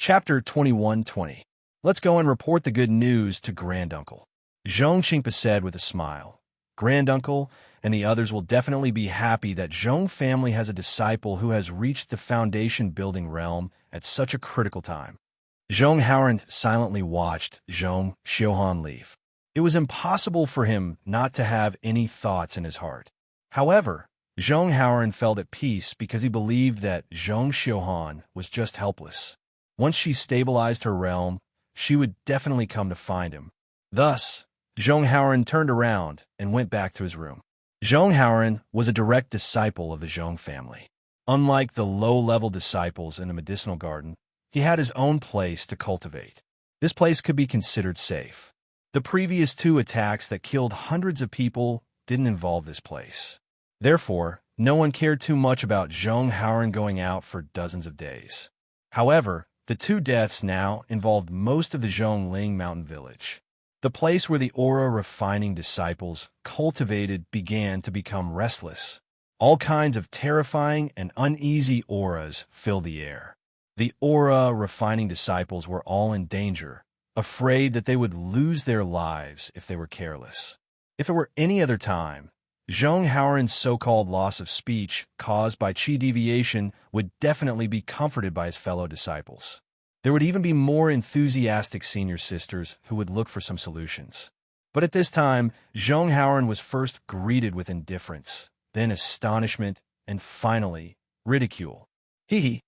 Chapter 2120. Let's go and report the good news to Granduncle. Zhong Xingpa said with a smile. Granduncle and the others will definitely be happy that Zhong family has a disciple who has reached the foundation-building realm at such a critical time. Zhong Haoran silently watched Zhong Xiuhan leave. It was impossible for him not to have any thoughts in his heart. However, Zhong Haoran felt at peace because he believed that Zhong Xiuhan was just helpless. Once she stabilized her realm, she would definitely come to find him. Thus, Zhong Haoran turned around and went back to his room. Zhong Haoran was a direct disciple of the Zhong family. Unlike the low-level disciples in the medicinal garden, he had his own place to cultivate. This place could be considered safe. The previous 2 attacks that killed hundreds of people didn't involve this place. Therefore, no one cared too much about Zhong Haoran going out for dozens of days. However, the 2 deaths now involved most of the Zhongling mountain village. The place where the aura-refining disciples cultivated began to become restless. All kinds of terrifying and uneasy auras filled the air. The aura-refining disciples were all in danger, afraid that they would lose their lives if they were careless. If it were any other time, Zhong Haoran's so-called loss of speech caused by qi deviation would definitely be comforted by his fellow disciples. There would even be more enthusiastic senior sisters who would look for some solutions. But at this time, Zhong Haoran was first greeted with indifference, then astonishment, and finally, ridicule. Hee,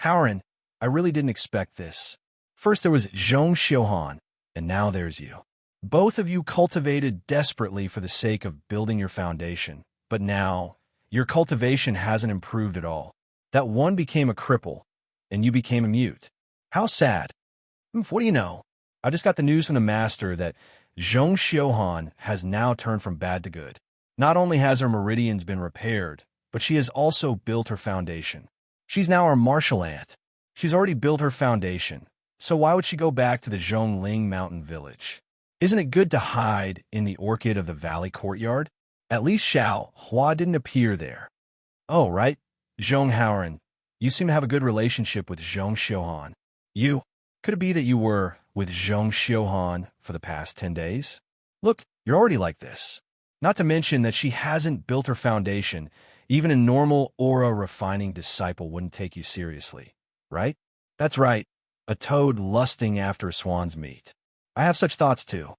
Haoran, I really didn't expect this. First there was Zhong Xiuhan, and now there's you. Both of you cultivated desperately for the sake of building your foundation, but now, your cultivation hasn't improved at all. That one became a cripple, and you became a mute. How sad. What do you know? I just got the news from the master that Zhong Xiuhan has now turned from bad to good. Not only has her meridians been repaired, but she has also built her foundation. She's now our martial ant. She's already built her foundation, so why would she go back to the Zhongling mountain village? Isn't it good to hide in the orchid of the valley courtyard? At least Xiao Hua didn't appear there. Oh, right. Zhong Haoran, you seem to have a good relationship with Zhong Xiuhan. Could it be that you were with Zhong Xiuhan for the past 10 days? Look, you're already like this. Not to mention that she hasn't built her foundation. Even a normal aura-refining disciple wouldn't take you seriously, right? That's right. A toad lusting after a swan's meat. I have such thoughts too.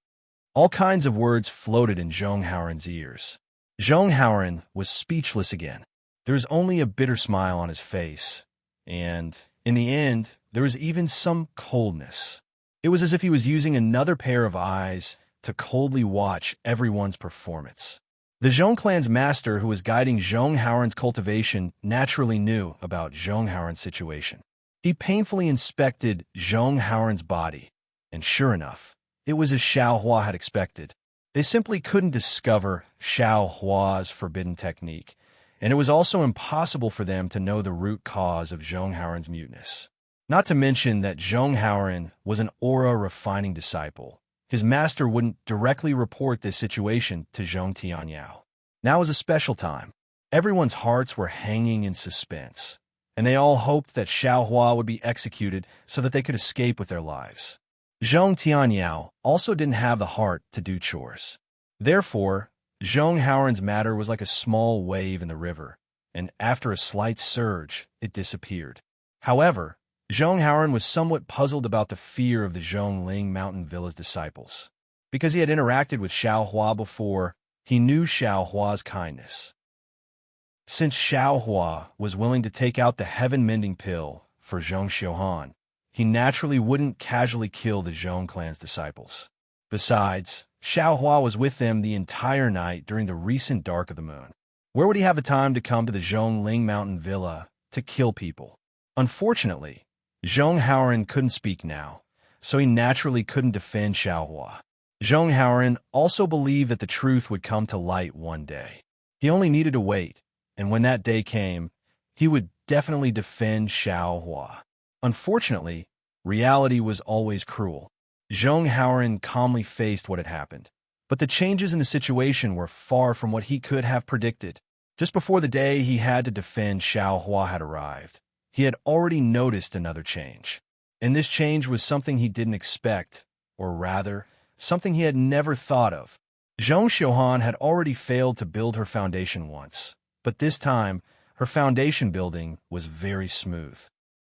All kinds of words floated in Zhong Haoran's ears. Zhong Haoran was speechless again. There was only a bitter smile on his face, and, in the end, there was even some coldness. It was as if he was using another pair of eyes to coldly watch everyone's performance. The Zhong clan's master who was guiding Zhong Haoran's cultivation naturally knew about Zhong Haoran's situation. He painfully inspected Zhong Haoran's body, and sure enough, it was as Xiao Hua had expected. They simply couldn't discover Xiao Hua's forbidden technique, and it was also impossible for them to know the root cause of Zhong Haoran's muteness. Not to mention that Zhong Haoran was an aura-refining disciple. His master wouldn't directly report this situation to Zhong Tianyao. Now was a special time. Everyone's hearts were hanging in suspense, and they all hoped that Xiao Hua would be executed so that they could escape with their lives. Zhong Tianyao also didn't have the heart to do chores. Therefore, Zhong Haoran's matter was like a small wave in the river, and after a slight surge, it disappeared. However, Zhong Haoran was somewhat puzzled about the fear of the Zhongling mountain villa's disciples. Because he had interacted with Xiao Hua before, he knew Xiao Hua's kindness. Since Xiao Hua was willing to take out the heaven-mending pill for Zhong Xiuhan, he naturally wouldn't casually kill the Zhong clan's disciples. Besides, Xiao Hua was with them the entire night during the recent dark of the moon. Where would he have the time to come to the Zhongling mountain villa to kill people? Unfortunately, Zhong Haoran couldn't speak now, so he naturally couldn't defend Xiao Hua. Zhong Haoran also believed that the truth would come to light one day. He only needed to wait, and when that day came, he would definitely defend Xiao Hua. Unfortunately, reality was always cruel. Zhong Haoran calmly faced what had happened, but the changes in the situation were far from what he could have predicted. Just before the day he had to defend Xiao Hua had arrived, he had already noticed another change. And this change was something he didn't expect, or rather, something he had never thought of. Zhong Xiuhan had already failed to build her foundation once, but this time, her foundation building was very smooth.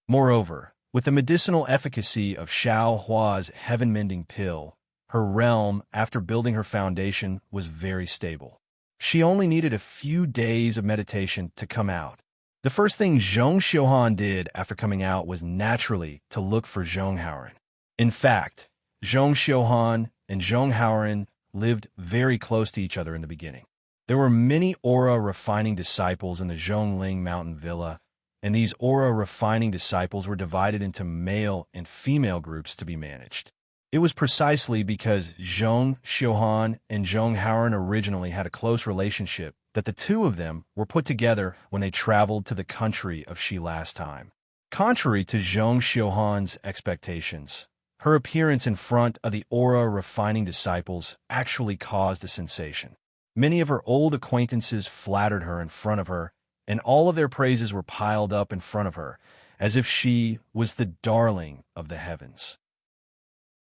Moreover, with the medicinal efficacy of Xiao Hua's heaven-mending pill, her realm, after building her foundation, was very stable. She only needed a few days of meditation to come out. The first thing Zhong Xiuhan did after coming out was naturally to look for Zhong Haoran. In fact, Zhong Xiuhan and Zhong Haoran lived very close to each other in the beginning. There were many aura-refining disciples in the Zhongling Mountain Villa, and these aura-refining disciples were divided into male and female groups to be managed. It was precisely because Zhong Xiuhan and Zhong Haoran originally had a close relationship that the two of them were put together when they traveled to the country of Xi last time. Contrary to Zhong Xiuhan's expectations, her appearance in front of the aura-refining disciples actually caused a sensation. Many of her old acquaintances flattered her in front of her, and all of their praises were piled up in front of her, as if she was the darling of the heavens.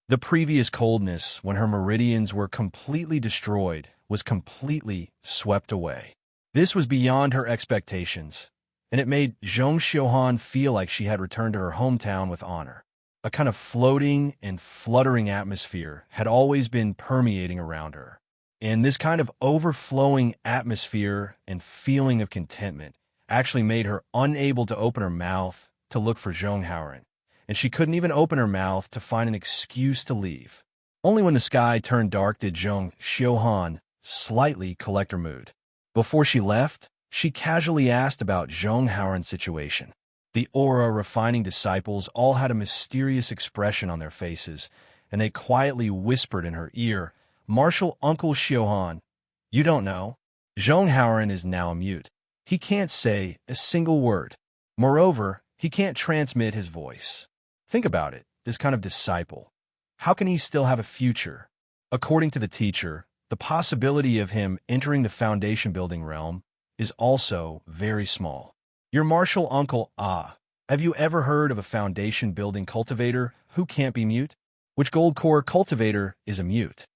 The previous coldness, when her meridians were completely destroyed, was completely swept away. This was beyond her expectations, and it made Zhong Xiuhan feel like she had returned to her hometown with honor. A kind of floating and fluttering atmosphere had always been permeating around her, and this kind of overflowing atmosphere and feeling of contentment actually made her unable to open her mouth to look for Zhong Haoran, and she couldn't even open her mouth to find an excuse to leave. Only when the sky turned dark did Zhong Xiuhan slightly collect her mood. Before she left, she casually asked about Zhong Haoran's situation. The aura-refining disciples all had a mysterious expression on their faces, and they quietly whispered in her ear, "Martial Uncle Xiuhan, you don't know. Zhong Haoran is now a mute. He can't say a single word. Moreover, he can't transmit his voice. Think about it, this kind of disciple. How can he still have a future?" According to the teacher, the possibility of him entering the foundation-building realm is also very small. Your martial uncle, have you ever heard of a foundation-building cultivator who can't be mute? Which gold core cultivator is a mute?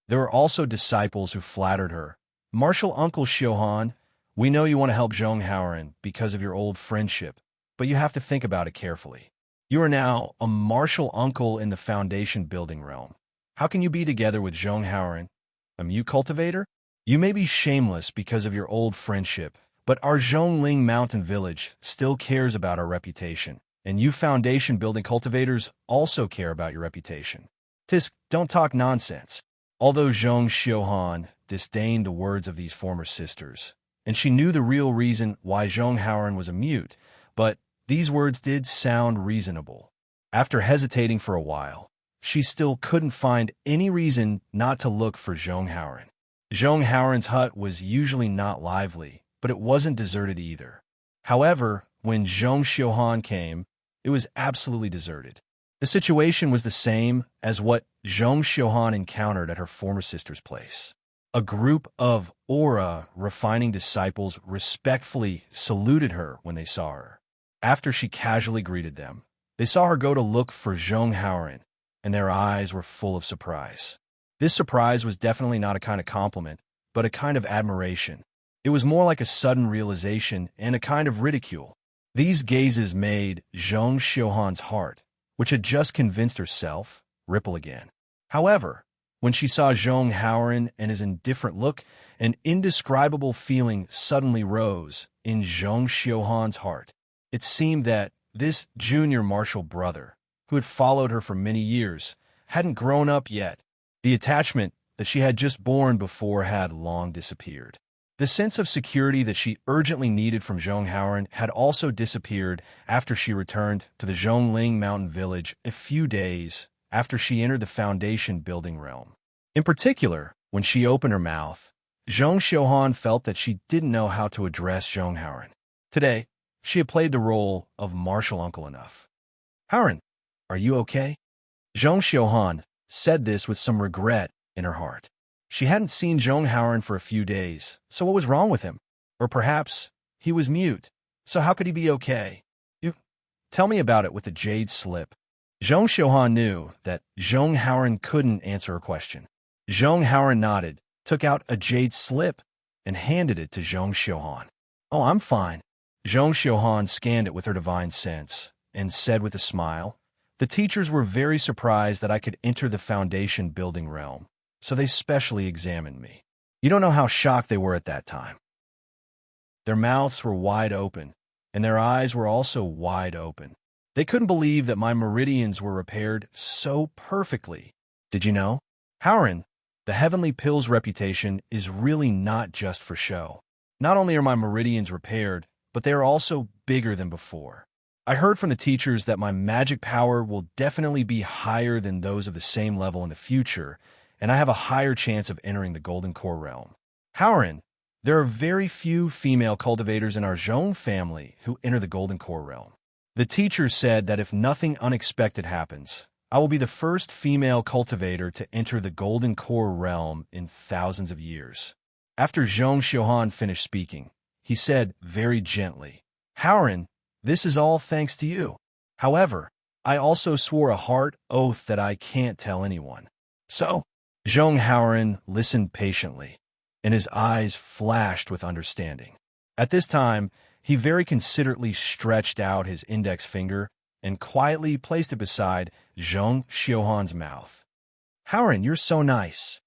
There were also disciples who flattered her. "Martial Uncle Xiuhan, we know you want to help Zhong Haoran because of your old friendship, but you have to think about it carefully. You are now a martial uncle in the foundation-building realm. How can you be together with Zhong Haoran, a mute cultivator? You may be shameless because of your old friendship, but our Zhongling Mountain Village still cares about our reputation, and you foundation-building cultivators also care about your reputation. Tisk, don't talk nonsense." Although Zhong Xiuhan disdained the words of these former sisters, and she knew the real reason why Zhong Haoran was a mute, but these words did sound reasonable. After hesitating for a while, she still couldn't find any reason not to look for Zhong Haoran. Zhong Haoran's hut was usually not lively, but it wasn't deserted either. However, when Zhong Xiuhan came, it was absolutely deserted. The situation was the same as what Zhong Xiuhan encountered at her former sister's place. A group of aura-refining disciples respectfully saluted her when they saw her. After she casually greeted them, they saw her go to look for Zhong Haoran, and their eyes were full of surprise. This surprise was definitely not a kind of compliment, but a kind of admiration. It was more like a sudden realization and a kind of ridicule. These gazes made Zhong Xiuhan's heart, which had just convinced herself, ripple again. However, when she saw Zhong Haoran and his indifferent look, an indescribable feeling suddenly rose in Zhong Xiuhan's heart. It seemed that this junior martial brother, who had followed her for many years, hadn't grown up yet. The attachment that she had just borne before had long disappeared. The sense of security that she urgently needed from Zhong Haoran had also disappeared after she returned to the Zhongling Mountain Village a few days after she entered the foundation-building realm. In particular, when she opened her mouth, Zhong Xiuhan felt that she didn't know how to address Zhong Haoran. Today, she had played the role of martial uncle enough. "Haoran, are you okay?" Zhong Xiuhan said this with some regret in her heart. She hadn't seen Zhong Haoran for a few days, so what was wrong with him? Or perhaps he was mute, so how could he be okay? "You tell me about it with the jade slip." Zhong Xiuhan knew that Zhong Haoran couldn't answer a question. Zhong Haoran nodded, took out a jade slip, and handed it to Zhong Xiuhan. "Oh, I'm fine." Zhong Xiuhan scanned it with her divine sense and said with a smile, "The teachers were very surprised that I could enter the foundation building realm, so they specially examined me." You don't know how shocked they were at that time. Their mouths were wide open, and their eyes were also wide open. They couldn't believe that my meridians were repaired so perfectly. Did you know? Haoran, the Heavenly Pill's reputation is really not just for show. Not only are my meridians repaired, but they are also bigger than before. I heard from the teachers that my magic power will definitely be higher than those of the same level in the future, and I have a higher chance of entering the Golden Core realm. Haoran, there are very few female cultivators in our Zhong family who enter the Golden Core realm. The teachers said that if nothing unexpected happens, I will be the first female cultivator to enter the Golden Core realm in thousands of years. After Zhong Xiuhan finished speaking, he said very gently, "Haoran, this is all thanks to you. However, I also swore a hard oath that I can't tell anyone." So, Zhong Haoran listened patiently, and his eyes flashed with understanding. At this time, he very considerately stretched out his index finger and quietly placed it beside Zhong Xiuhan's mouth. "Haoran, you're so nice."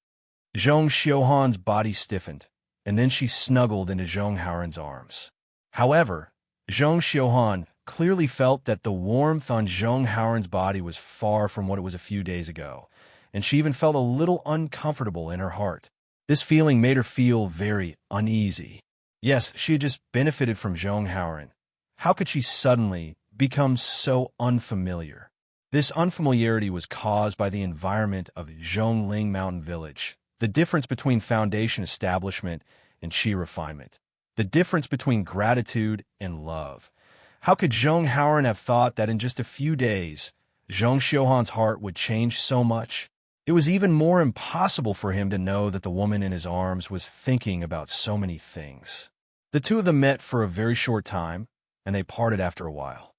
Zhong Xiuhan's body stiffened, and then she snuggled into Zhong Haoran's arms. However, Zhong Xiuhan clearly felt that the warmth on Zhong Haoran's body was far from what it was a few days ago, and she even felt a little uncomfortable in her heart. This feeling made her feel very uneasy. Yes, she had just benefited from Zhong Haoran. How could she suddenly become so unfamiliar? This unfamiliarity was caused by the environment of Zhongling Mountain Village, the difference between foundation establishment and chi refinement, the difference between gratitude and love. How could Zhong Haoran have thought that in just a few days, Zhong Xiuhan's heart would change so much? It was even more impossible for him to know that the woman in his arms was thinking about so many things. The two of them met for a very short time, and they parted after a while.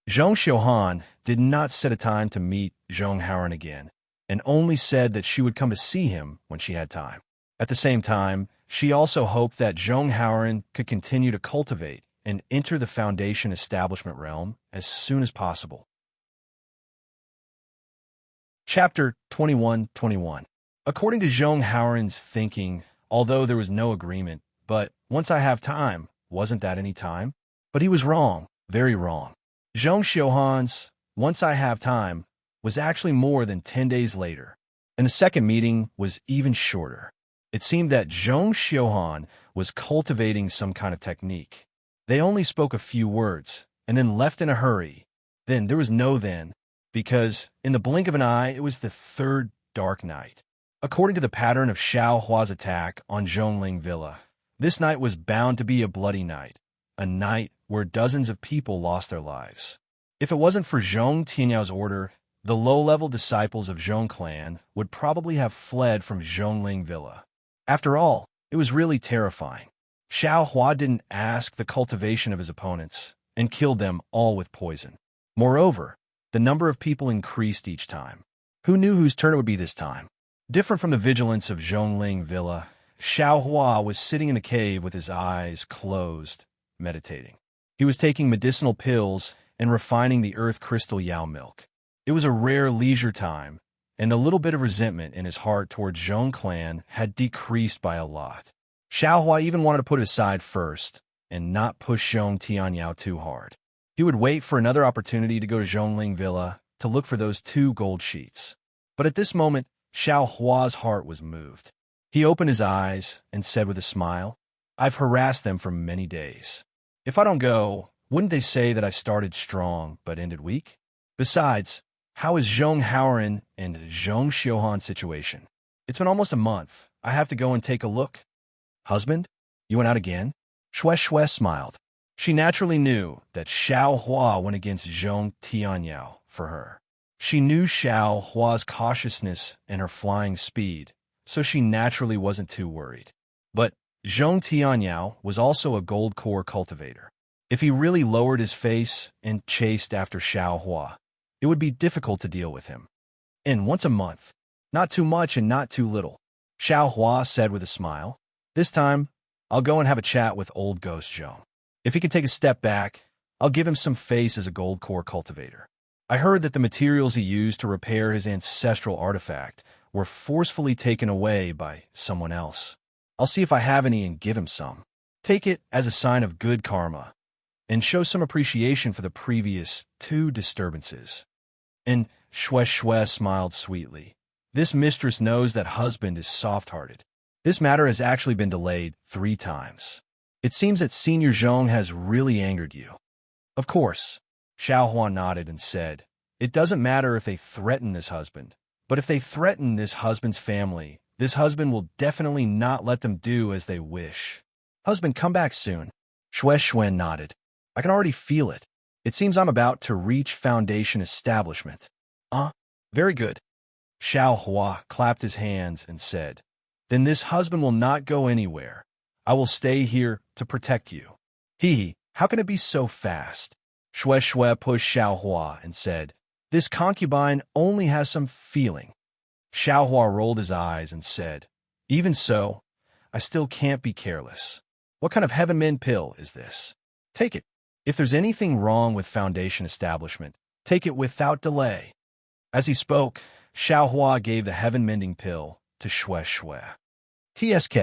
Zhong Xiuhan did not set a time to meet Zhong Haoran again, and only said that she would come to see him when she had time. At the same time, she also hoped that Zhong Haoran could continue to cultivate and enter the foundation establishment realm as soon as possible. Chapter 21:21. According to Zhong Haoran's thinking, although there was no agreement, but once I have time, wasn't that any time? But he was wrong, very wrong. Zhong Xiuhan's once I have time was actually more than 10 days later, and the second meeting was even shorter. It seemed that Zhong Xiuhan was cultivating some kind of technique. They only spoke a few words, and then left in a hurry. Then there was no then, because in the blink of an eye, it was the third dark night. According to the pattern of Xiao Hua's attack on Zhongling Villa, this night was bound to be a bloody night, a night where dozens of people lost their lives. If it wasn't for Zhong Tianyao order, the low-level disciples of Zhong clan would probably have fled from Zhongling Villa. After all, it was really terrifying. Xiao Hua didn't ask the cultivation of his opponents and killed them all with poison. Moreover, the number of people increased each time. Who knew whose turn it would be this time? Different from the vigilance of Zhongling Villa, Xiao Hua was sitting in the cave with his eyes closed, meditating. He was taking medicinal pills and refining the earth crystal Yao milk. It was a rare leisure time, and the little bit of resentment in his heart towards Zhong clan had decreased by a lot. Xiao Hua even wanted to put it aside first and not push Zhong Tianyao too hard. He would wait for another opportunity to go to Zhongling Villa to look for those 2 gold sheets. But at this moment, Xiao Hua's heart was moved. He opened his eyes and said with a smile, "I've harassed them for many days. If I don't go, wouldn't they say that I started strong but ended weak? Besides, how is Zhong Haoran and Zhong Xiuhan's situation? It's been almost a month. I have to go and take a look." "Husband? You went out again?" Shue smiled. She naturally knew that Xiao Hua went against Zhong Tianyao for her. She knew Xiao Hua's cautiousness and her flying speed, so she naturally wasn't too worried. But Zhong Tianyao was also a gold core cultivator. If he really lowered his face and chased after Xiao Hua, it would be difficult to deal with him. And once a month. Not too much and not too little, Xiao Hua said with a smile. This time, I'll go and have a chat with old Ghost Zhong. If he can take a step back, I'll give him some face as a gold core cultivator. I heard that the materials he used to repair his ancestral artifact were forcefully taken away by someone else. I'll see if I have any and give him some. Take it as a sign of good karma, and show some appreciation for the previous 2 disturbances. And Shue smiled sweetly. This mistress knows that husband is soft-hearted. This matter has actually been delayed 3 times. It seems that Senior Zhong has really angered you. Of course, Xiao Hua nodded and said, it doesn't matter if they threaten this husband, but if they threaten this husband's family, this husband will definitely not let them do as they wish. Husband, come back soon. Shue nodded. I can already feel it. It seems I'm about to reach Foundation establishment. Very good. Xiao Hua clapped his hands and said, then this husband will not go anywhere. I will stay here to protect you. How can it be so fast? Shue pushed Xiao Hua and said, this concubine only has some feeling. Xiao Hua rolled his eyes and said, even so, I still can't be careless. What kind of heaven-mend pill is this? Take it. If there's anything wrong with Foundation establishment, take it without delay. As he spoke, Xiao Hua gave the heaven-mending pill to Shue. TSK.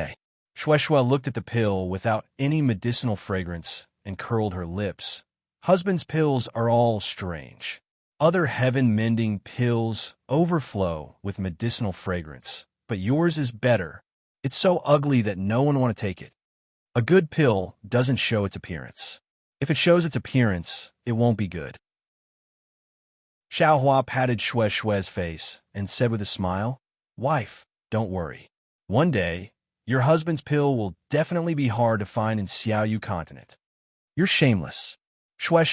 Shue looked at the pill without any medicinal fragrance and curled her lips. Husband's pills are all strange. Other heaven-mending pills overflow with medicinal fragrance, but yours is better. It's so ugly that no one want to take it. A good pill doesn't show its appearance. If it shows its appearance, it won't be good. Xiao Hua patted Shue's face and said with a smile, wife, don't worry. One day, your husband's pill will definitely be hard to find in Xiaoyu continent. You're shameless. Shue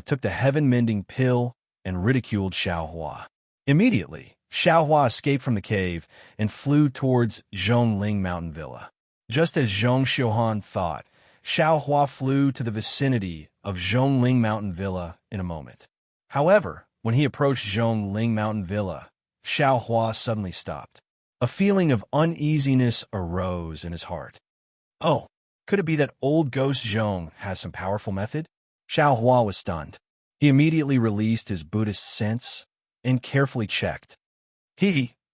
took the heaven-mending pill and ridiculed Xiao Hua. Immediately, Xiao Hua escaped from the cave and flew towards Zhongling Mountain Villa. Just as Zhong Xiuhan thought, Xiao Hua flew to the vicinity of Zhongling Mountain Villa in a moment. However, when he approached Zhongling Mountain Villa, Xiao Hua suddenly stopped. A feeling of uneasiness arose in his heart. Oh, could it be that old Ghost Zhong has some powerful method? Xiao Hua was stunned. He immediately released his Buddhist sense and carefully checked.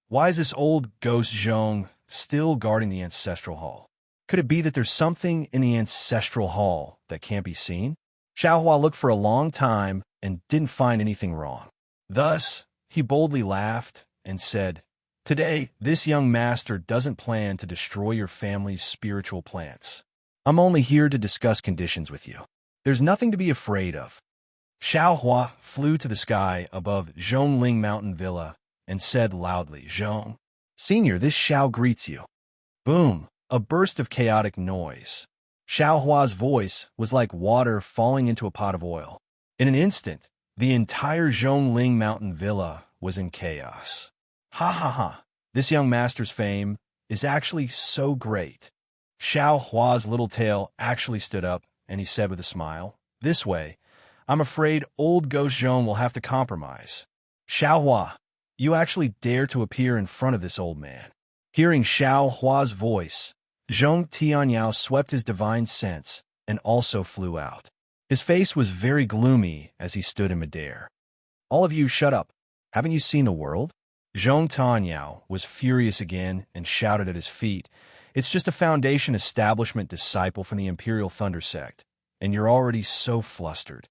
Why is this old Ghost Zhong still guarding the ancestral hall? Could it be that there's something in the ancestral hall that can't be seen? Xiao Hua looked for a long time and didn't find anything wrong. Thus, he boldly laughed and said, today, this young master doesn't plan to destroy your family's spiritual plants. I'm only here to discuss conditions with you. There's nothing to be afraid of. Xiao Hua flew to the sky above Zhongling Mountain Villa and said loudly, Zhong, Senior, this Xiao greets you. Boom, a burst of chaotic noise. Xiao Hua's voice was like water falling into a pot of oil. In an instant, the entire Zhongling Mountain Villa was in chaos. Ha! This young master's fame is actually so great. Xiao Hua's little tail actually stood up, and he said with a smile, this way, I'm afraid old Ghost Zhong will have to compromise. Xiao Hua, you actually dare to appear in front of this old man. Hearing Xiao Hua's voice, Zhong Tianyao swept his divine sense and also flew out. His face was very gloomy as he stood in midair. All of you shut up. Haven't you seen the world? Zhong Tianyao was furious again and shouted at his feet, it's just a Foundation establishment disciple from the Imperial Thunder Sect, and you're already so flustered.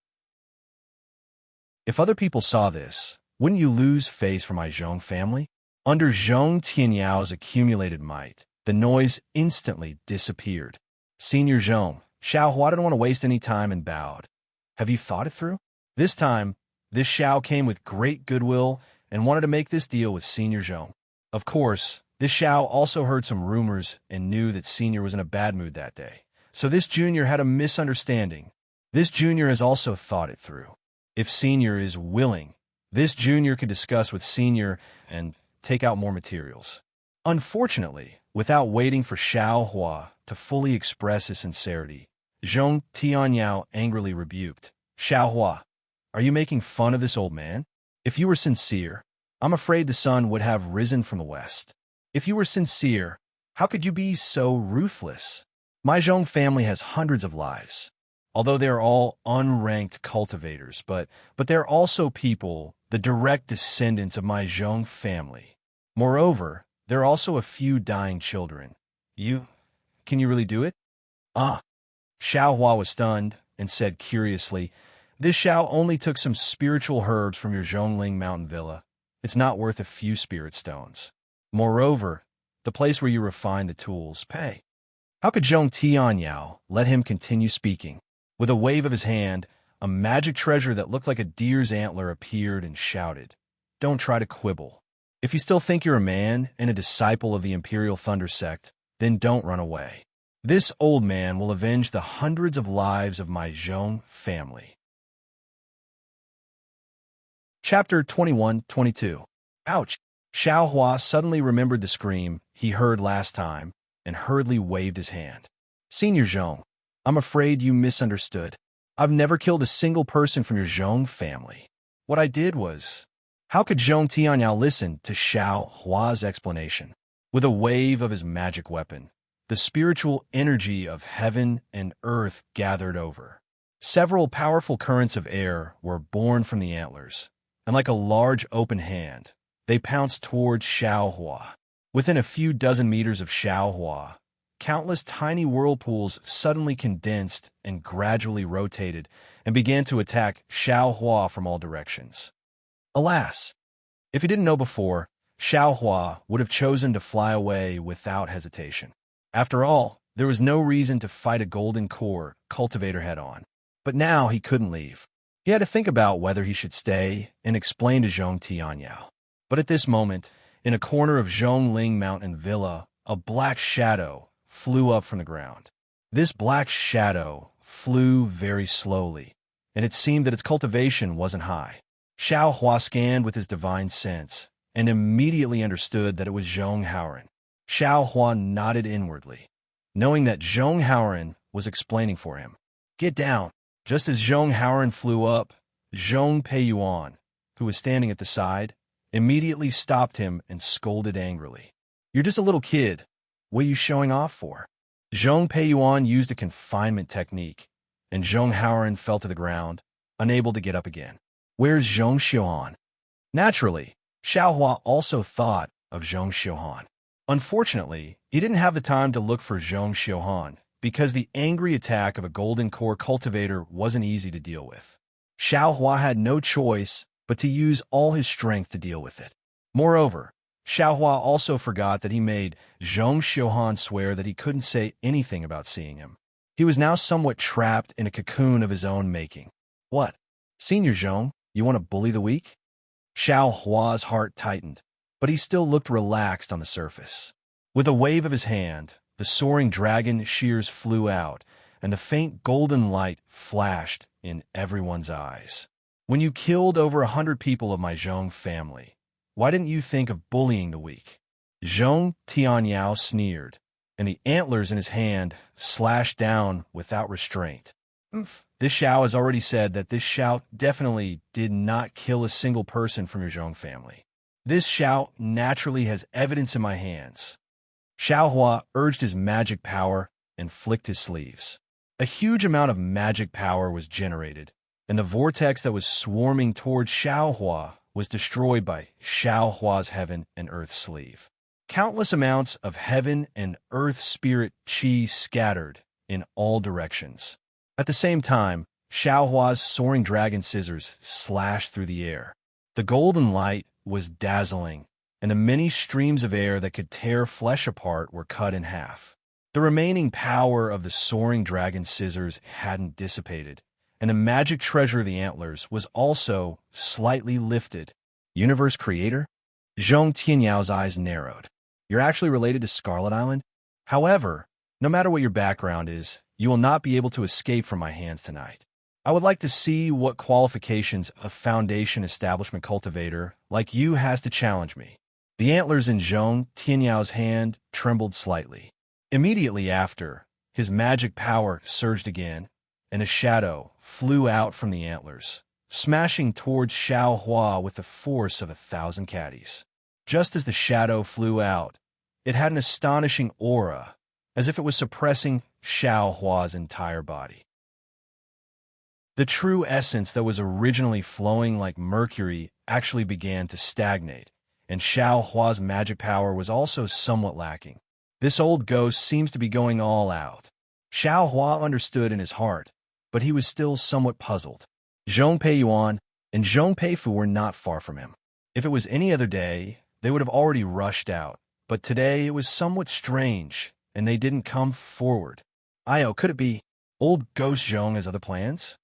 If other people saw this, wouldn't you lose face for my Zhong family? Under Zhong Tianyao's accumulated might, the noise instantly disappeared. Senior Zhong, Xiao Hua didn't want to waste any time and bowed. Have you thought it through? This time, this Xiao came with great goodwill and wanted to make this deal with Senior Zhong. Of course, this Xiao also heard some rumors and knew that Senior was in a bad mood that day. So this Junior had a misunderstanding. This Junior has also thought it through. If Senior is willing, this Junior could discuss with Senior and take out more materials. Unfortunately, without waiting for Xiao Hua to fully express his sincerity, Zhong Tianyao angrily rebuked, Xiao Hua, are you making fun of this old man? If you were sincere, I'm afraid the sun would have risen from the west. If you were sincere, how could you be so ruthless? My Zhong family has hundreds of lives, although they are all unranked cultivators, but they're also people, the direct descendants of my Zhong family. Moreover, there are also a few dying children. Can you really do it? Ah. Xiao Hua was stunned and said curiously, "This Xiao only took some spiritual herbs from your Zhongling mountain villa. It's not worth a few spirit stones. Moreover, the place where you refine the tools pay." How could Zhong Tianyao let him continue speaking? With a wave of his hand, a magic treasure that looked like a deer's antler appeared and shouted, "Don't try to quibble. If you still think you're a man and a disciple of the Imperial Thunder Sect, then don't run away. This old man will avenge the hundreds of lives of my Zhong family." Chapter 21-22. Ouch! Xiao Hua suddenly remembered the scream he heard last time and hurriedly waved his hand. "Senior Zhong, I'm afraid you misunderstood. I've never killed a single person from your Zhong family. What I did was..." How could Zhong Tianyao listen to Xiao Hua's explanation? With a wave of his magic weapon, the spiritual energy of heaven and earth gathered over. Several powerful currents of air were born from the antlers, and like a large open hand, they pounced towards Xiao Hua. Within a few dozen meters of Xiao Hua, countless tiny whirlpools suddenly condensed and gradually rotated and began to attack Xiao Hua from all directions. Alas, if he didn't know before, Xiao Hua would have chosen to fly away without hesitation. After all, there was no reason to fight a golden core cultivator head-on. But now he couldn't leave. He had to think about whether he should stay and explain to Zhong Tianyao. But at this moment, in a corner of Zhongling Mountain Villa, a black shadow flew up from the ground. This black shadow flew very slowly, and it seemed that its cultivation wasn't high. Xiao Hua scanned with his divine sense and immediately understood that it was Zhong Haoran. Xiao Hua nodded inwardly, knowing that Zhong Haoran was explaining for him. "Get down." Just as Zhong Haoran flew up, Zhong Peiyuan, who was standing at the side, immediately stopped him and scolded angrily. "You're just a little kid. What are you showing off for?" Zhong Peiyuan used a confinement technique, and Zhong Haoran fell to the ground, unable to get up again. "Where's Zhong Xiuhan?" Naturally, Xiao Hua also thought of Zhong Xiuhan. Unfortunately, he didn't have the time to look for Zhong Xiuhan because the angry attack of a golden core cultivator wasn't easy to deal with. Xiao Hua had no choice but to use all his strength to deal with it. Moreover, Xiao Hua also forgot that he made Zhong Xiuhan swear that he couldn't say anything about seeing him. He was now somewhat trapped in a cocoon of his own making. "What? Senior Zhong, you want to bully the weak?" Xiao Hua's heart tightened, but he still looked relaxed on the surface. With a wave of his hand, the soaring dragon shears flew out, and the faint golden light flashed in everyone's eyes. "When you killed over 100 people of my Zhong family, why didn't you think of bullying the weak?" Zhong Tianyao sneered, and the antlers in his hand slashed down without restraint. "This Xiao has already said that this Xiao definitely did not kill a single person from your Zhong family. This Xiao naturally has evidence in my hands." Xiao Hua urged his magic power and flicked his sleeves. A huge amount of magic power was generated, and the vortex that was swarming towards Xiao Hua was destroyed by Xiao Hua's heaven and earth sleeve. Countless amounts of heaven and earth spirit chi scattered in all directions. At the same time, Xiao Hua's soaring dragon scissors slashed through the air. The golden light was dazzling, and the many streams of air that could tear flesh apart were cut in half. The remaining power of the soaring dragon scissors hadn't dissipated, and the magic treasure of the antlers was also slightly lifted. "Universe creator?" Zhong Tianyao's eyes narrowed. "You're actually related to Scarlet Island? However, no matter what your background is, you will not be able to escape from my hands tonight. I would like to see what qualifications a Foundation Establishment cultivator like you has to challenge me." The antlers in Zhong Tianyao's hand trembled slightly. Immediately after, his magic power surged again, and a shadow flew out from the antlers, smashing towards Xiao Hua with the force of 1,000 caddies. Just as the shadow flew out, it had an astonishing aura, as if it was suppressing Xiao Hua's entire body. The true essence that was originally flowing like mercury actually began to stagnate, and Xiao Hua's magic power was also somewhat lacking. This old ghost seems to be going all out. Xiao Hua understood in his heart, but he was still somewhat puzzled. Zhong Peiyuan and Zhong Peifu were not far from him. If it was any other day, they would have already rushed out, but today it was somewhat strange, and they didn't come forward. Io, could it be old Ghost Zhong has other plans?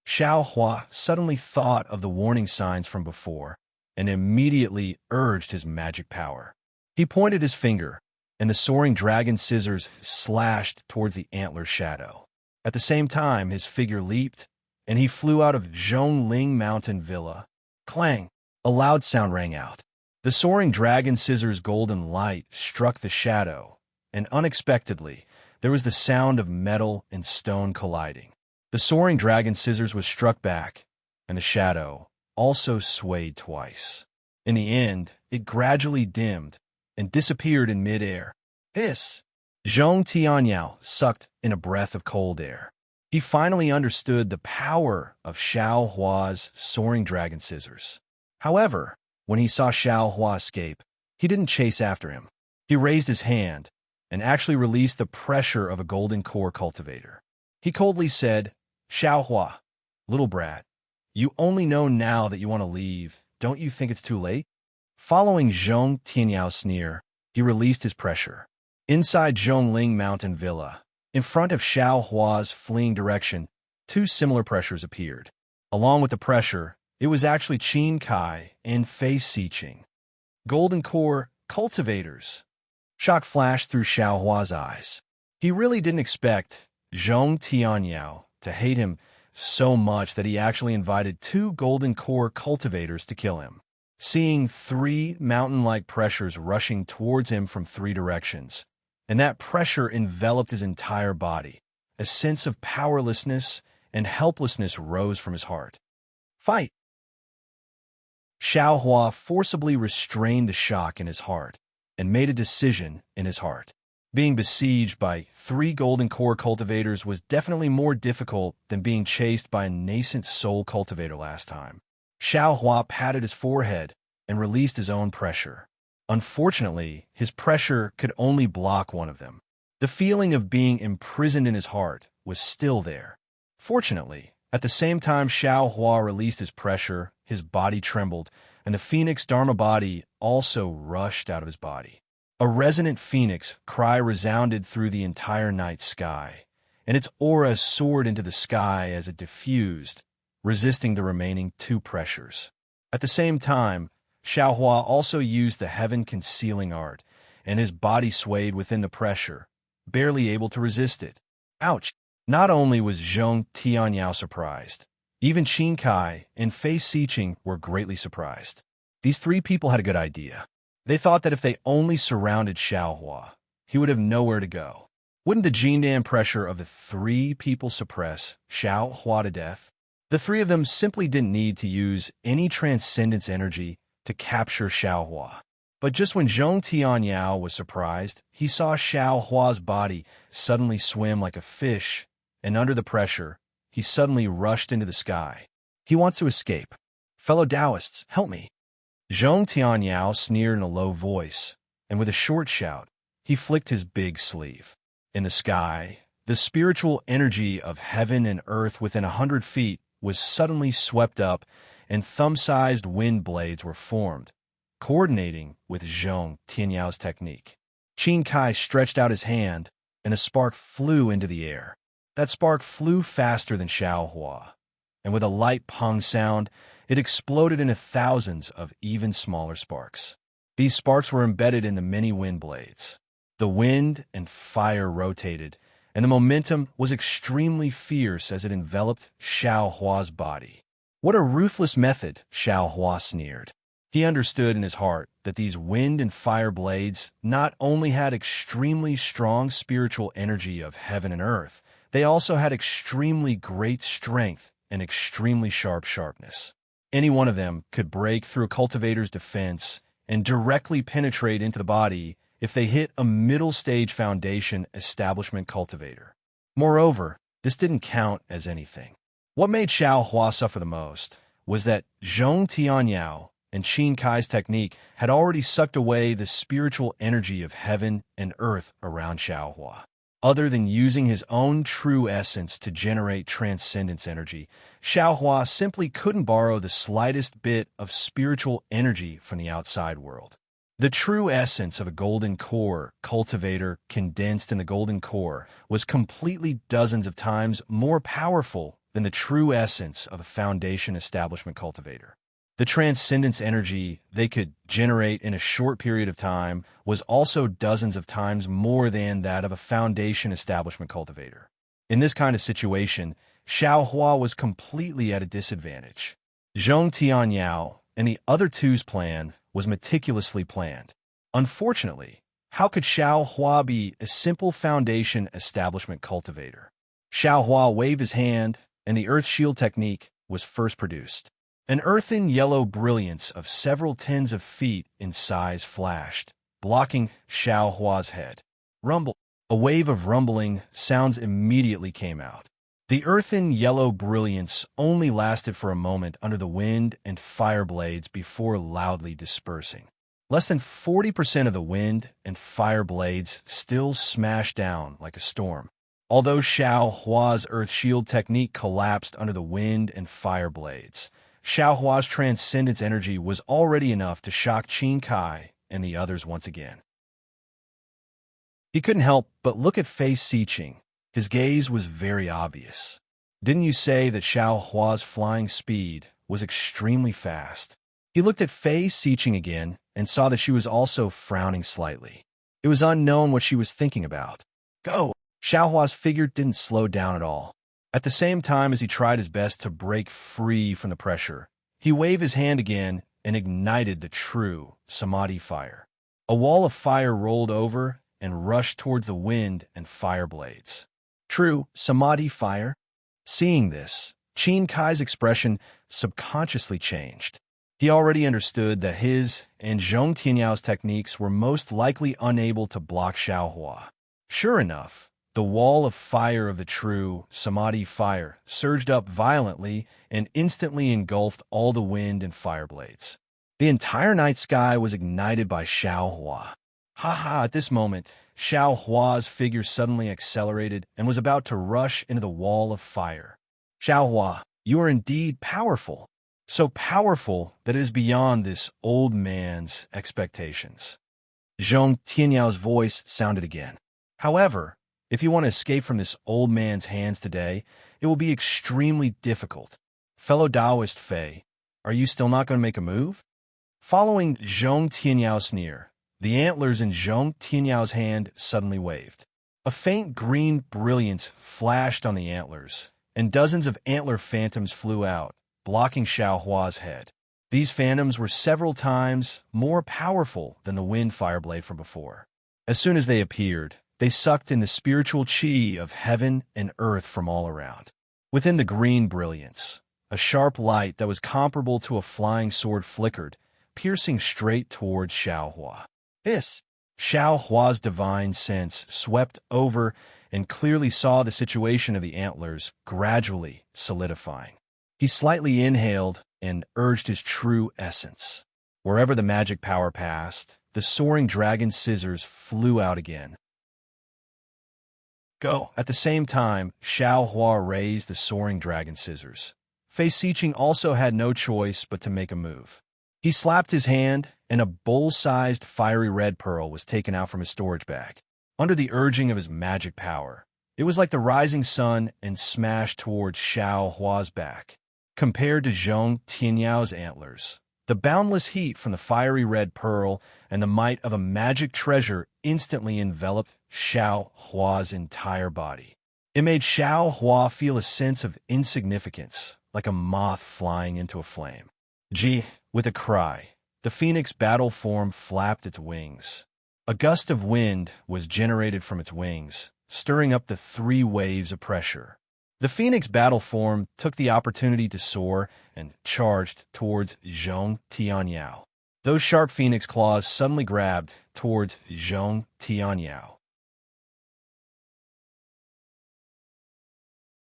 Xiao Hua suddenly thought of the warning signs from before, and immediately urged his magic power. He pointed his finger, and the soaring dragon scissors slashed towards the antler shadow. At the same time, his figure leaped, and he flew out of Zhongling Mountain Villa. Clang! A loud sound rang out. The soaring dragon scissors' golden light struck the shadow, and unexpectedly, there was the sound of metal and stone colliding. The soaring dragon scissors was struck back, and the shadow also swayed twice. In the end, it gradually dimmed and disappeared in midair. Hiss! Zhong Tianyao sucked in a breath of cold air. He finally understood the power of Xiao Hua's soaring dragon scissors. However, when he saw Xiao Hua escape, he didn't chase after him. He raised his hand and actually released the pressure of a golden core cultivator. He coldly said, Xiao Hua, little brat, you only know now that you want to leave. Don't you think it's too late? Following Zhong Tianyao's sneer, he released his pressure. Inside Zhongling Mountain Villa, in front of Xiao Hua's fleeing direction, two similar pressures appeared. Along with the pressure, it was actually Qin Kai and Fei Siqing. Golden core cultivators. Shock flashed through Xiao Hua's eyes. He really didn't expect Zhong Tianyao to hate him so much that he actually invited two golden core cultivators to kill him. Seeing three mountain-like pressures rushing towards him from three directions, and that pressure enveloped his entire body, a sense of powerlessness and helplessness rose from his heart. Fight! Xiao Hua forcibly restrained the shock in his heart and made a decision in his heart. Being besieged by three golden core cultivators was definitely more difficult than being chased by a nascent soul cultivator last time. Xiao Hua patted his forehead and released his own pressure. Unfortunately, his pressure could only block one of them. The feeling of being imprisoned in his heart was still there. Fortunately, at the same time Xiao Hua released his pressure, his body trembled, and the phoenix Dharma body also rushed out of his body. A resonant phoenix cry resounded through the entire night sky, and its aura soared into the sky as it diffused, resisting the remaining two pressures. At the same time, Xiao Hua also used the heaven-concealing art, and his body swayed within the pressure, barely able to resist it. Ouch! Not only was Zhong Tianyao surprised, even Qin Kai and Fei Siqing were greatly surprised. These three people had a good idea. They thought that if they only surrounded Xiao Hua, he would have nowhere to go. Wouldn't the Jindan pressure of the three people suppress Xiao Hua to death? The three of them simply didn't need to use any transcendence energy to capture Xiao Hua. But just when Zhong Tianyao was surprised, he saw Xiao Hua's body suddenly swim like a fish, and under the pressure, he suddenly rushed into the sky. He wants to escape. Fellow Taoists, help me. Zhong Tianyao sneered in a low voice, and with a short shout, he flicked his big sleeve. In the sky, the spiritual energy of heaven and earth within 100 feet was suddenly swept up, and thumb-sized wind blades were formed, coordinating with Zhong Tianyao's technique. Qin Kai stretched out his hand, and a spark flew into the air. That spark flew faster than Xiao Hua, and with a light pong sound, it exploded into thousands of even smaller sparks. These sparks were embedded in the many wind blades. The wind and fire rotated, and the momentum was extremely fierce as it enveloped Xiao Hua's body. What a ruthless method, Xiao Hua sneered. He understood in his heart that these wind and fire blades not only had extremely strong spiritual energy of heaven and earth, they also had extremely great strength and extremely sharpness. Any one of them could break through a cultivator's defense and directly penetrate into the body if they hit a middle-stage foundation establishment cultivator. Moreover, this didn't count as anything. What made Xiao Hua suffer the most was that Zhong Tianyao and Qin Kai's technique had already sucked away the spiritual energy of heaven and earth around Xiao Hua. Other than using his own true essence to generate transcendence energy, Xiao Hua simply couldn't borrow the slightest bit of spiritual energy from the outside world. The true essence of a golden core cultivator condensed in the golden core was completely dozens of times more powerful than the true essence of a foundation establishment cultivator. The transcendence energy they could generate in a short period of time was also dozens of times more than that of a foundation establishment cultivator. In this kind of situation, Xiao Hua was completely at a disadvantage. Zhong Tianyao and the other two's plan was meticulously planned. Unfortunately, how could Xiao Hua be a simple foundation establishment cultivator? Xiao Hua waved his hand, and the Earth Shield technique was first produced. An earthen yellow brilliance of several tens of feet in size flashed, blocking Xiao Hua's head. Rumble. A wave of rumbling sounds immediately came out. The earthen yellow brilliance only lasted for a moment under the wind and fire blades before loudly dispersing. Less than 40% of the wind and fire blades still smashed down like a storm. Although Xiao Hua's Earth Shield technique collapsed under the wind and fire blades, Xiao Hua's transcendence energy was already enough to shock Qin Kai and the others once again. He couldn't help but look at Fei Siqing. His gaze was very obvious. Didn't you say that Xiao Hua's flying speed was extremely fast? He looked at Fei Siqing again and saw that she was also frowning slightly. It was unknown what she was thinking about. Go! Xiao Hua's figure didn't slow down at all. At the same time as he tried his best to break free from the pressure, he waved his hand again and ignited the true Samadhi fire. A wall of fire rolled over and rushed towards the wind and fire blades. True Samadhi fire? Seeing this, Qin Kai's expression subconsciously changed. He already understood that his and Zhong Tianyao's techniques were most likely unable to block Xiao Hua. Sure enough, the wall of fire of the true Samadhi fire surged up violently and instantly engulfed all the wind and fire blades. The entire night sky was ignited by Xiao Hua. At this moment, Xiao Hua's figure suddenly accelerated and was about to rush into the wall of fire. Xiao Hua, you are indeed powerful. So powerful that it is beyond this old man's expectations. Zhong Tianyao's voice sounded again. However, if you want to escape from this old man's hands today, it will be extremely difficult. Fellow Taoist Fei, are you still not going to make a move? Following Zhong Tianyao's sneer, the antlers in Zhong Tianyao's hand suddenly waved. A faint green brilliance flashed on the antlers, and dozens of antler phantoms flew out, blocking Xiao Hua's head. These phantoms were several times more powerful than the wind fire blade from before. As soon as they appeared, they sucked in the spiritual qi of heaven and earth from all around. Within the green brilliance, a sharp light that was comparable to a flying sword flickered, piercing straight towards Xiao Hua. Xiao Hua's divine sense swept over and clearly saw the situation of the antlers gradually solidifying. He slightly inhaled and urged his true essence. Wherever the magic power passed, the soaring dragon scissors flew out again. Go! At the same time, Xiao Hua raised the soaring dragon scissors. Fei Siqing also had no choice but to make a move. He slapped his hand, and a bowl-sized fiery red pearl was taken out from his storage bag. Under the urging of his magic power, it was like the rising sun and smashed towards Xiao Hua's back. Compared to Zhong Tianyao's antlers, the boundless heat from the fiery red pearl and the might of a magic treasure instantly enveloped Xiao Hua's entire body. It made Xiao Hua feel a sense of insignificance, like a moth flying into a flame. With a cry, the phoenix battle form flapped its wings. A gust of wind was generated from its wings, stirring up the 3 waves of pressure. The phoenix battle form took the opportunity to soar and charged towards Zhong Tianyao. Those sharp phoenix claws suddenly grabbed towards Zhong Tianyao.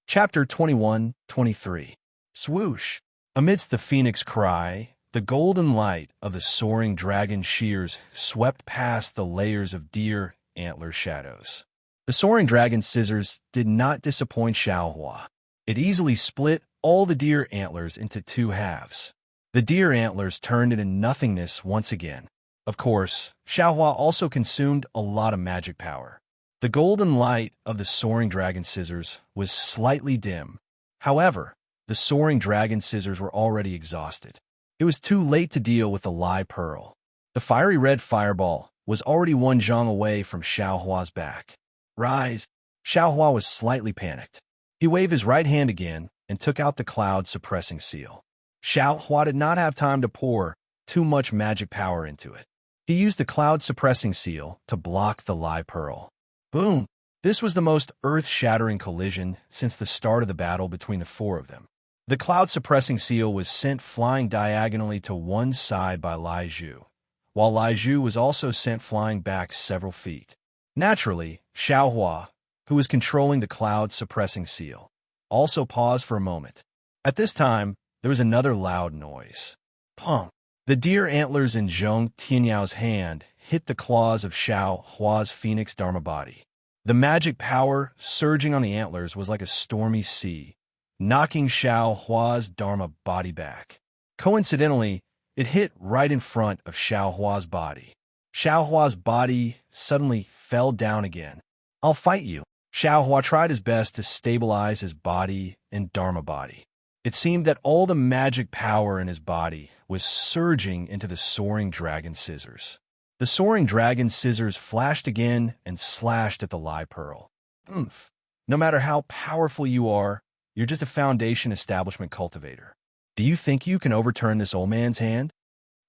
Chapter 21-23. Swoosh! Amidst the phoenix cry, the golden light of the soaring dragon shears swept past the layers of deer antler shadows. The soaring dragon scissors did not disappoint Xiaohua. It easily split all the deer antlers into two halves. The deer antlers turned into nothingness once again. Of course, Xiaohua also consumed a lot of magic power. The golden light of the soaring dragon scissors was slightly dim. However, the soaring dragon scissors were already exhausted. It was too late to deal with the Lai Pearl. The fiery red fireball was already one zhang away from Xiaohua's back. Rise! Xiaohua was slightly panicked. He waved his right hand again and took out the cloud-suppressing seal. Xiaohua did not have time to pour too much magic power into it. He used the cloud-suppressing seal to block the Lai Pearl. Boom! This was the most earth-shattering collision since the start of the battle between the four of them. The cloud-suppressing seal was sent flying diagonally to one side by Lai Zhu, while Lai Zhu was also sent flying back several feet. Naturally, Xiaohua, who was controlling the cloud-suppressing seal, also paused for a moment. At this time, there was another loud noise. Pum! The deer antlers in Zhong Tianyao's hand hit the claws of Xiaohua's phoenix dharma body. The magic power surging on the antlers was like a stormy sea, knocking Xiaohua's dharma body back. Coincidentally, it hit right in front of Xiaohua's body. Xiaohua's body suddenly fell down again. I'll fight you. Xiaohua tried his best to stabilize his body and dharma body. It seemed that all the magic power in his body was surging into the soaring dragon scissors. The soaring dragon scissors flashed again and slashed at the Lai Pearl. Oomph! No matter how powerful you are, you're just a foundation establishment cultivator. Do you think you can overturn this old man's hand?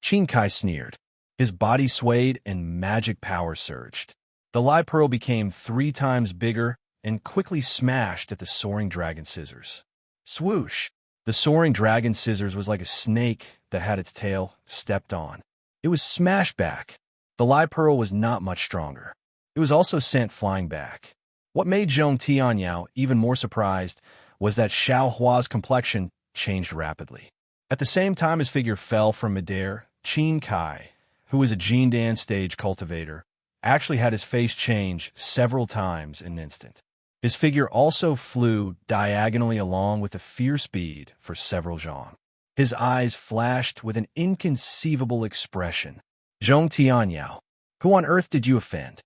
Qin Kai sneered. His body swayed and magic power surged. The Lai Pearl became 3 times bigger and quickly smashed at the soaring dragon scissors. Swoosh! The soaring dragon scissors was like a snake that had its tail stepped on. It was smashed back. The Lai Pearl was not much stronger. It was also sent flying back. What made Zhong Tianyao even more surprised was that Xiaohua's complexion changed rapidly. At the same time his figure fell from midair, Qin Kai, who was a Jindan stage cultivator, actually had his face change several times in an instant. His figure also flew diagonally along with a fierce speed for several zhang. His eyes flashed with an inconceivable expression. Zhong Tianyao, who on earth did you offend?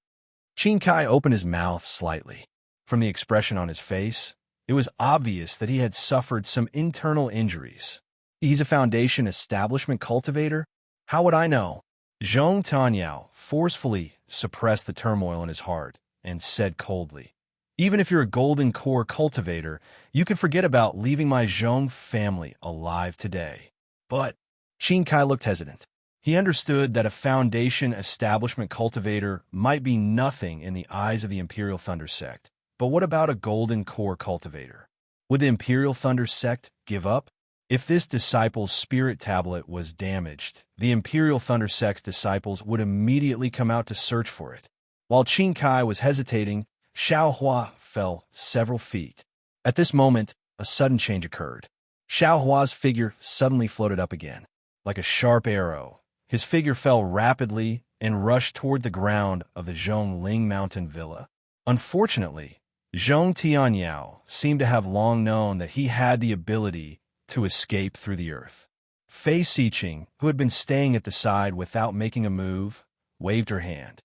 Qin Kai opened his mouth slightly. From the expression on his face, it was obvious that he had suffered some internal injuries. He's a foundation establishment cultivator? How would I know? Zhong Tianyao forcefully suppressed the turmoil in his heart and said coldly, even if you're a golden core cultivator, you can forget about leaving my Zhong family alive today. But Qin Kai looked hesitant. He understood that a foundation establishment cultivator might be nothing in the eyes of the Imperial Thunder Sect. But what about a golden core cultivator? Would the Imperial Thunder Sect give up? If this disciple's spirit tablet was damaged, the Imperial Thunder Sect's disciples would immediately come out to search for it. While Qin Kai was hesitating, Xiaohua fell several feet. At this moment, a sudden change occurred. Xiaohua's figure suddenly floated up again. Like a sharp arrow, his figure fell rapidly and rushed toward the ground of the Zhongling Mountain Villa. Unfortunately, Zhong Tianyao seemed to have long known that he had the ability to escape through the earth. Fei Siqing, who had been staying at the side without making a move, waved her hand.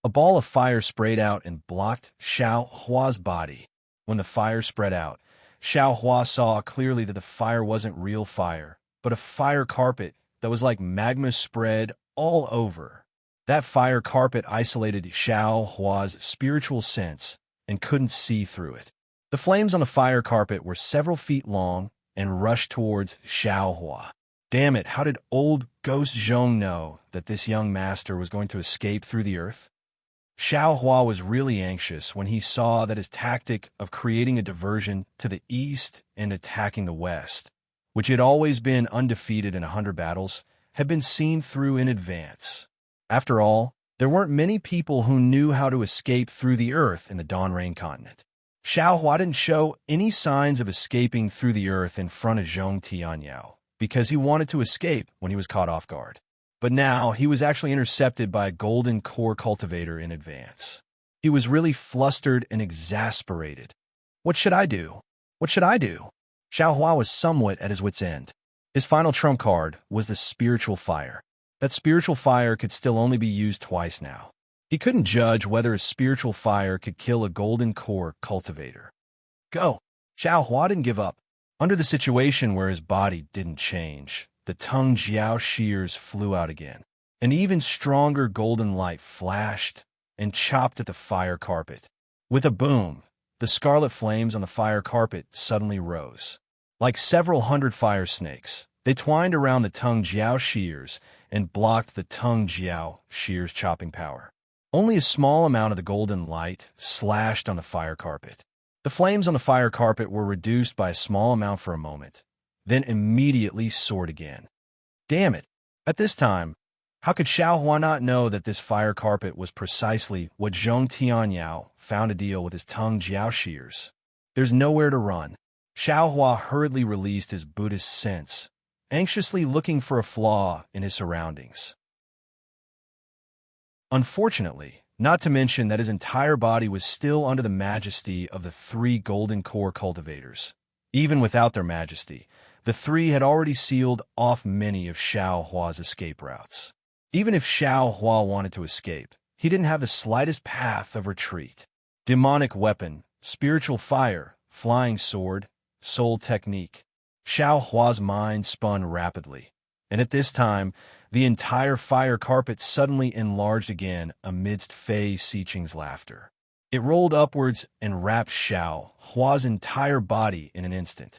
A ball of fire sprayed out and blocked Xiaohua's body. When the fire spread out, Xiaohua saw clearly that the fire wasn't real fire, but a fire carpet that was like magma spread all over. That fire carpet isolated Xiaohua's spiritual sense and couldn't see through it. The flames on the fire carpet were several feet long and rushed towards Xiaohua. Damn it, how did old Ghost Zhong know that this young master was going to escape through the earth? Xiao Hua was really anxious when he saw that his tactic of creating a diversion to the east and attacking the west, which had always been undefeated in 100 battles, had been seen through in advance. After all, there weren't many people who knew how to escape through the earth in the Dawn Rain continent. Xiao Hua didn't show any signs of escaping through the earth in front of Zhong Tianyao because he wanted to escape when he was caught off guard. But now he was actually intercepted by a golden core cultivator in advance. He was really flustered and exasperated. What should I do? What should I do? Xiao Hua was somewhat at his wit's end. His final trump card was the spiritual fire. That spiritual fire could still only be used twice now. He couldn't judge whether a spiritual fire could kill a golden core cultivator. Go! Xiao Hua didn't give up. Under the situation where his body didn't change, the Tung Jiao shears flew out again. An even stronger golden light flashed and chopped at the fire carpet. With a boom, the scarlet flames on the fire carpet suddenly rose. Like several hundred fire snakes, they twined around the Tung Jiao shears and blocked the Tung Jiao shears' chopping power. Only a small amount of the golden light slashed on the fire carpet. The flames on the fire carpet were reduced by a small amount for a moment, then immediately soared again. Damn it! At this time, how could Xiao Hua not know that this fire carpet was precisely what Zhong Tianyao found to deal with his Tung Jiao shears? There's nowhere to run. Xiao Hua hurriedly released his Buddhist sense, anxiously looking for a flaw in his surroundings. Unfortunately, not to mention that his entire body was still under the majesty of the 3 golden core cultivators. Even without their majesty, the 3 had already sealed off many of Xiao Hua's escape routes. Even if Xiao Hua wanted to escape, he didn't have the slightest path of retreat. Demonic weapon, spiritual fire, flying sword, soul technique. Xiao Hua's mind spun rapidly, and at this time, the entire fire carpet suddenly enlarged again amidst Fei Xiqing's laughter. It rolled upwards and wrapped Xiao Hua's entire body in an instant.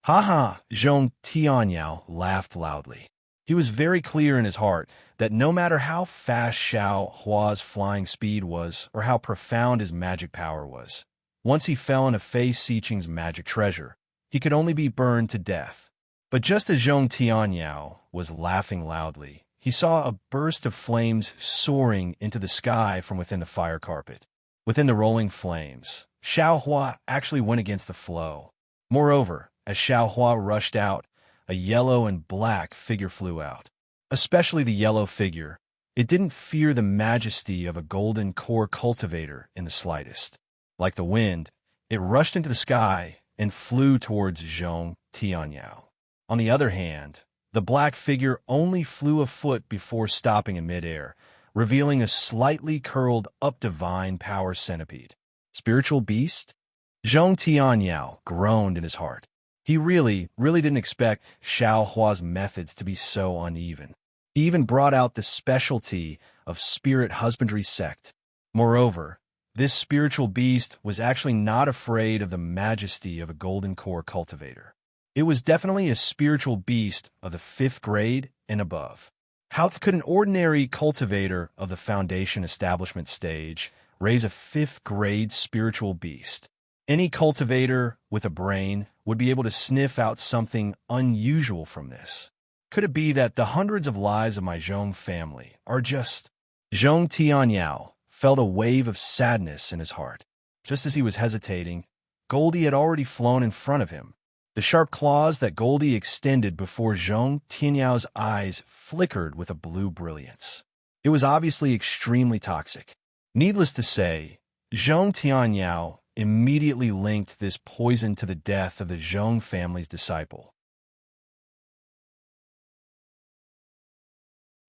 Ha ha! Zhong Tianyao laughed loudly. He was very clear in his heart that no matter how fast Xiao Hua's flying speed was or how profound his magic power was, once he fell into Fei Xiqing's magic treasure, he could only be burned to death. But just as Zhong Tianyao was laughing loudly, he saw a burst of flames soaring into the sky from within the fire carpet. Within the rolling flames, Xiao Hua actually went against the flow. Moreover, as Xiao Hua rushed out, a yellow and black figure flew out. Especially the yellow figure, it didn't fear the majesty of a golden core cultivator in the slightest. Like the wind, it rushed into the sky and flew towards Zhong Tianyao. On the other hand, the black figure only flew a foot before stopping in midair, revealing a slightly curled up divine power centipede. Spiritual beast? Zhong Tianyao groaned in his heart. He really didn't expect Xiao Hua's methods to be so uneven. He even brought out the specialty of spirit husbandry sect. Moreover, this spiritual beast was actually not afraid of the majesty of a golden core cultivator. It was definitely a spiritual beast of the 5th grade and above. How could an ordinary cultivator of the Foundation Establishment stage raise a 5th grade spiritual beast? Any cultivator with a brain would be able to sniff out something unusual from this. Could it be that the hundreds of lives of my Zhong family are just... Zhong Tianyao felt a wave of sadness in his heart. Just as he was hesitating, Goldie had already flown in front of him. The sharp claws that Goldie extended before Zhong Tianyao's eyes flickered with a blue brilliance. It was obviously extremely toxic. Needless to say, Zhong Tianyao immediately linked this poison to the death of the Zhong family's disciple.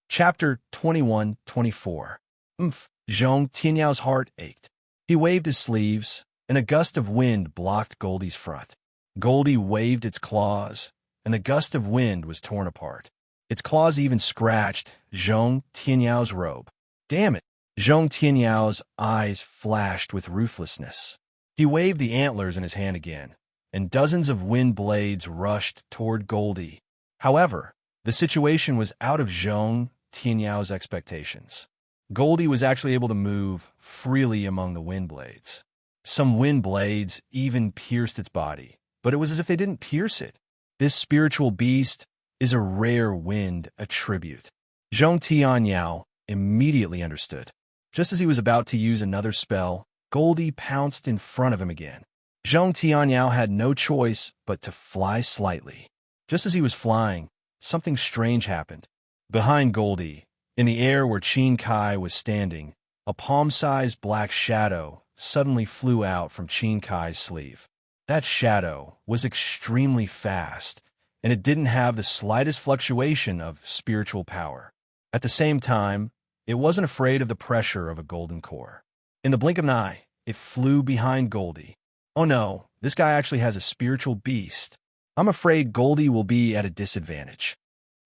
Chapter 21-24. Zhong Tianyao's heart ached. He waved his sleeves, and a gust of wind blocked Goldie's front. Goldie waved its claws, and the gust of wind was torn apart. Its claws even scratched Zhong Tianyao's robe. Damn it! Zhong Tianyao's eyes flashed with ruthlessness. He waved the antlers in his hand again, and dozens of wind blades rushed toward Goldie. However, the situation was out of Zhong Tianyao's expectations. Goldie was actually able to move freely among the wind blades. Some wind blades even pierced its body, but it was as if they didn't pierce it. This spiritual beast is a rare wind attribute. Zhong Tianyao immediately understood. Just as he was about to use another spell, Goldie pounced in front of him again. Zhong Tianyao had no choice but to fly slightly. Just as he was flying, something strange happened. Behind Goldie, in the air where Qin Kai was standing, a palm-sized black shadow suddenly flew out from Qin Kai's sleeve. That shadow was extremely fast, and it didn't have the slightest fluctuation of spiritual power. At the same time, it wasn't afraid of the pressure of a golden core. In the blink of an eye, it flew behind Goldie. Oh no, this guy actually has a spiritual beast. I'm afraid Goldie will be at a disadvantage.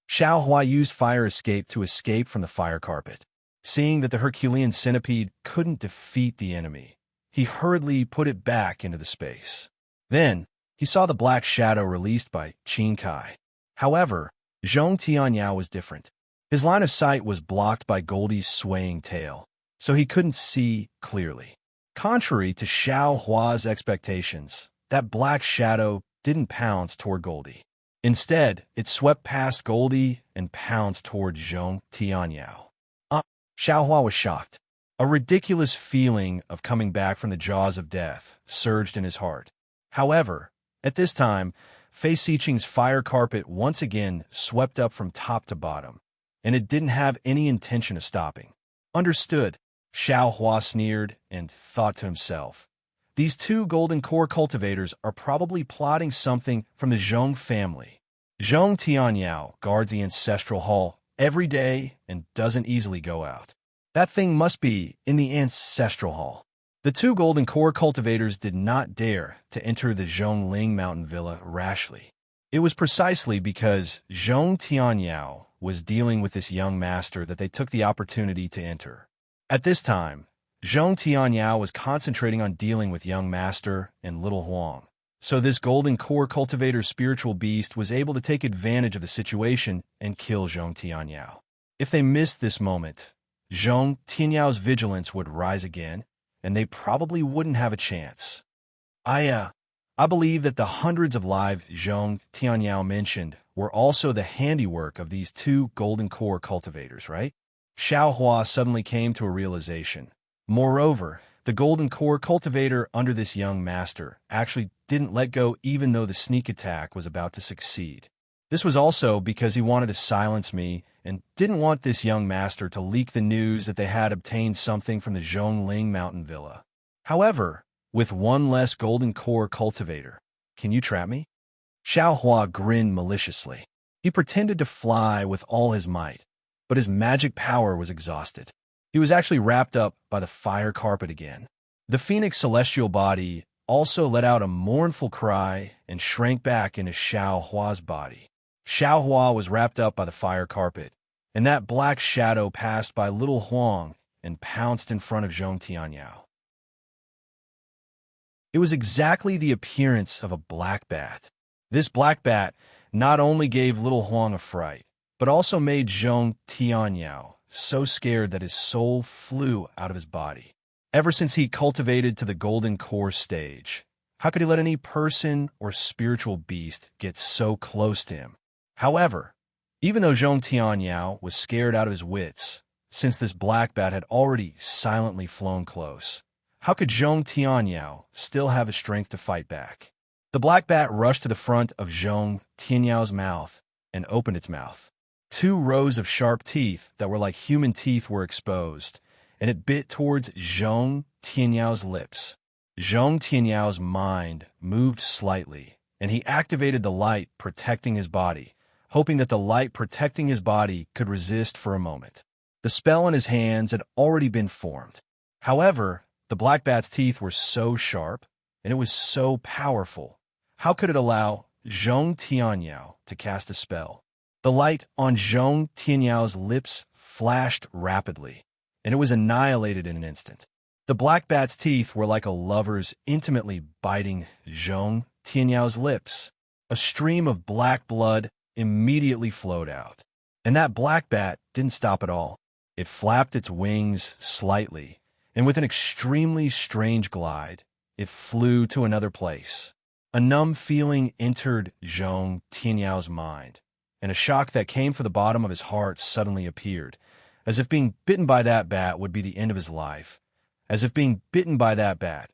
Xiao Hua used fire escape to escape from the fire carpet. Seeing that the Herculean centipede couldn't defeat the enemy, he hurriedly put it back into the space. Then, he saw the black shadow released by Qin Kai. However, Zhong Tianyao was different. His line of sight was blocked by Goldie's swaying tail, so he couldn't see clearly. Contrary to Xiao Hua's expectations, that black shadow didn't pounce toward Goldie. Instead, it swept past Goldie and pounced toward Zhong Tianyao. Xiao Hua was shocked. A ridiculous feeling of coming back from the jaws of death surged in his heart. However, at this time, Fei Siqing's fire carpet once again swept up from top to bottom, and it didn't have any intention of stopping. Understood, Xiao Hua sneered and thought to himself. These two golden core cultivators are probably plotting something from the Zhong family. Zhong Tianyao guards the ancestral hall every day and doesn't easily go out. That thing must be in the ancestral hall. The two golden core cultivators did not dare to enter the Zhongling mountain villa rashly. It was precisely because Zhong Tianyao was dealing with this young master that they took the opportunity to enter. At this time, Zhong Tianyao was concentrating on dealing with young master and little Huang. So this golden core cultivator's spiritual beast was able to take advantage of the situation and kill Zhong Tianyao. If they missed this moment, Zhong Tianyao's vigilance would rise again, and they probably wouldn't have a chance. I believe that the hundreds of lives Zhong Tianyao mentioned were also the handiwork of these two golden core cultivators, right? Xiao Hua suddenly came to a realization. Moreover, the golden core cultivator under this young master actually didn't let go even though the sneak attack was about to succeed. This was also because he wanted to silence me and didn't want this young master to leak the news that they had obtained something from the Zhongling mountain villa. However, with one less golden core cultivator, can you trap me? Xiao Hua grinned maliciously. He pretended to fly with all his might, but his magic power was exhausted. He was actually wrapped up by the fire carpet again. The phoenix celestial body also let out a mournful cry and shrank back into Xiao Hua's body. Xiao Hua was wrapped up by the fire carpet, and that black shadow passed by little Huang and pounced in front of Zhong Tianyao. It was exactly the appearance of a black bat. This black bat not only gave little Huang a fright, but also made Zhong Tianyao so scared that his soul flew out of his body. Ever since he cultivated to the golden core stage, how could he let any person or spiritual beast get so close to him? However, even though Zhong Tianyao was scared out of his wits, since this black bat had already silently flown close, how could Zhong Tianyao still have the strength to fight back? The black bat rushed to the front of Zhong Tianyao's mouth and opened its mouth. 2 rows of sharp teeth that were like human teeth were exposed, and it bit towards Zhong Tianyao's lips. Zhong Tianyao's mind moved slightly, and he activated the light protecting his body, hoping that the light protecting his body could resist for a moment. The spell in his hands had already been formed. However, the black bat's teeth were so sharp, and it was so powerful. How could it allow Zhong Tianyao to cast a spell? The light on Zhong Tianyao's lips flashed rapidly, and it was annihilated in an instant. The black bat's teeth were like a lover's intimately biting Zhong Tianyao's lips. A stream of black blood immediately flowed out. And that black bat didn't stop at all. It flapped its wings slightly, and with an extremely strange glide, it flew to another place. A numb feeling entered Zhong Tianyao mind, and a shock that came from the bottom of his heart suddenly appeared, as if being bitten by that bat would be the end of his life, as if being bitten by that bat,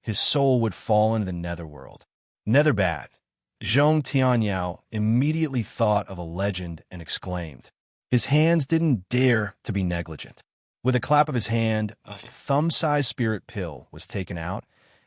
his soul would fall into the netherworld. Netherbat. Zhong Tianyao immediately thought of a legend and exclaimed. His hands didn't dare to be negligent. With a clap of his hand, a thumb-sized spirit pill was taken out,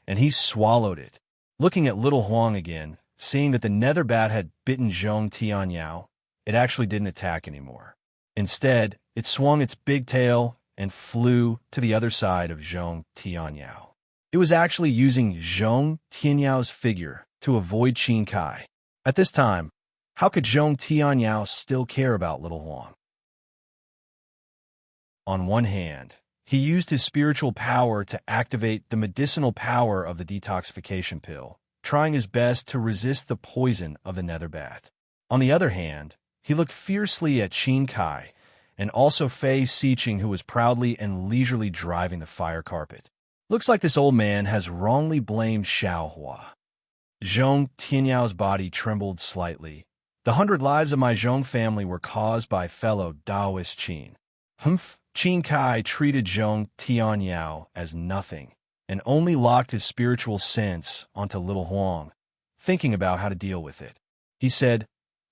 and he swallowed it. Looking at little Huang again, seeing that the netherbat had bitten Zhong Tianyao, it actually didn't attack anymore. Instead, it swung its big tail and flew to the other side of Zhong Tianyao. It was actually using Zhong Tianyao's figure to avoid Qin Kai. At this time, how could Zhong Tianyao still care about little Huang? On one hand, he used his spiritual power to activate the medicinal power of the detoxification pill, trying his best to resist the poison of the netherbat. On the other hand, he looked fiercely at Qin Kai and also Fei Siqing, who was proudly and leisurely driving the fire carpet. Looks like this old man has wrongly blamed Xiaohua. Zhong Tianyao's body trembled slightly. The 100 lives of my Zhong family were caused by fellow Taoist Qin. Qin Kai treated Zhong Tianyao as nothing and only locked his spiritual sense onto little Huang, thinking about how to deal with it. He said,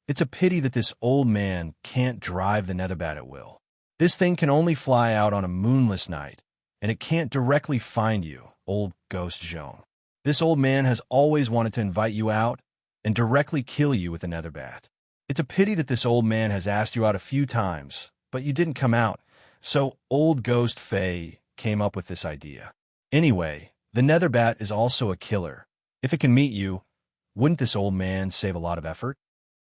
"It's a pity that this old man can't drive the netherbat at will. This thing can only fly out on a moonless night, and it can't directly find you, old ghost Zhong. This old man has always wanted to invite you out and directly kill you with the netherbat. It's a pity that this old man has asked you out a few times, but you didn't come out, so old ghost Fei came up with this idea. Anyway, the netherbat is also a killer. If it can meet you, wouldn't this old man save a lot of effort?"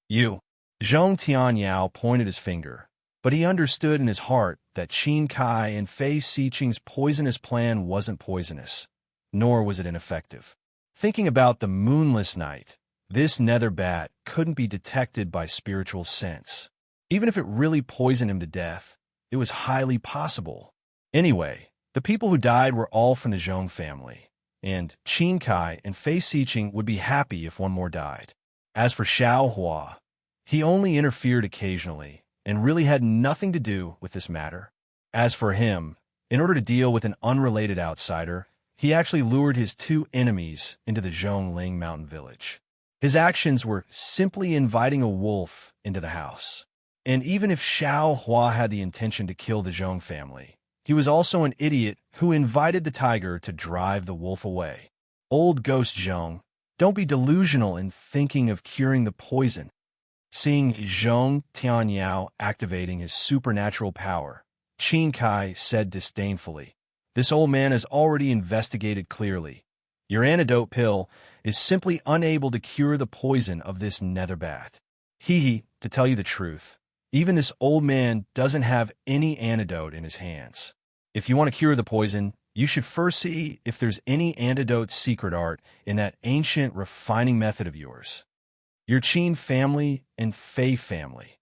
"You." Zhong Tianyao pointed his finger, but he understood in his heart that Qin Kai and Fei Siqing's poisonous plan wasn't poisonous, nor was it ineffective. Thinking about the moonless night, this netherbat couldn't be detected by spiritual sense. Even if it really poisoned him to death, it was highly possible. Anyway, the people who died were all from the Zhong family, and Qin Kai and Fei Siqing would be happy if one more died. As for Xiaohua, he only interfered occasionally and really had nothing to do with this matter. As for him, in order to deal with an unrelated outsider, he actually lured his two enemies into the Zhongling mountain village. His actions were simply inviting a wolf into the house. And even if Xiaohua had the intention to kill the Zhong family, he was also an idiot who invited the tiger to drive the wolf away. Old ghost Zhong, don't be delusional in thinking of curing the poison. Seeing Zhong Tianyao activating his supernatural power, Qin Kai said disdainfully, "This old man has already investigated clearly. Your antidote pill is simply unable to cure the poison of this netherbat. To tell you the truth, even this old man doesn't have any antidote in his hands. If you want to cure the poison, you should first see if there's any antidote secret art in that ancient refining method of yours. Your Qin family and Fei family,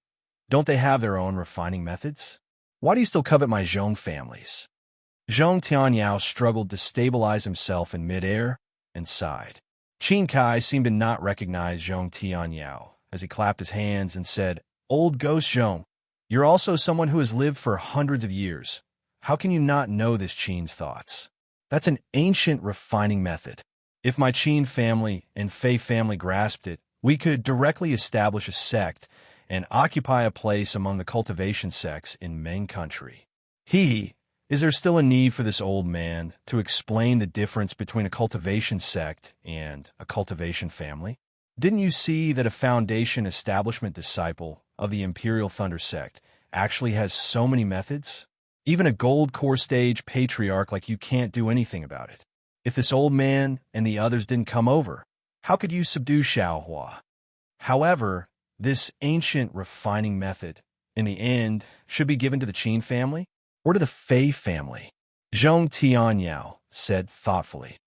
don't they have their own refining methods? Why do you still covet my Zhong families?" Zhong Tianyao struggled to stabilize himself in midair and sighed. Qin Kai seemed to not recognize Zhong Tianyao as he clapped his hands and said, "Old ghost Zhong, you're also someone who has lived for hundreds of years. How can you not know this Qin's thoughts? That's an ancient refining method. If my Qin family and Fei family grasped it, we could directly establish a sect and occupy a place among the cultivation sects in Meng country. Is there still a need for this old man to explain the difference between a cultivation sect and a cultivation family? Didn't you see that a foundation establishment disciple of the Imperial Thunder sect actually has so many methods? Even a gold core stage patriarch like you can't do anything about it. If this old man and the others didn't come over, how could you subdue Xiaohua? However, this ancient refining method, in the end, should be given to the Qin family or to the Fei family," Zhong Tianyao said thoughtfully.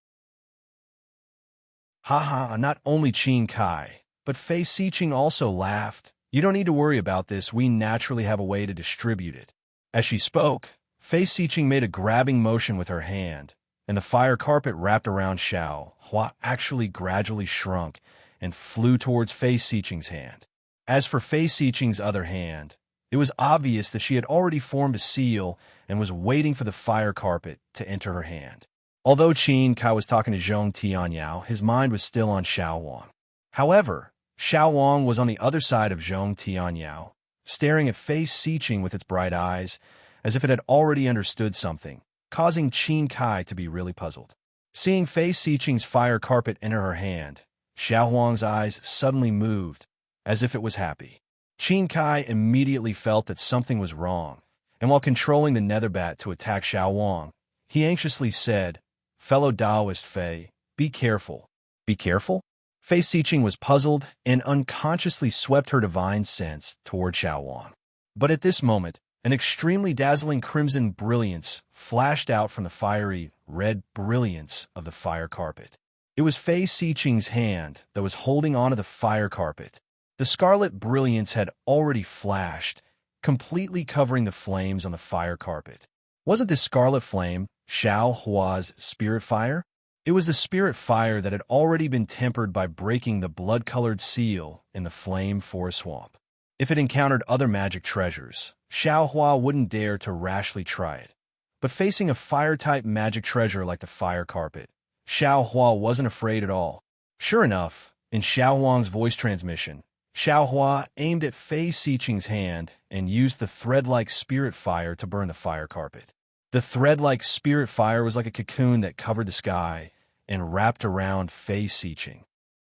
Not only Qin Kai, but Fei Siqing also laughed. "You don't need to worry about this. We naturally have a way to distribute it. As she spoke, Fei Xiqing made a grabbing motion with her hand, and the fire carpet wrapped around Xiao Hua actually gradually shrunk and flew towards Fei Xiqing's hand. As for Fei Xiqing's other hand, it was obvious that she had already formed a seal and was waiting for the fire carpet to enter her hand. Although Qin Kai was talking to Zhong Tianyao, his mind was still on Xiao Wang. However, Xiao Wang was on the other side of Zhong Tianyao, staring at Fei Xiqing with its bright eyes, as if it had already understood something, causing Qin Kai to be really puzzled. Seeing Fei Xiqing's fire carpet enter her hand, Xiao Wang's eyes suddenly moved, as if it was happy. Qin Kai immediately felt that something was wrong, and while controlling the nether bat to attack Xiao Wang, he anxiously said, "Fellow Taoist Fei, be careful." Be careful? Fei Xiqing was puzzled and unconsciously swept her divine sense toward Xiao Wang. But at this moment, an extremely dazzling crimson brilliance flashed out from the fiery red brilliance of the fire carpet. It was Fei Xiqing's hand that was holding onto the fire carpet. The scarlet brilliance had already flashed, completely covering the flames on the fire carpet. Wasn't this scarlet flame Xiao Hua's spirit fire? It was the spirit fire that had already been tempered by breaking the blood-colored seal in the flame forest swamp. If it encountered other magic treasures, Xiao Hua wouldn't dare to rashly try it. But facing a fire-type magic treasure like the fire carpet, Xiao Hua wasn't afraid at all. Sure enough, in Xiao Wang's voice transmission, Xiao Hua aimed at Fei Xiqing's hand and used the thread-like spirit fire to burn the fire carpet. The thread-like spirit fire was like a cocoon that covered the sky and wrapped around Fei Xiqing.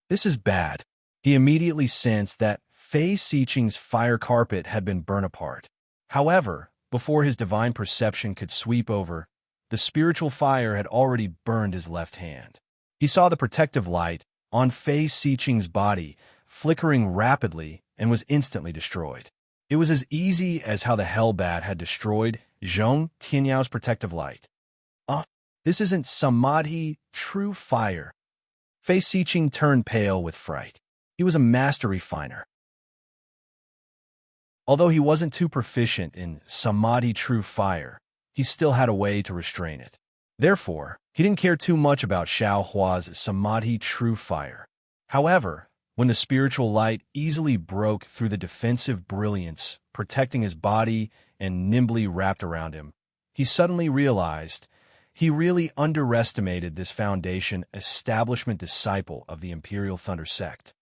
This is bad. He immediately sensed that Fei Xiqing's fire carpet had been burnt apart. However, before his divine perception could sweep over, the spiritual fire had already burned his left hand. He saw the protective light on Fei Xiqing's body flickering rapidly and was instantly destroyed. It was as easy as how the Hellbat had destroyed Zhong Tianyao's protective light. This isn't Samadhi, true fire. Fei Xiqing turned pale with fright. He was a master refiner. Although he wasn't too proficient in Samadhi, true fire, he still had a way to restrain it. Therefore, he didn't care too much about Xiao Hua's Samadhi, true fire. However, when the spiritual light easily broke through the defensive brilliance, protecting his body and nimbly wrapped around him, he suddenly realized he really underestimated this Foundation establishment disciple of the Imperial Thunder sect.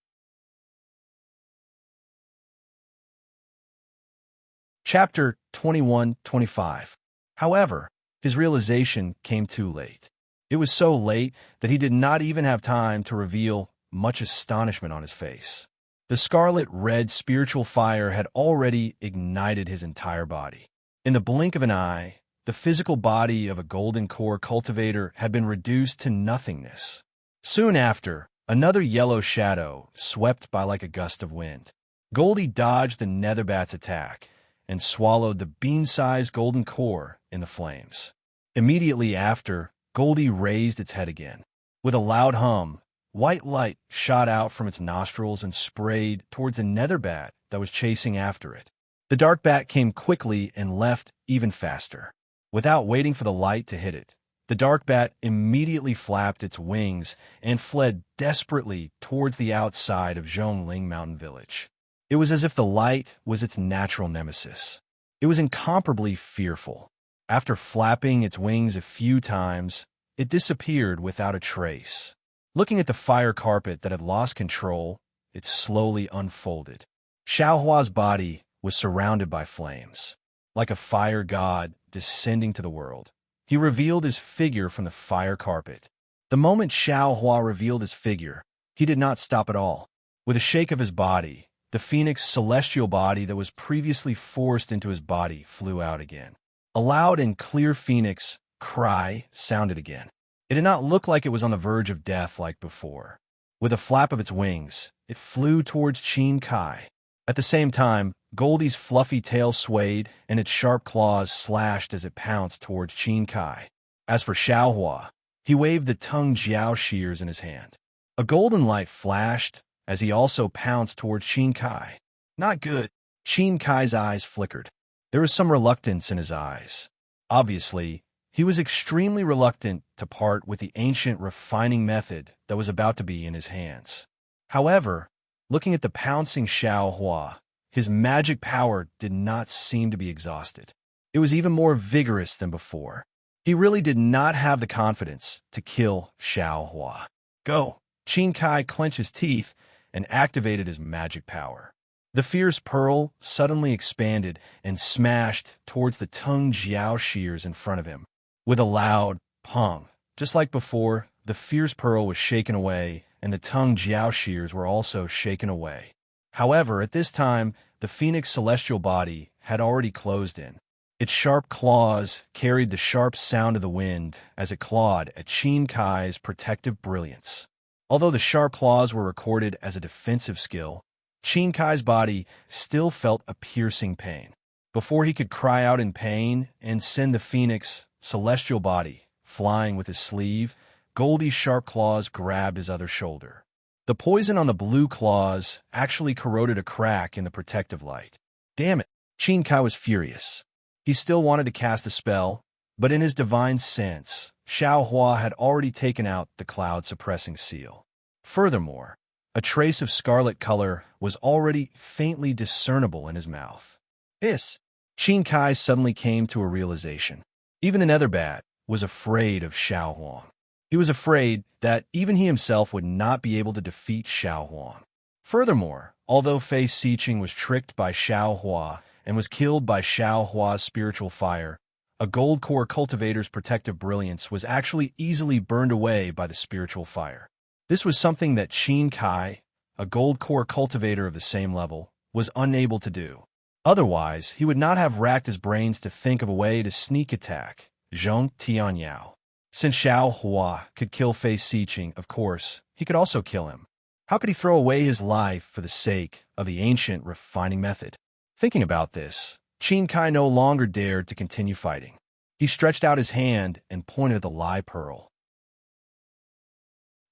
Chapter 21-25. However, his realization came too late. It was so late that he did not even have time to reveal much astonishment on his face. The scarlet-red spiritual fire had already ignited his entire body. In the blink of an eye, the physical body of a golden core cultivator had been reduced to nothingness. Soon after, another yellow shadow swept by like a gust of wind. Goldie dodged the netherbat's attack and swallowed the bean-sized golden core in the flames. Immediately after, Goldie raised its head again. With a loud hum, white light shot out from its nostrils and sprayed towards the netherbat that was chasing after it. The dark bat came quickly and left even faster. Without waiting for the light to hit it, the dark bat immediately flapped its wings and fled desperately towards the outside of Zhongling Mountain Village. It was as if the light was its natural nemesis. It was incomparably fearful. After flapping its wings a few times, it disappeared without a trace. Looking at the fire carpet that had lost control, it slowly unfolded. Xiao Hua's body was surrounded by flames. Like a fire god descending to the world, he revealed his figure from the fire carpet. The moment Xiao Hua revealed his figure, he did not stop at all. With a shake of his body, the phoenix celestial body that was previously forced into his body flew out again. A loud and clear phoenix cry sounded again. It did not look like it was on the verge of death like before. With a flap of its wings, it flew towards Qin Kai. At the same time, Goldie's fluffy tail swayed and its sharp claws slashed as it pounced towards Qin Kai. As for Xiao Hua, he waved the tongue jiao shears in his hand. A golden light flashed as he also pounced towards Qin Kai. Not good. Qin Kai's eyes flickered. There was some reluctance in his eyes. Obviously, he was extremely reluctant to part with the ancient refining method that was about to be in his hands. However, looking at the pouncing Xiao Hua, his magic power did not seem to be exhausted. It was even more vigorous than before. He really did not have the confidence to kill Xiao Hua. Go! Qin Kai clenched his teeth and activated his magic power. The fierce pearl suddenly expanded and smashed towards the Tung Jiao shears in front of him. With a loud pong, just like before, the fierce pearl was shaken away, and the Tung Jiao shears were also shaken away. However, at this time, the phoenix celestial body had already closed in. Its sharp claws carried the sharp sound of the wind as it clawed at Qin Kai's protective brilliance. Although the sharp claws were recorded as a defensive skill, Qin Kai's body still felt a piercing pain. Before he could cry out in pain and send the phoenix celestial body flying with his sleeve, Goldie's sharp claws grabbed his other shoulder. The poison on the blue claws actually corroded a crack in the protective light. Damn it! Qin Kai was furious. He still wanted to cast a spell, but in his divine sense, Xiao Hua had already taken out the cloud-suppressing seal. Furthermore, a trace of scarlet color was already faintly discernible in his mouth. Qin Kai suddenly came to a realization. Even the Nether Bat was afraid of Xiao Huang. He was afraid that even he himself would not be able to defeat Xiao Huang. Furthermore, although Fei Xiqing was tricked by Xiao Hua and was killed by Xiao Hua's spiritual fire, a gold core cultivator's protective brilliance was actually easily burned away by the spiritual fire. This was something that Qin Kai, a gold core cultivator of the same level, was unable to do. Otherwise, he would not have racked his brains to think of a way to sneak attack Zhong Tianyao. Since Xiao Hua could kill Fei Xiqing, of course, he could also kill him. How could he throw away his life for the sake of the ancient refining method? Thinking about this, Qin Kai no longer dared to continue fighting. He stretched out his hand and pointed at the Lai Pearl.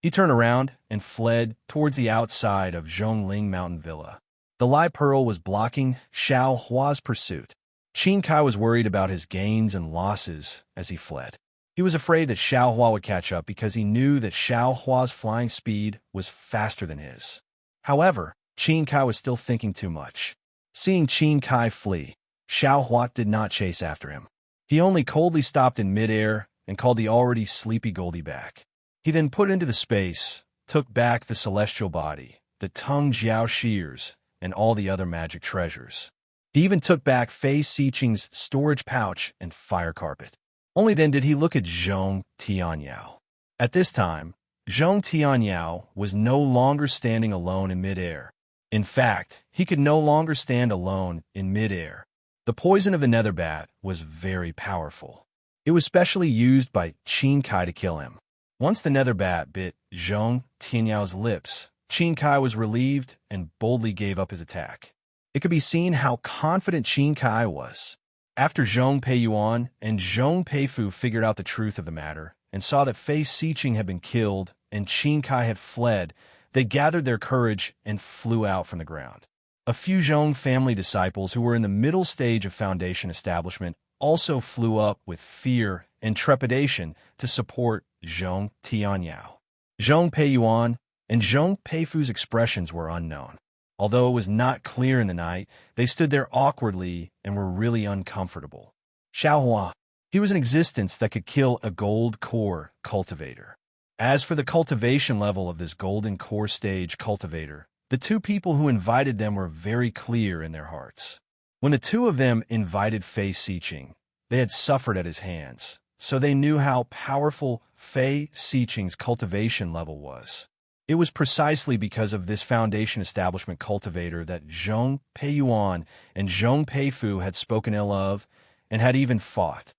He turned around and fled towards the outside of Zhongling Mountain Villa. The Lai Pearl was blocking Xiao Hua's pursuit. Qin Kai was worried about his gains and losses as he fled. He was afraid that Xiao Hua would catch up because he knew that Xiao Hua's flying speed was faster than his. However, Qin Kai was still thinking too much. Seeing Qin Kai flee, Xiao Hua did not chase after him. He only coldly stopped in midair and called the already sleepy Goldie back. He then put into the space, took back the celestial body, the Tung Jiao shears, and all the other magic treasures. He even took back Fei Xiqing's storage pouch and fire carpet. Only then did he look at Zhong Tianyao. At this time, Zhong Tianyao was no longer standing alone in midair. In fact, he could no longer stand alone in midair. The poison of the Nether Bat was very powerful. It was specially used by Qin Kai to kill him. Once the Nether Bat bit Zhong Tianyao's lips, Qin Kai was relieved and boldly gave up his attack. It could be seen how confident Qin Kai was. After Zhong Peiyuan and Zhong Peifu figured out the truth of the matter and saw that Fei Xiqing had been killed and Qin Kai had fled, they gathered their courage and flew out from the ground. A few Zhong family disciples who were in the middle stage of Foundation establishment also flew up with fear and trepidation to support Zhong Tianyao. Zhong Peiyuan and Zhong Peifu's expressions were unknown. Although it was not clear in the night, they stood there awkwardly and were really uncomfortable. Xiao Hua, he was an existence that could kill a gold core cultivator. As for the cultivation level of this golden core stage cultivator, the two people who invited them were very clear in their hearts. When the two of them invited Fei Xiqing, they had suffered at his hands, so they knew how powerful Fei Xiqing's cultivation level was. It was precisely because of this Foundation establishment cultivator that Zhong Peiyuan and Zhong Peifu had spoken ill of and had even fought.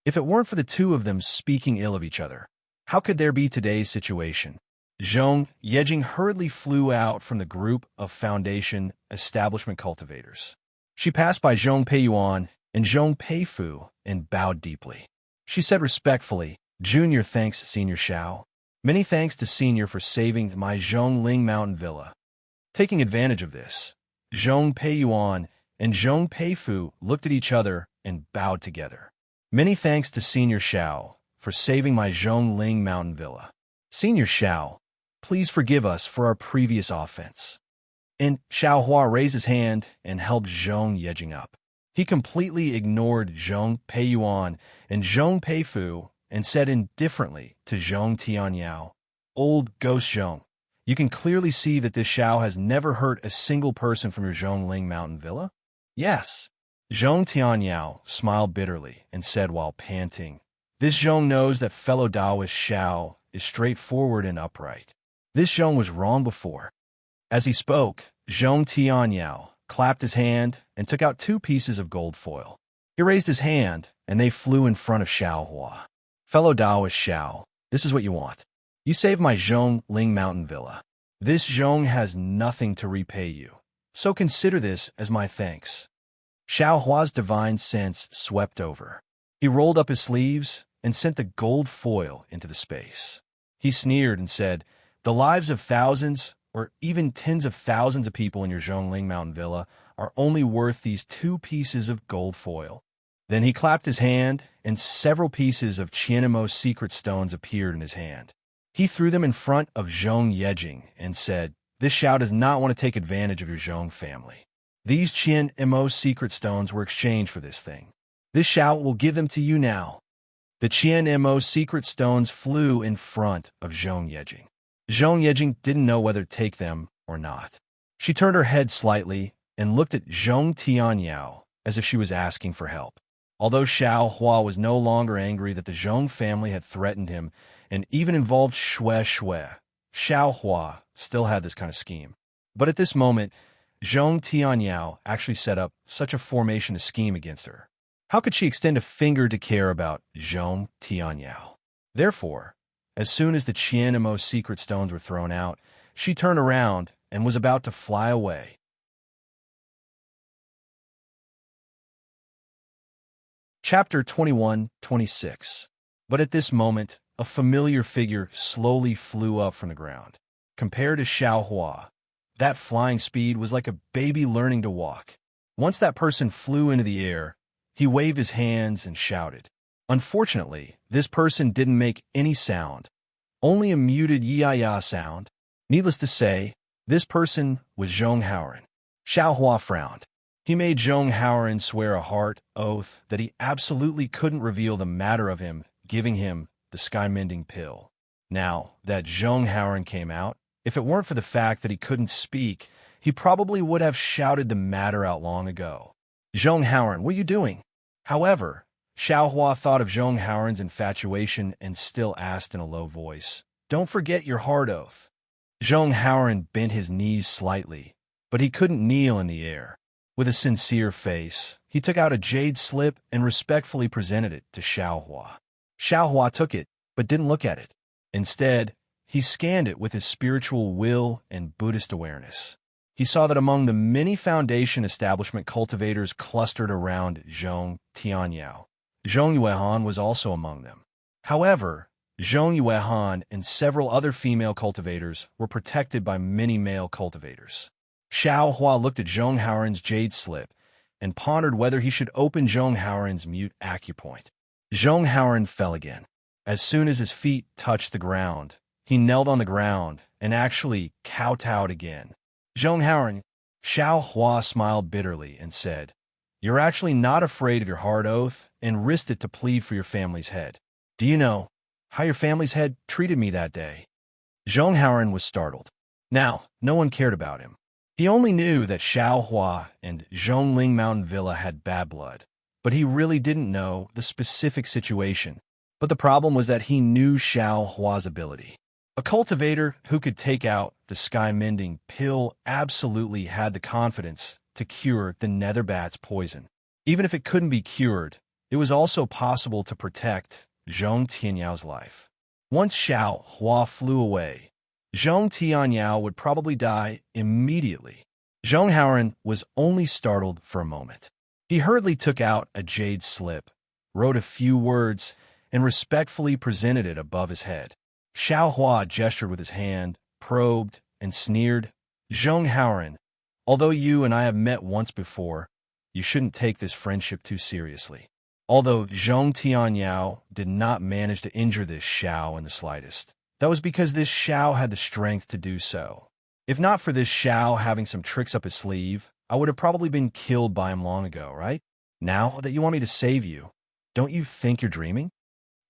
If it weren't for the two of them speaking ill of each other, how could there be today's situation? Zhong Yejing hurriedly flew out from the group of Foundation establishment cultivators. She passed by Zhong Peiyuan and Zhong Peifu and bowed deeply. She said respectfully, "Junior thanks, Senior Xiao. Many thanks to Senior for saving my Zhongling Mountain Villa." Taking advantage of this, Zhong Peiyuan and Zhong Peifu looked at each other and bowed together. Many thanks to Senior Xiao for saving my Zhongling Mountain Villa. Senior Xiao, please forgive us for our previous offense. And Xiao Hua raised his hand and helped Zhong Yejing up. He completely ignored Zhong Peiyuan and Zhong Peifu and said indifferently to Zhong Tianyao, "Old Ghost Zhong, you can clearly see that this Xiao has never hurt a single person from your Zhongling Mountain Villa?" "Yes." Zhong Tianyao smiled bitterly and said while panting, "This Zhong knows that fellow Taoist Xiao is straightforward and upright. This Zhong was wrong before." As he spoke, Zhong Tianyao clapped his hand and took out 2 pieces of gold foil. He raised his hand, and they flew in front of Xiao Hua. "Fellow Taoist Xiao, this is what you want. You saved my Zhongling Mountain Villa. This Zhong has nothing to repay you, so consider this as my thanks." Xiao Hua's divine sense swept over. He rolled up his sleeves and sent the gold foil into the space. He sneered and said, "The lives of thousands or even tens of thousands of people in your Zhongling Mountain Villa are only worth these 2 pieces of gold foil." Then he clapped his hand, and several pieces of Qianimo's secret stones appeared in his hand. He threw them in front of Zhong Yejing and said, "This Xiao does not want to take advantage of your Zhong family. These Qianimo secret stones were exchanged for this thing. This Xiao will give them to you now." The Qianimo secret stones flew in front of Zhong Yejing. Zhong Yejing didn't know whether to take them or not. She turned her head slightly and looked at Zhong Tianyao as if she was asking for help. Although Xiao Hua was no longer angry that the Zhong family had threatened him and even involved Shui, Xiao Hua still had this kind of scheme. But at this moment, Zhong Tianyao actually set up such a formation to scheme against her. How could she extend a finger to care about Zhong Tianyao? Therefore, as soon as the Qianimo secret stones were thrown out, she turned around and was about to fly away. Chapter 21-26. But at this moment, a familiar figure slowly flew up from the ground. Compared to Xiao Hua, that flying speed was like a baby learning to walk. Once that person flew into the air, he waved his hands and shouted. Unfortunately, this person didn't make any sound, only a muted ya-ya sound. Needless to say, this person was Zhong Haoran. Xiao Hua frowned. He made Zhong Haoran swear a heart oath that he absolutely couldn't reveal the matter of him giving him the sky-mending pill. Now that Zhong Haoran came out, if it weren't for the fact that he couldn't speak, he probably would have shouted the matter out long ago. "Zhong Haoran, what are you doing?" However, Xiao Hua thought of Zhong Haoran's infatuation and still asked in a low voice, "Don't forget your heart oath." Zhong Haoran bent his knees slightly, but he couldn't kneel in the air. With a sincere face, he took out a jade slip and respectfully presented it to Xiao Hua. Xiao Hua took it, but didn't look at it. Instead, he scanned it with his spiritual will and Buddhist awareness. He saw that among the many foundation establishment cultivators clustered around Zhong Tianyao, Zhong Yuehan was also among them. However, Zhong Yuehan and several other female cultivators were protected by many male cultivators. Xiao Hua looked at Zhong Haoran's jade slip and pondered whether he should open Zhong Haoran's mute acupoint. Zhong Haoran fell again. As soon as his feet touched the ground, he knelt on the ground and actually kowtowed again. "Zhong Haoran," Xiao Hua smiled bitterly and said, "You're actually not afraid of your hard oath and risked it to plead for your family's head. Do you know how your family's head treated me that day?" Zhong Haoran was startled. Now, no one cared about him. He only knew that Xiao Hua and Zhongling Mountain Villa had bad blood, but he really didn't know the specific situation. But the problem was that he knew Xiao Hua's ability. A cultivator who could take out the sky-mending pill absolutely had the confidence to cure the nether bat's poison. Even if it couldn't be cured, it was also possible to protect Zhong Tianyao's life. Once Xiao Hua flew away, Zhong Tianyao would probably die immediately. Zhong Haoran was only startled for a moment. He hurriedly took out a jade slip, wrote a few words, and respectfully presented it above his head. Xiao Hua gestured with his hand, probed, and sneered. "Zhong Haoran, although you and I have met once before, you shouldn't take this friendship too seriously. Although Zhong Tianyao did not manage to injure this Xiao in the slightest, that was because this Xiao had the strength to do so. If not for this Xiao having some tricks up his sleeve, I would have probably been killed by him long ago, right? Now that you want me to save you, don't you think you're dreaming?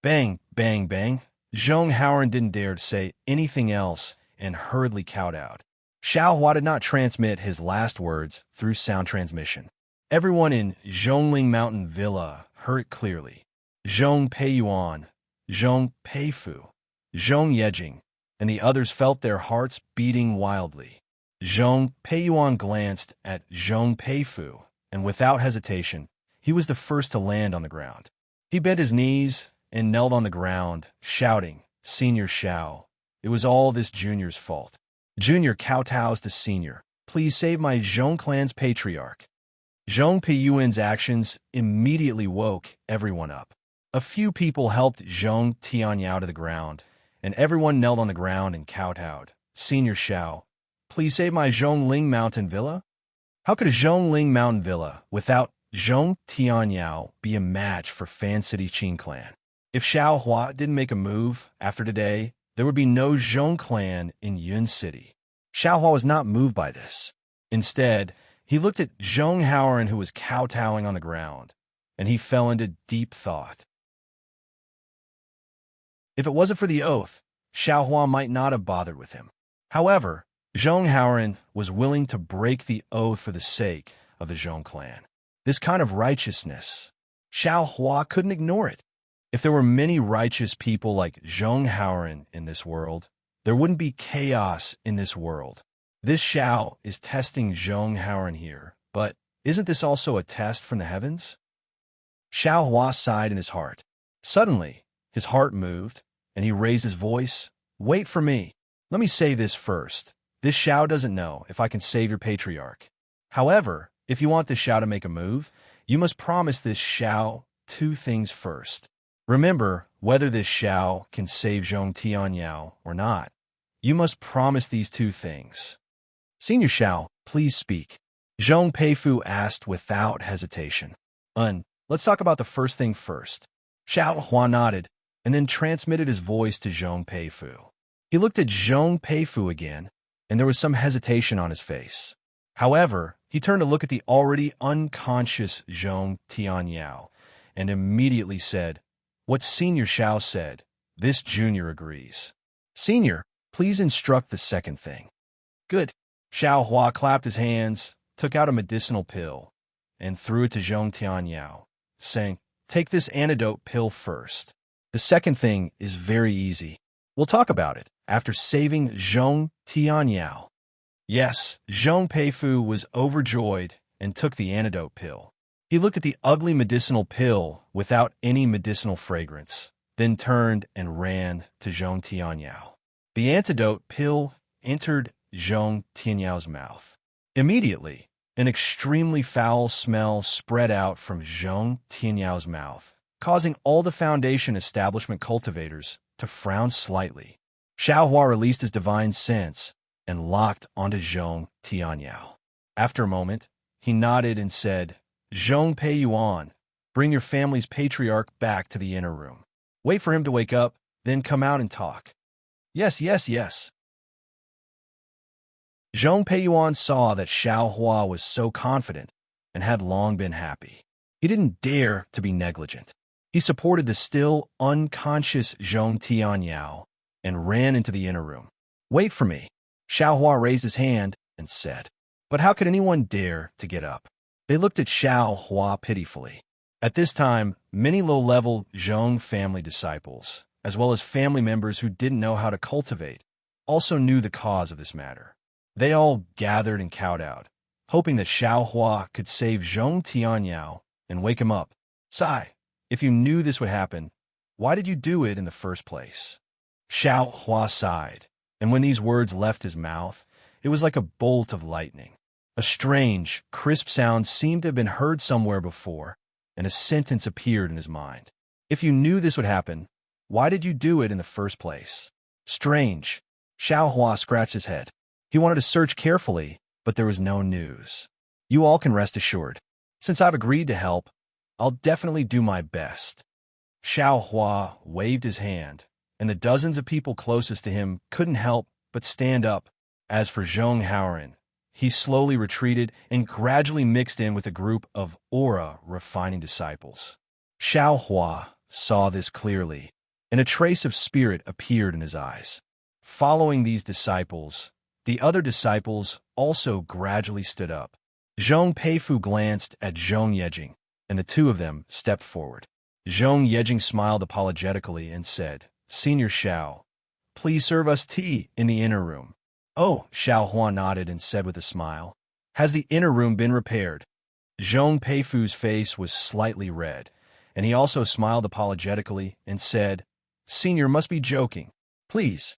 Bang, bang, bang. Zhong Haoran didn't dare to say anything else and hurriedly kowtowed. Xiao Hua did not transmit his last words through sound transmission. Everyone in Zhongling Mountain Villa heard it clearly. Zhong Peiyuan, Zhong Peifu, Zhong Yejing, and the others felt their hearts beating wildly. Zhong Peiyuan glanced at Zhong Peifu, and without hesitation, he was the first to land on the ground. He bent his knees and knelt on the ground, shouting, "Senior Xiao, it was all this junior's fault. Junior kowtows to senior. Please save my Zhong clan's patriarch." Zhong Peiyuan's actions immediately woke everyone up. A few people helped Zhong Tianyao to the ground, and everyone knelt on the ground and kowtowed. "Senior Xiao, please save my Zhongling Mountain Villa." How could a Zhongling Mountain Villa without Zhong Tianyao be a match for Fan City Qin clan? If Xiao Hua didn't make a move after today, there would be no Zhong clan in Yun City. Xiao Hua was not moved by this. Instead, he looked at Zhong Haoran, who was kowtowing on the ground, and he fell into deep thought. If it wasn't for the oath, Xiao Hua might not have bothered with him. However, Zhong Haoran was willing to break the oath for the sake of the Zhong clan. This kind of righteousness, Xiao Hua couldn't ignore it. If there were many righteous people like Zhong Haoran in this world, there wouldn't be chaos in this world. This Xiao is testing Zhong Haoran here, but isn't this also a test from the heavens? Xiao Hua sighed in his heart. Suddenly, his heart moved, and he raised his voice. "Wait for me. Let me say this first. This Xiao doesn't know if I can save your patriarch. However, if you want this Xiao to make a move, you must promise this Xiao two things first. Remember, whether this Xiao can save Zhong Tianyao or not, you must promise these two things." "Senior Xiao, please speak," Zhong Peifu asked without hesitation. Let's talk about the first thing first." Xiao Hua nodded, and then transmitted his voice to Zhong Peifu. He looked at Zhong Peifu again, and there was some hesitation on his face. However, he turned to look at the already unconscious Zhong Tianyao, and immediately said, "What Senior Xiao said, this junior agrees. Senior, please instruct the second thing." "Good." Xiao Hua clapped his hands, took out a medicinal pill, and threw it to Zhong Tianyao, saying, "Take this antidote pill first. The second thing is very easy. We'll talk about it after saving Zhong Tianyao." Yes, Zhong Peifu was overjoyed and took the antidote pill. He looked at the ugly medicinal pill without any medicinal fragrance, then turned and ran to Zhong Tianyao. The antidote pill entered Zhong Tianyao's mouth. Immediately, an extremely foul smell spread out from Zhong Tianyao's mouth, causing all the Foundation establishment cultivators to frown slightly. Xiao Hua released his divine sense and locked onto Zhong Tianyao. After a moment, he nodded and said, "Zhong Peiyuan, bring your family's patriarch back to the inner room. Wait for him to wake up, then come out and talk." "Yes, yes, yes." Zhong Peiyuan saw that Xiao Hua was so confident and had long been happy. He didn't dare to be negligent. He supported the still unconscious Zhong Tianyao and ran into the inner room. "Wait for me." Xiao Hua raised his hand and said. But how could anyone dare to get up? They looked at Xiao Hua pitifully. At this time, many low-level Zhong family disciples, as well as family members who didn't know how to cultivate, also knew the cause of this matter. They all gathered and kowtowed, hoping that Xiao Hua could save Zhong Tianyao and wake him up. "Sai, if you knew this would happen, why did you do it in the first place?" Xiao Hua sighed, and when these words left his mouth, it was like a bolt of lightning. A strange, crisp sound seemed to have been heard somewhere before, and a sentence appeared in his mind. "If you knew this would happen, why did you do it in the first place?" Strange. Xiao Hua scratched his head. He wanted to search carefully, but there was no news. You all can rest assured. Since I've agreed to help, I'll definitely do my best. Xiao Hua waved his hand, and the dozens of people closest to him couldn't help but stand up. As for Zhong Haoran, he slowly retreated and gradually mixed in with a group of aura-refining disciples. Xiao Hua saw this clearly, and a trace of spirit appeared in his eyes. Following these disciples, the other disciples also gradually stood up. Zhong Peifu glanced at Zhong Yejing, and the two of them stepped forward. Zhong Yejing smiled apologetically and said, "Senior Xiao, please serve us tea in the inner room." "Oh," Xiao Hua nodded and said with a smile, "Has the inner room been repaired?" Zhong Peifu's face was slightly red, and he also smiled apologetically and said, "Senior must be joking. Please."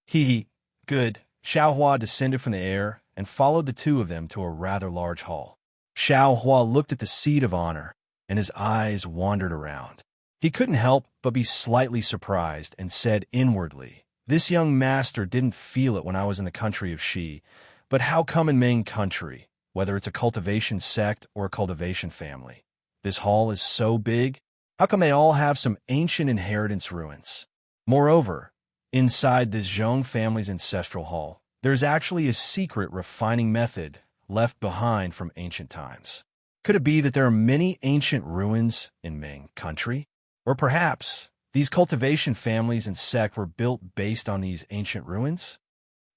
Hee. Good. Xiao Hua descended from the air and followed the two of them to a rather large hall. Xiao Hua looked at the seat of honor, and his eyes wandered around. He couldn't help but be slightly surprised and said inwardly, "This young master didn't feel it when I was in the country of Shi, but how come in Ming country, whether it's a cultivation sect or a cultivation family? This hall is so big. How come they all have some ancient inheritance ruins? Moreover, inside this Zhong family's ancestral hall, there's actually a secret refining method left behind from ancient times. Could it be that there are many ancient ruins in Ming country? Or perhaps these cultivation families and sect were built based on these ancient ruins?"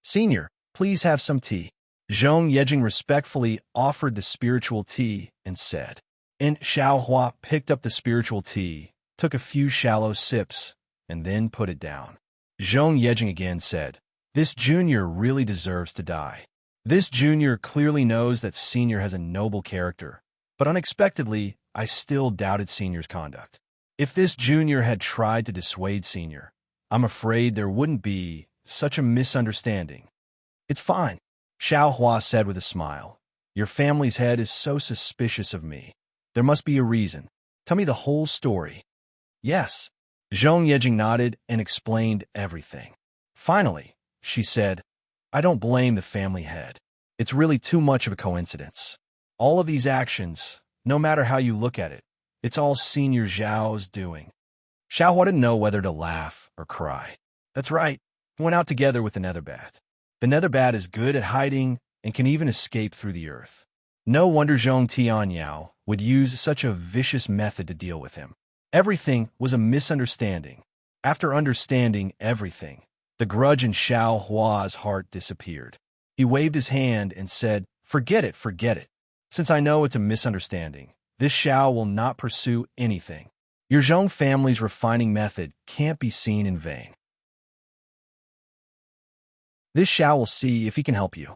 "Senior, please have some tea." Zhong Yejing respectfully offered the spiritual tea and said. And Xiao Hua picked up the spiritual tea, took a few shallow sips, and then put it down. Zhong Yejing again said, "This junior really deserves to die. This junior clearly knows that senior has a noble character, but unexpectedly, I still doubted senior's conduct. If this junior had tried to dissuade senior, I'm afraid there wouldn't be such a misunderstanding." "It's fine," Xiao Hua said with a smile. "Your family's head is so suspicious of me. There must be a reason. Tell me the whole story." "Yes." Zhong Yejing nodded and explained everything. Finally, she said, "I don't blame the family head. It's really too much of a coincidence. All of these actions, no matter how you look at it, it's all Senior Zhao's doing." Xiao Hua didn't know whether to laugh or cry. That's right, he went out together with the Netherbat. The Netherbat is good at hiding and can even escape through the earth. No wonder Zhong Tianyao would use such a vicious method to deal with him. Everything was a misunderstanding. After understanding everything, the grudge in Xiao Hua's heart disappeared. He waved his hand and said, forget it. Since I know it's a misunderstanding, this Xiao will not pursue anything. Your Zhong family's refining method can't be seen in vain. This Xiao will see if he can help you."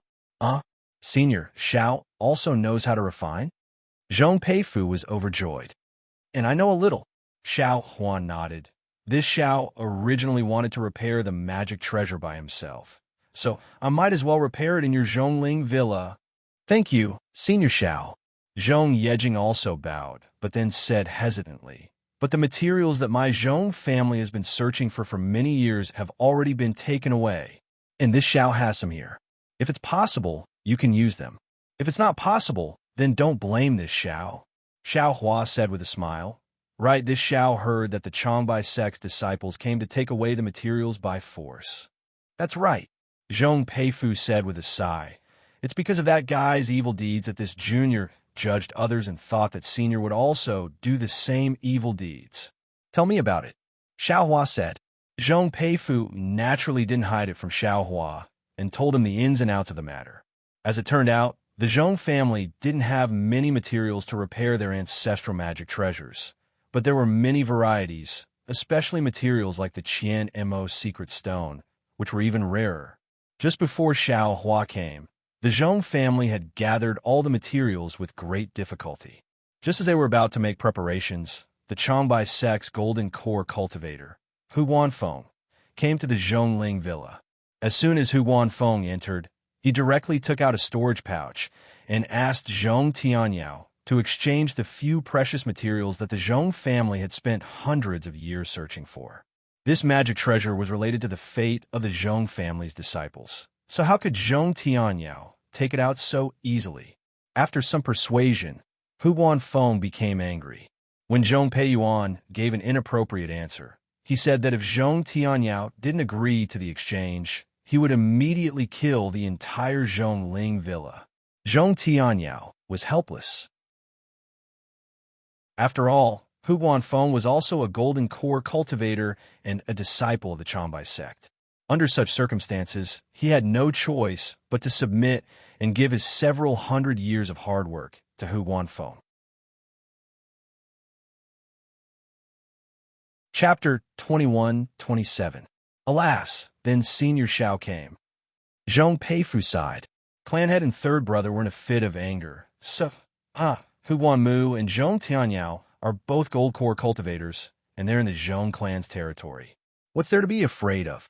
Senior Xiao also knows how to refine?" Zhong Peifu was overjoyed. "And I know a little." Xiao Huan nodded. "This Xiao originally wanted to repair the magic treasure by himself, so I might as well repair it in your Zhongling villa." "Thank you, Senior Xiao." Zhong Yejing also bowed, but then said hesitantly, "But the materials that my Zhong family has been searching for many years have already been taken away, and this Xiao has some here. If it's possible, you can use them. If it's not possible, then don't blame this Xiao." Xiao Hua said with a smile. "Right, this Xiao heard that the Changbai sect's disciples came to take away the materials by force." "That's right," Zhong Peifu said with a sigh. "It's because of that guy's evil deeds that this junior judged others and thought that senior would also do the same evil deeds." "Tell me about it," Xiao Hua said. Zhong Peifu naturally didn't hide it from Xiao Hua and told him the ins and outs of the matter. As it turned out, the Zhong family didn't have many materials to repair their ancestral magic treasures, but there were many varieties, especially materials like the Qian Mo secret stone, which were even rarer. Just before Xiao Hua came, the Zhong family had gathered all the materials with great difficulty. Just as they were about to make preparations, the Changbai sect's golden core cultivator, Hu Wanfeng, came to the Zhongling villa. As soon as Hu Wanfeng entered, he directly took out a storage pouch and asked Zhong Tianyao to exchange the few precious materials that the Zhong family had spent hundreds of years searching for. This magic treasure was related to the fate of the Zhong family's disciples. So how could Zhong Tianyao take it out so easily? After some persuasion, Hu Guanfeng became angry. When Zhong Peiyuan gave an inappropriate answer, he said that if Zhong Tianyao didn't agree to the exchange, he would immediately kill the entire Zhongling villa. Zhong Tianyao was helpless. After all, Hu Guanfeng was also a golden core cultivator and a disciple of the Changbai sect. Under such circumstances, he had no choice but to submit and give his several hundred years of hard work to Hu Guanfeng. Chapter 21-27. Alas, then Senior Xiao came. Zhong Peifu sighed. Clanhead and third brother were in a fit of anger. Hu Guanmu and Zhong Tianyao are both gold core cultivators, and they're in the Zhong clan's territory. What's there to be afraid of?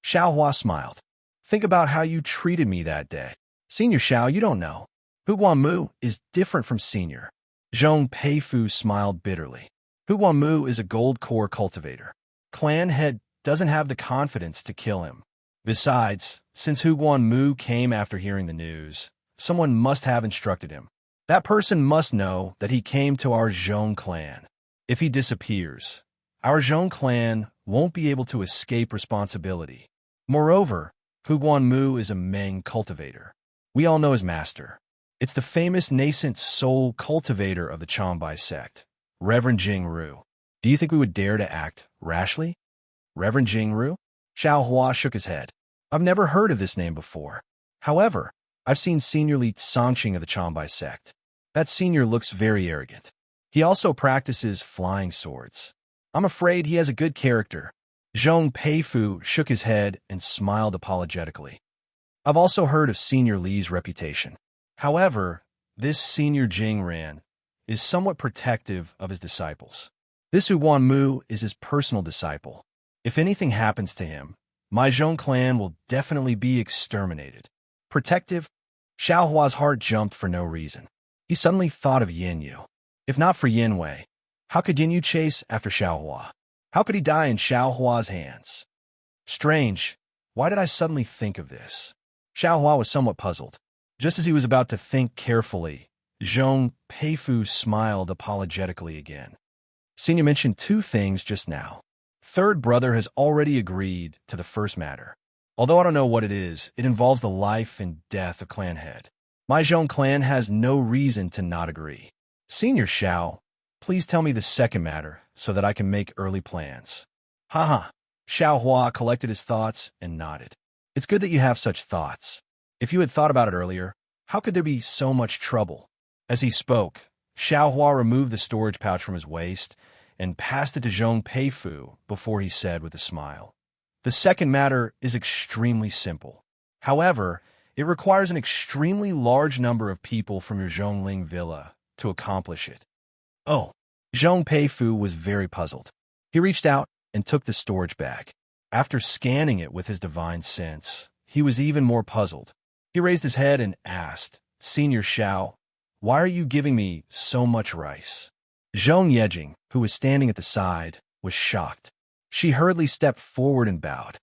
Xiao Hua smiled. Think about how you treated me that day. Senior Xiao, you don't know. Hu Guanmu is different from Senior. Zhong Peifu smiled bitterly. Hu Guanmu is a gold core cultivator. Clan head doesn't have the confidence to kill him. Besides, since Hu Guanmu came after hearing the news, someone must have instructed him. That person must know that he came to our Zhong clan. If he disappears, our Zhong clan won't be able to escape responsibility. Moreover, Hu Guanmu is a Meng cultivator. We all know his master. It's the famous nascent soul cultivator of the Changbai sect, Reverend Jingru. Do you think we would dare to act rashly? Reverend Jingru? Xiao Hua shook his head. I've never heard of this name before. However, I've seen Senior Li Songqing of the Changbai sect. That senior looks very arrogant. He also practices flying swords. I'm afraid he has a good character. Zhong Peifu shook his head and smiled apologetically. I've also heard of Senior Li's reputation. However, this Senior Jingran is somewhat protective of his disciples. This Hu Guanmu is his personal disciple. If anything happens to him, my Zhong clan will definitely be exterminated. Protective? Xiao Hua's heart jumped for no reason. He suddenly thought of Yin Yu. If not for Yin Wei, how could Yin Yu chase after Xiao Hua? How could he die in Xiao Hua's hands? Strange. Why did I suddenly think of this? Xiao Hua was somewhat puzzled. Just as he was about to think carefully, Zhong Peifu smiled apologetically again. Senior mentioned two things just now. Third brother has already agreed to the first matter. Although I don't know what it is, it involves the life and death of clan head. My Zhong clan has no reason to not agree. Senior Xiao, please tell me the second matter so that I can make early plans. Xiao Hua collected his thoughts and nodded. It's good that you have such thoughts. If you had thought about it earlier, how could there be so much trouble? As he spoke, Xiao Hua removed the storage pouch from his waist and passed it to Zhong Peifu before he said with a smile. The second matter is extremely simple. However, it requires an extremely large number of people from your Zhongling villa to accomplish it. Oh, Zhong Peifu was very puzzled. He reached out and took the storage bag. After scanning it with his divine sense, he was even more puzzled. He raised his head and asked, Senior Xiao, why are you giving me so much rice? Zhong Yejing, who was standing at the side, was shocked. She hurriedly stepped forward and bowed.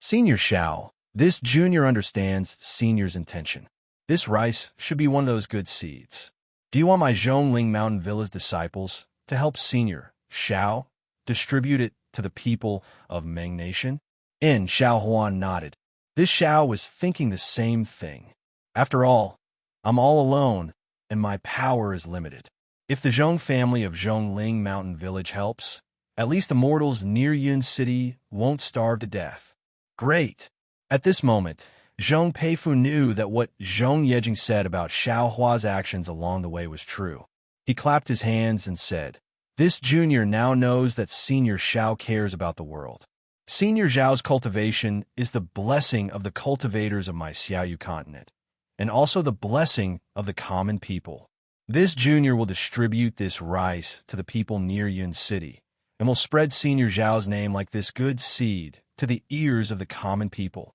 Senior Xiao, this junior understands Senior's intention. This rice should be one of those good seeds. Do you want my Zhongling Mountain Villa's disciples to help Senior Xiao distribute it to the people of Meng Nation? Xiao Huan nodded. This Xiao was thinking the same thing. After all, I'm all alone, and my power is limited. If the Zhong family of Zhongling Mountain Village helps, at least the mortals near Yun City won't starve to death. Great! At this moment, Zhong Peifu knew that what Zhong Yejing said about Xiao Hua's actions along the way was true. He clapped his hands and said, This junior now knows that Senior Xiao cares about the world. Senior Zhao's cultivation is the blessing of the cultivators of my Xiaoyu continent, and also the blessing of the common people. This junior will distribute this rice to the people near Yun City, and will spread Senior Zhao's name like this good seed to the ears of the common people.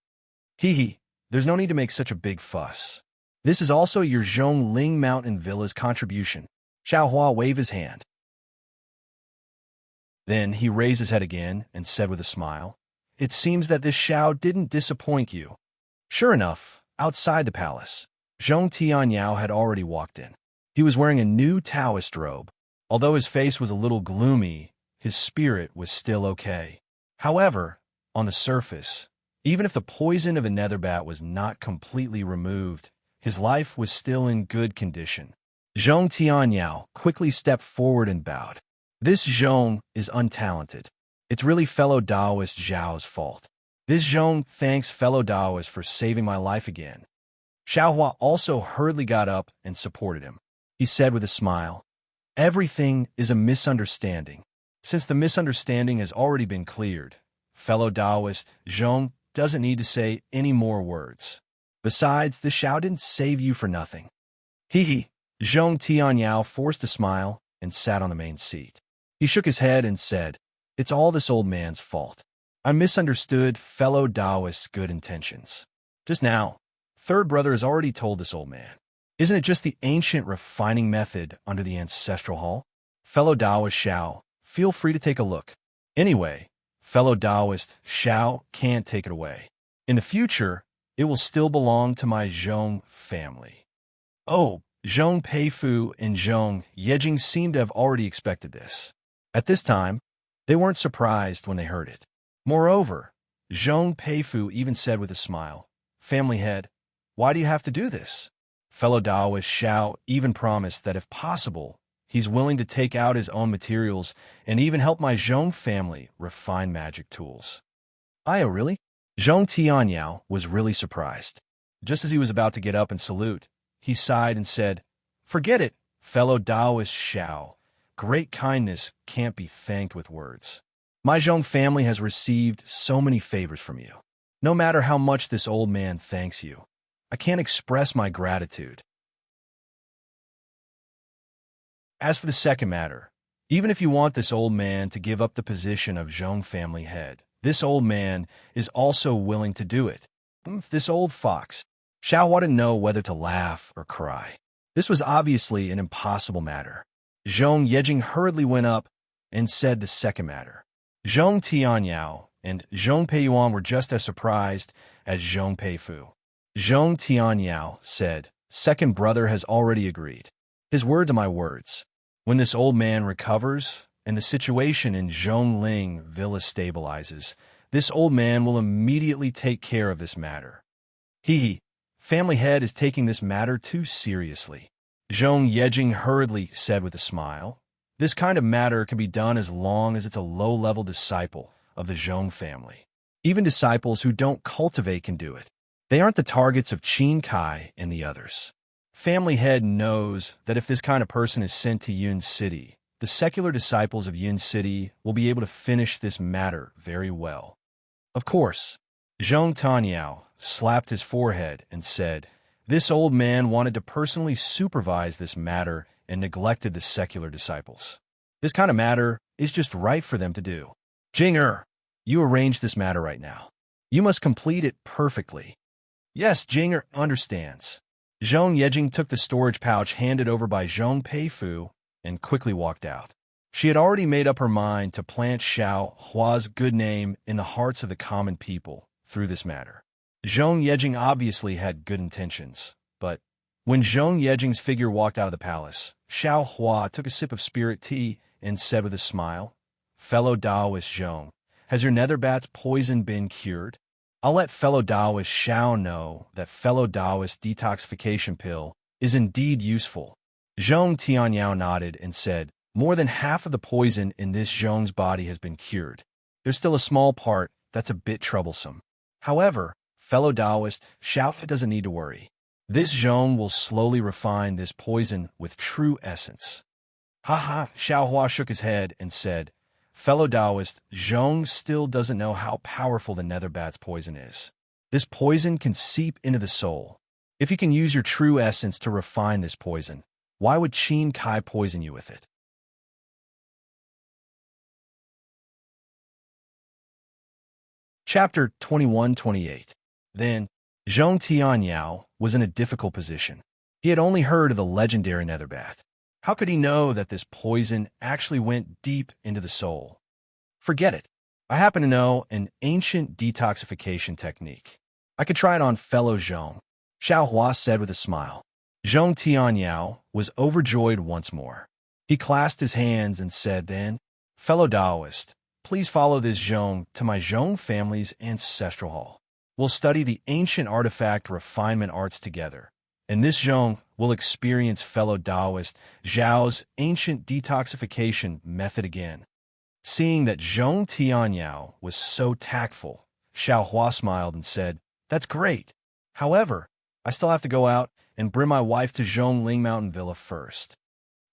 There's no need to make such a big fuss. This is also your Zhongling Mountain Villa's contribution. Xiao Hua waved his hand. Then he raised his head again and said with a smile, It seems that this Xiao didn't disappoint you. Sure enough, outside the palace, Zhong Tianyao had already walked in. He He was wearing a new Taoist robe. Although his face was a little gloomy, his spirit was still okay. However, on the surface, even if the poison of a netherbat was not completely removed, his life was still in good condition. Zhong Tianyao quickly stepped forward and bowed. This Zhong is untalented. It's really fellow Taoist Zhao's fault. This Zhong thanks fellow Taoist for saving my life again. Xiaohua also hurriedly got up and supported him. He said with a smile, "Everything is a misunderstanding. Since the misunderstanding has already been cleared, fellow Taoist Zhong doesn't need to say any more words. Besides, the Xiao didn't save you for nothing." Hee. Zhong Tianyao forced a smile and sat on the main seat. He shook his head and said, "It's all this old man's fault. I misunderstood fellow Taoist's good intentions. Just now, third brother has already told this old man. Isn't it just the ancient refining method under the ancestral hall? Fellow Taoist Xiao, feel free to take a look. Anyway, fellow Taoist Xiao can't take it away. In the future, it will still belong to my Zhong family." Oh, Zhong Peifu and Zhong Yejing seemed to have already expected this. At this time, they weren't surprised when they heard it. Moreover, Zhong Peifu even said with a smile, "Family head, why do you have to do this?" Fellow Taoist Xiao even promised that if possible, he's willing to take out his own materials and even help my Zhong family refine magic tools. "Oh, really?" Zhong Tianyao was really surprised. Just as he was about to get up and salute, he sighed and said, "Forget it, fellow Taoist Xiao. Great kindness can't be thanked with words. My Zhong family has received so many favors from you. No matter how much this old man thanks you, I can't express my gratitude." As for the second matter, even if you want this old man to give up the position of Zhong family head, this old man is also willing to do it. This old fox. Xiao didn't know whether to laugh or cry. This was obviously an impossible matter. Zhong Yejing hurriedly went up and said the second matter. Zhong Tianyao and Zhong Peiyuan were just as surprised as Zhong Peifu. Zhong Tianyao said, "Second brother has already agreed. His words are my words. When this old man recovers and the situation in Zhongling Villa stabilizes, this old man will immediately take care of this matter." Hee. Family head is taking this matter too seriously. Zhong Yejing hurriedly said with a smile, "This kind of matter can be done as long as it's a low-level disciple of the Zhong family. Even disciples who don't cultivate can do it. They aren't the targets of Qin Kai and the others." Family head knows that if this kind of person is sent to Yun City, the secular disciples of Yun City will be able to finish this matter very well. Of course, Zhong Tanyao slapped his forehead and said, "This old man wanted to personally supervise this matter and neglected the secular disciples. This kind of matter is just right for them to do. Jinger, you arrange this matter right now. You must complete it perfectly." "Yes, Jinger understands." Zhong Yejing took the storage pouch handed over by Zhong Peifu and quickly walked out. She had already made up her mind to plant Xiao Hua's good name in the hearts of the common people through this matter. Zhong Yejing obviously had good intentions, but when Zhong Yejing's figure walked out of the palace, Xiao Hua took a sip of spirit tea and said with a smile, "Fellow Taoist Zhong, has your netherbat's poison been cured? I'll let fellow Taoist Xiao know that fellow Taoist detoxification pill is indeed useful." Zhong Tianyao nodded and said, "More than half of the poison in this Zhong's body has been cured. There's still a small part that's a bit troublesome. However, fellow Taoist Xiao doesn't need to worry. This Zhong will slowly refine this poison with true essence." Xiao Hua shook his head and said, "Fellow Taoist, Zhong still doesn't know how powerful the netherbat's poison is. This poison can seep into the soul. If you can use your true essence to refine this poison, why would Qin Kai poison you with it?" Chapter 21-28. Then, Zhong Tianyao was in a difficult position. He had only heard of the legendary netherbat. How could he know that this poison actually went deep into the soul? Forget it. I happen to know an ancient detoxification technique. I could try it on fellow Zhong, Xiao Hua said with a smile. Zhong Tianyao was overjoyed once more. He clasped his hands and said then, "Fellow Taoist, please follow this Zhong to my Zhong family's ancestral hall. We'll study the ancient artifact refinement arts together. And this Zhong will experience fellow Taoist Zhao's ancient detoxification method again." Seeing that Zhong Tianyao was so tactful, Xiao Hua smiled and said, "That's great. However, I still have to go out and bring my wife to Zhongling Mountain Villa first."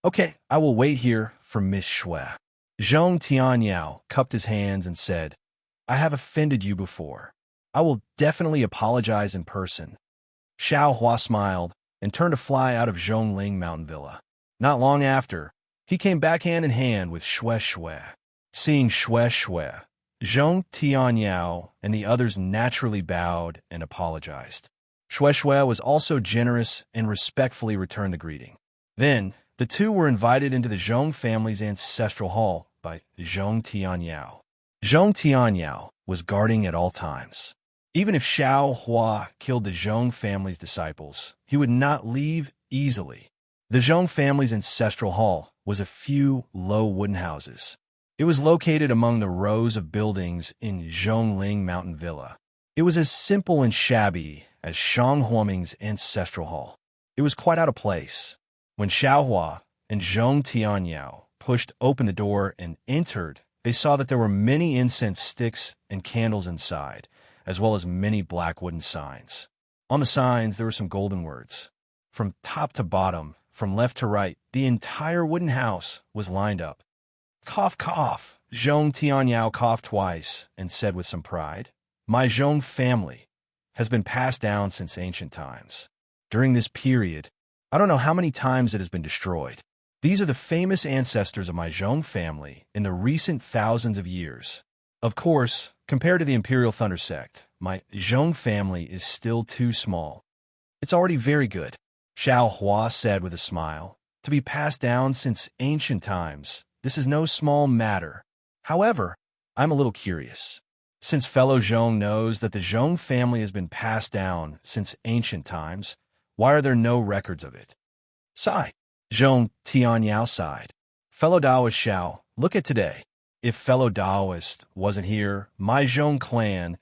"Okay, I will wait here for Miss Shui." Zhong Tianyao cupped his hands and said, "I have offended you before. I will definitely apologize in person." Xiao Hua smiled and turned to fly out of Zhongling Mountain Villa. Not long after, he came back hand in hand with Shui Shui. Seeing Shui Shui, Zhong Tianyao and the others naturally bowed and apologized. Shui Shui was also generous and respectfully returned the greeting. Then, the two were invited into the Zhong family's ancestral hall by Zhong Tianyao. Zhong Tianyao was guarding at all times. Even if Xiao Hua killed the Zhong family's disciples, he would not leave easily. The Zhong family's ancestral hall was a few low wooden houses. It was located among the rows of buildings in Zhongling Mountain Villa. It was as simple and shabby as Shang Huoming's ancestral hall. It was quite out of place. When Xiao Hua and Zhong Tianyao pushed open the door and entered, they saw that there were many incense sticks and candles inside, as well as many black wooden signs. On the signs, there were some golden words. From top to bottom, from left to right, the entire wooden house was lined up. "Cough, cough." Zhong Tianyao coughed twice and said with some pride, "My Zhong family has been passed down since ancient times. During this period, I don't know how many times it has been destroyed. These are the famous ancestors of my Zhong family in the recent thousands of years. Of course, compared to the Imperial Thunder Sect, my Zhong family is still too small. It's already very good," Xiao Hua said with a smile. "To be passed down since ancient times, this is no small matter. However, I'm a little curious. Since fellow Zhong knows that the Zhong family has been passed down since ancient times, why are there no records of it?" Sigh. Zhong Tianyao sighed. "Fellow Taoist Xiao, look at today. If fellow Taoist wasn't here, my Zhong clan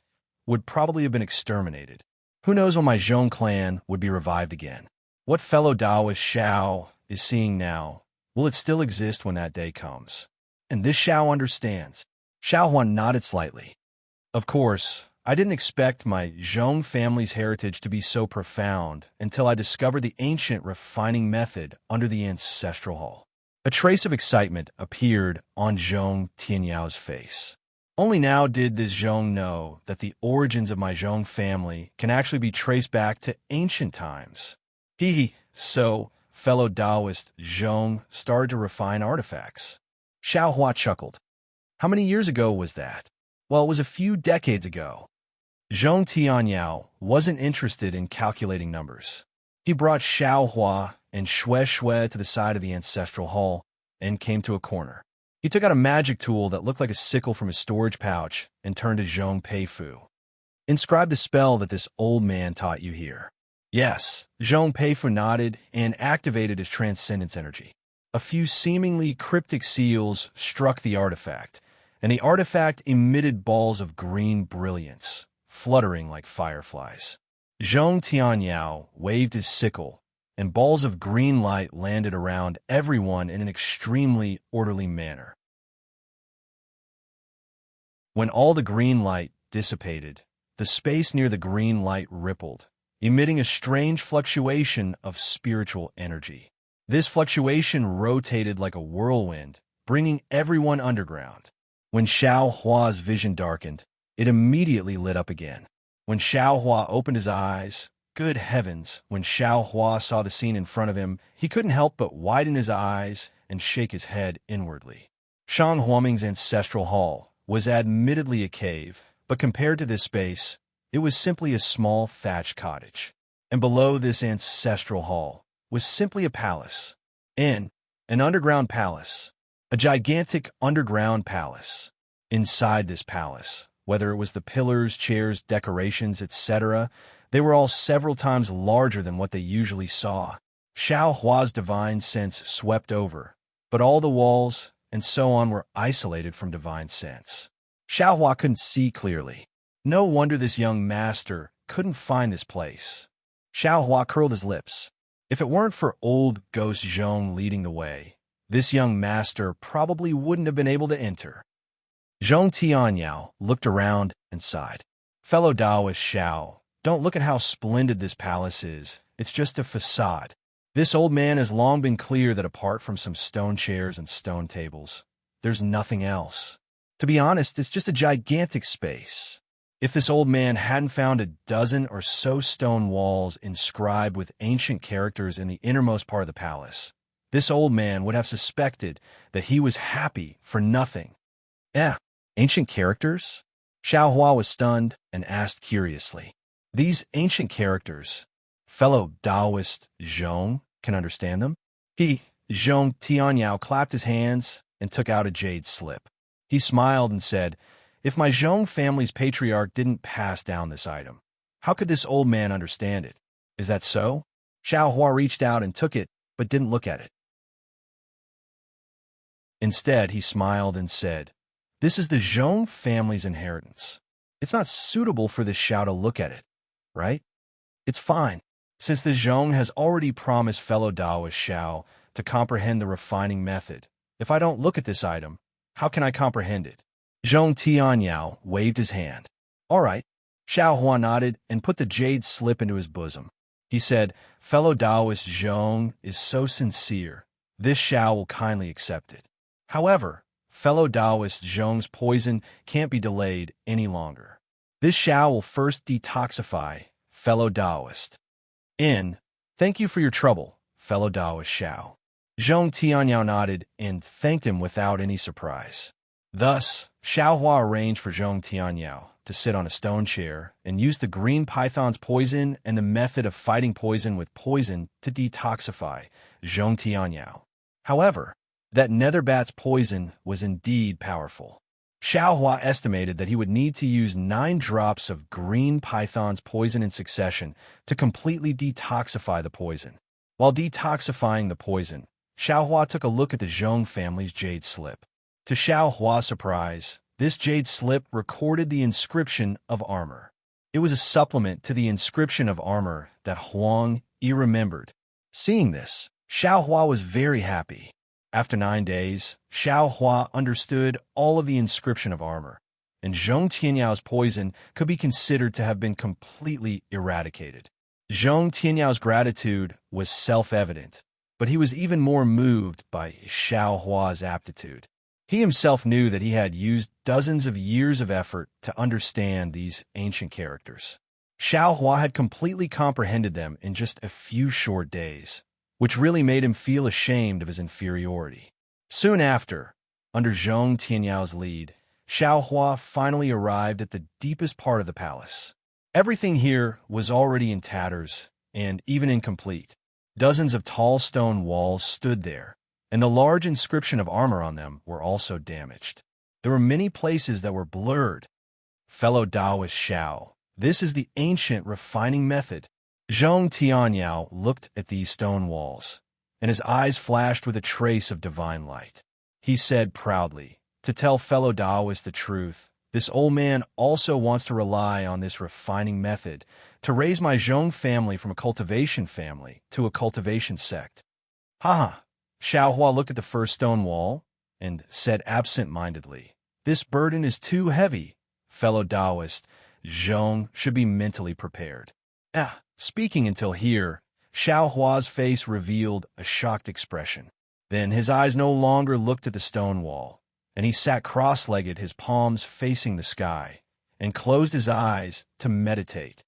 would probably have been exterminated. Who knows when my Zhong clan would be revived again? What fellow Taoist Xiao is seeing now, will it still exist when that day comes? And this Xiao understands." Xiao Huan nodded slightly. "Of course, I didn't expect my Zhong family's heritage to be so profound until I discovered the ancient refining method under the ancestral hall." A trace of excitement appeared on Zhong Tianyao's face. Only now did this Zhong know that the origins of my Zhong family can actually be traced back to ancient times. So fellow Taoist Zhong started to refine artifacts. Xiao Hua chuckled. "How many years ago was that?" "Well, it was a few decades ago." Zhong Tianyao wasn't interested in calculating numbers. He brought Xiao Hua and Shui Shui to the side of the ancestral hall and came to a corner. He took out a magic tool that looked like a sickle from his storage pouch and turned to Zhong Peifu. "Inscribe the spell that this old man taught you here." Yes, Zhong Peifu nodded and activated his transcendence energy. A few seemingly cryptic seals struck the artifact, and the artifact emitted balls of green brilliance, fluttering like fireflies. Zhong Tianyao waved his sickle, and balls of green light landed around everyone in an extremely orderly manner. When all the green light dissipated, the space near the green light rippled, emitting a strange fluctuation of spiritual energy. This fluctuation rotated like a whirlwind, bringing everyone underground. When Xiao Hua's vision darkened, it immediately lit up again. When Xiao Hua opened his eyes, good heavens, when Xiao Hua saw the scene in front of him, he couldn't help but widen his eyes and shake his head inwardly. Shang Huoming's ancestral hall was admittedly a cave, but compared to this space, it was simply a small thatched cottage. And below this ancestral hall was simply a palace. An underground palace. A gigantic underground palace. Inside this palace, whether it was the pillars, chairs, decorations, etc., they were all several times larger than what they usually saw. Xiao Hua's divine sense swept over, but all the walls and so on were isolated from divine sense. Xiao Hua couldn't see clearly. No wonder this young master couldn't find this place. Xiao Hua curled his lips. If it weren't for old ghost Zhong leading the way, this young master probably wouldn't have been able to enter. Zhong Tianyao looked around and sighed. Fellow Taoist Xiao, don't look at how splendid this palace is. It's just a facade. This old man has long been clear that apart from some stone chairs and stone tables, there's nothing else. To be honest, it's just a gigantic space. If this old man hadn't found a dozen or so stone walls inscribed with ancient characters in the innermost part of the palace, this old man would have suspected that he was happy for nothing. Ancient characters? Xiao Hua was stunned and asked curiously. These ancient characters, fellow Taoist Zhong, can understand them? Zhong Tianyao, clapped his hands and took out a jade slip. He smiled and said, if my Zhong family's patriarch didn't pass down this item, how could this old man understand it? Is that so? Xiao Hua reached out and took it, but didn't look at it. Instead, he smiled and said, this is the Zhong family's inheritance. It's not suitable for this Xiao to look at it, right? It's fine, since the Zhong has already promised fellow Taoist Xiao to comprehend the refining method. If I don't look at this item, how can I comprehend it? Zhong Tianyao waved his hand. All right. Xiao Hua nodded and put the jade slip into his bosom. He said, fellow Taoist Zhong is so sincere. This Xiao will kindly accept it. However, fellow Taoist Zhong's poison can't be delayed any longer. This Xiao will first detoxify fellow Taoist. Thank you for your trouble, fellow Taoist Xiao. Zhong Tianyao nodded and thanked him without any surprise. Thus, Xiao Hua arranged for Zhong Tianyao to sit on a stone chair and use the green python's poison and the method of fighting poison with poison to detoxify Zhong Tianyao. However, that nether bat's poison was indeed powerful. Xiao Hua estimated that he would need to use 9 drops of green python's poison in succession to completely detoxify the poison. While detoxifying the poison, Xiao Hua took a look at the Zhong family's jade slip. To Xiao Hua's surprise, this jade slip recorded the inscription of armor. It was a supplement to the inscription of armor that Huang Yi remembered. Seeing this, Xiao Hua was very happy. After 9 days, Xiao Hua understood all of the inscription of armor, and Zhong Tianyao's poison could be considered to have been completely eradicated. Zhong Tianyao's gratitude was self-evident, but he was even more moved by Xiao Hua's aptitude. He himself knew that he had used dozens of years of effort to understand these ancient characters. Xiao Hua had completely comprehended them in just a few short days, which really made him feel ashamed of his inferiority. Soon after, under Zhong Tianyao's lead, Xiao Hua finally arrived at the deepest part of the palace. Everything here was already in tatters and even incomplete. Dozens of tall stone walls stood there, and the large inscription of armor on them were also damaged. There were many places that were blurred. Fellow Taoist Xiao, this is the ancient refining method. Zhong Tianyao looked at these stone walls, and his eyes flashed with a trace of divine light. He said proudly, to tell fellow Taoists the truth, this old man also wants to rely on this refining method to raise my Zhong family from a cultivation family to a cultivation sect. Haha. Xiao Hua looked at the first stone wall and said absent-mindedly, this burden is too heavy. Fellow Taoist, Zhong should be mentally prepared. Speaking until here, Xiao Hua's face revealed a shocked expression. Then his eyes no longer looked at the stone wall, and he sat cross-legged, his palms facing the sky, and closed his eyes to meditate.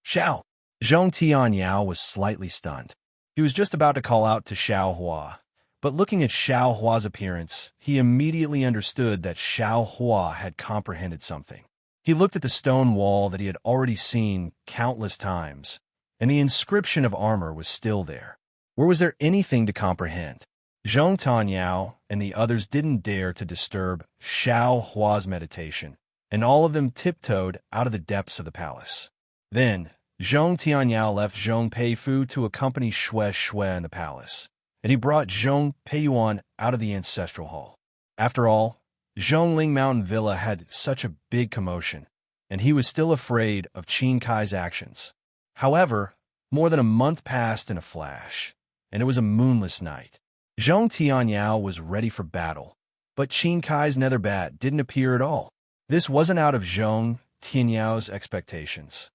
Xiao! Zhong Tianyao was slightly stunned. He was just about to call out to Xiao Hua, but looking at Xiao Hua's appearance, he immediately understood that Xiao Hua had comprehended something. He looked at the stone wall that he had already seen countless times, and the inscription of armor was still there. Where was there anything to comprehend? Zhong Tianyao and the others didn't dare to disturb Xiao Hua's meditation, and all of them tiptoed out of the depths of the palace. Then, Zhong Tianyao left Zhong Peifu to accompany Shui Shui in the palace, and he brought Zhong Peiyuan out of the ancestral hall. After all, Zhongling Mountain Villa had such a big commotion, and he was still afraid of Qin Kai's actions. However, more than a month passed in a flash, and it was a moonless night. Zhong Tianyao was ready for battle, but Qin Kai's nether bat didn't appear at all. This wasn't out of Zhong Tianyao's expectations.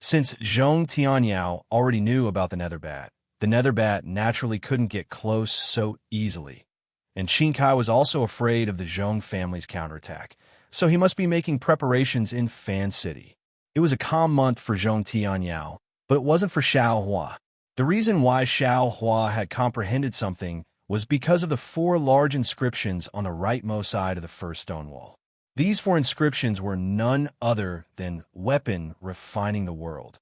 Since Zhong Tianyao already knew about the nether bat naturally couldn't get close so easily. And Qin Kai was also afraid of the Zhong family's counterattack, so he must be making preparations in Fan City. It was a calm month for Zhong Tianyao, but it wasn't for Xiao Hua. The reason why Xiao Hua had comprehended something was because of the 4 large inscriptions on the rightmost side of the first stone wall. These 4 inscriptions were none other than weapon refining the world.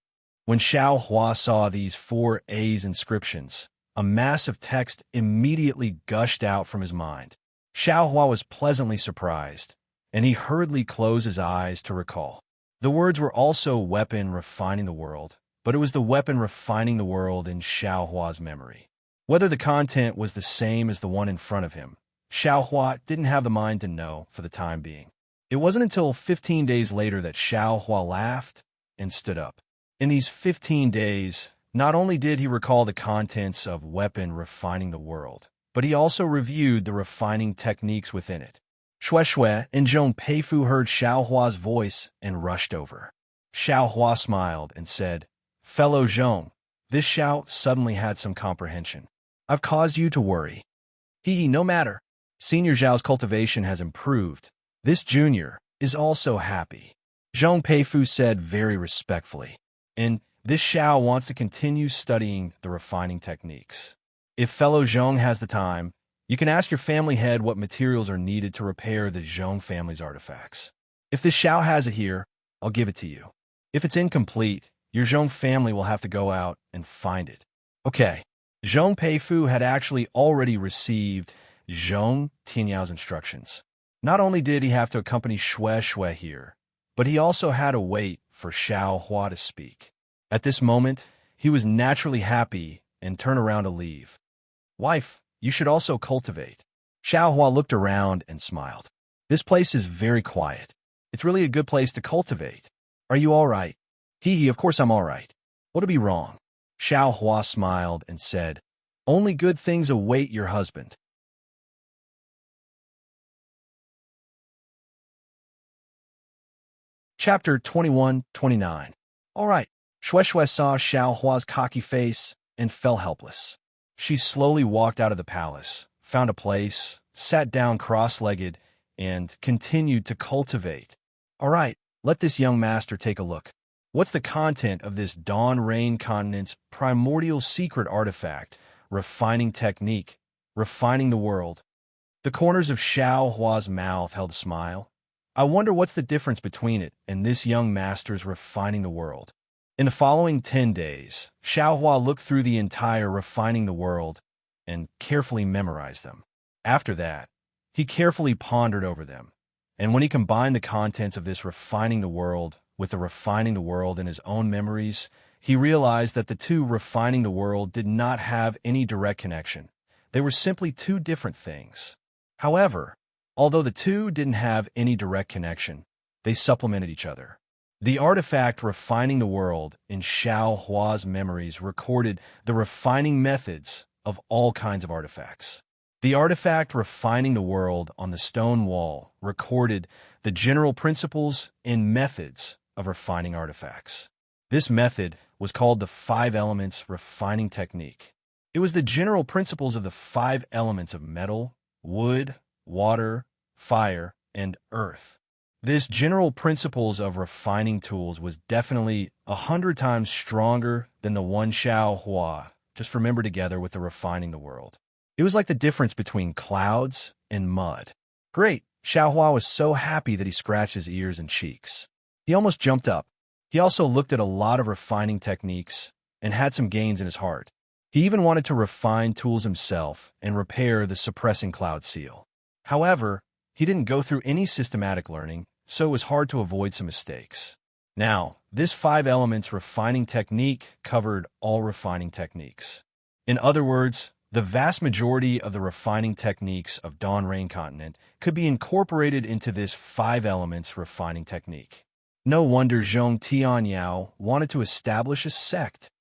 When Xiao Hua saw these 4 A's inscriptions, a mass of text immediately gushed out from his mind. Xiao Hua was pleasantly surprised, and he hurriedly closed his eyes to recall. The words were also weapon refining the world, but it was the weapon refining the world in Xiao Hua's memory. Whether the content was the same as the one in front of him, Xiao Hua didn't have the mind to know for the time being. It wasn't until 15 days later that Xiao Hua laughed and stood up. In these 15 days, not only did he recall the contents of weapon refining the world, but he also reviewed the refining techniques within it. Shui Shui and Zhong Peifu heard Xiao Hua's voice and rushed over. Xiao Hua smiled and said, "Fellow Zhong," this shout suddenly had some comprehension. "I've caused you to worry." No matter. Senior Zhao's cultivation has improved. This junior is also happy," Zhong Peifu said very respectfully. "And this Xiao wants to continue studying the refining techniques. If fellow Zhong has the time, you can ask your family head what materials are needed to repair the Zhong family's artifacts. If this Xiao has it here, I'll give it to you. If it's incomplete, your Zhong family will have to go out and find it." Okay. Zhong Peifu had actually already received Zhong Tianyao's instructions. Not only did he have to accompany Shui Shui here, but he also had to wait for Xiao Hua to speak. At this moment, he was naturally happy and turned around to leave. "Wife, you should also cultivate." Xiao Hua looked around and smiled. "This place is very quiet. It's really a good place to cultivate. Are you all right?" Of course I'm all right. What'll be wrong?" Xiao Hua smiled and said, "Only good things await your husband." Chapter 21-29. All right. Shui Shui saw Xiao Hua's cocky face and fell helpless. She slowly walked out of the palace, found a place, sat down cross-legged, and continued to cultivate. "All right, let this young master take a look. What's the content of this Dawn Rain Continent's primordial secret artifact, refining technique, refining the world?" The corners of Xiao Hua's mouth held a smile. "I wonder what's the difference between it and this young master's refining the world." In the following 10 days, Xiao Hua looked through the entire refining the world and carefully memorized them. After that, he carefully pondered over them, and when he combined the contents of this refining the world with the refining the world in his own memories, he realized that the two refining the world did not have any direct connection. They were simply 2 different things. However, although the 2 didn't have any direct connection, they supplemented each other. The artifact refining the world in Xiao Hua's memories recorded the refining methods of all kinds of artifacts. The artifact refining the world on the stone wall recorded the general principles and methods of refining artifacts. This method was called the 5 elements refining technique. It was the general principles of the 5 elements of metal, wood, water, fire, and earth. This general principles of refining tools was definitely 100 times stronger than the one Xiao Hua just remembered together with the refining the world. It was like the difference between clouds and mud. Great! Xiao Hua was so happy that he scratched his ears and cheeks. He almost jumped up. He also looked at a lot of refining techniques and had some gains in his heart. He even wanted to refine tools himself and repair the suppressing cloud seal. However, he didn't go through any systematic learning, so it was hard to avoid some mistakes. Now, this 5 elements refining technique covered all refining techniques. In other words, the vast majority of the refining techniques of Dawn Rain Continent could be incorporated into this 5 elements refining technique. No wonder Zhong Tianyao wanted to establish a sect.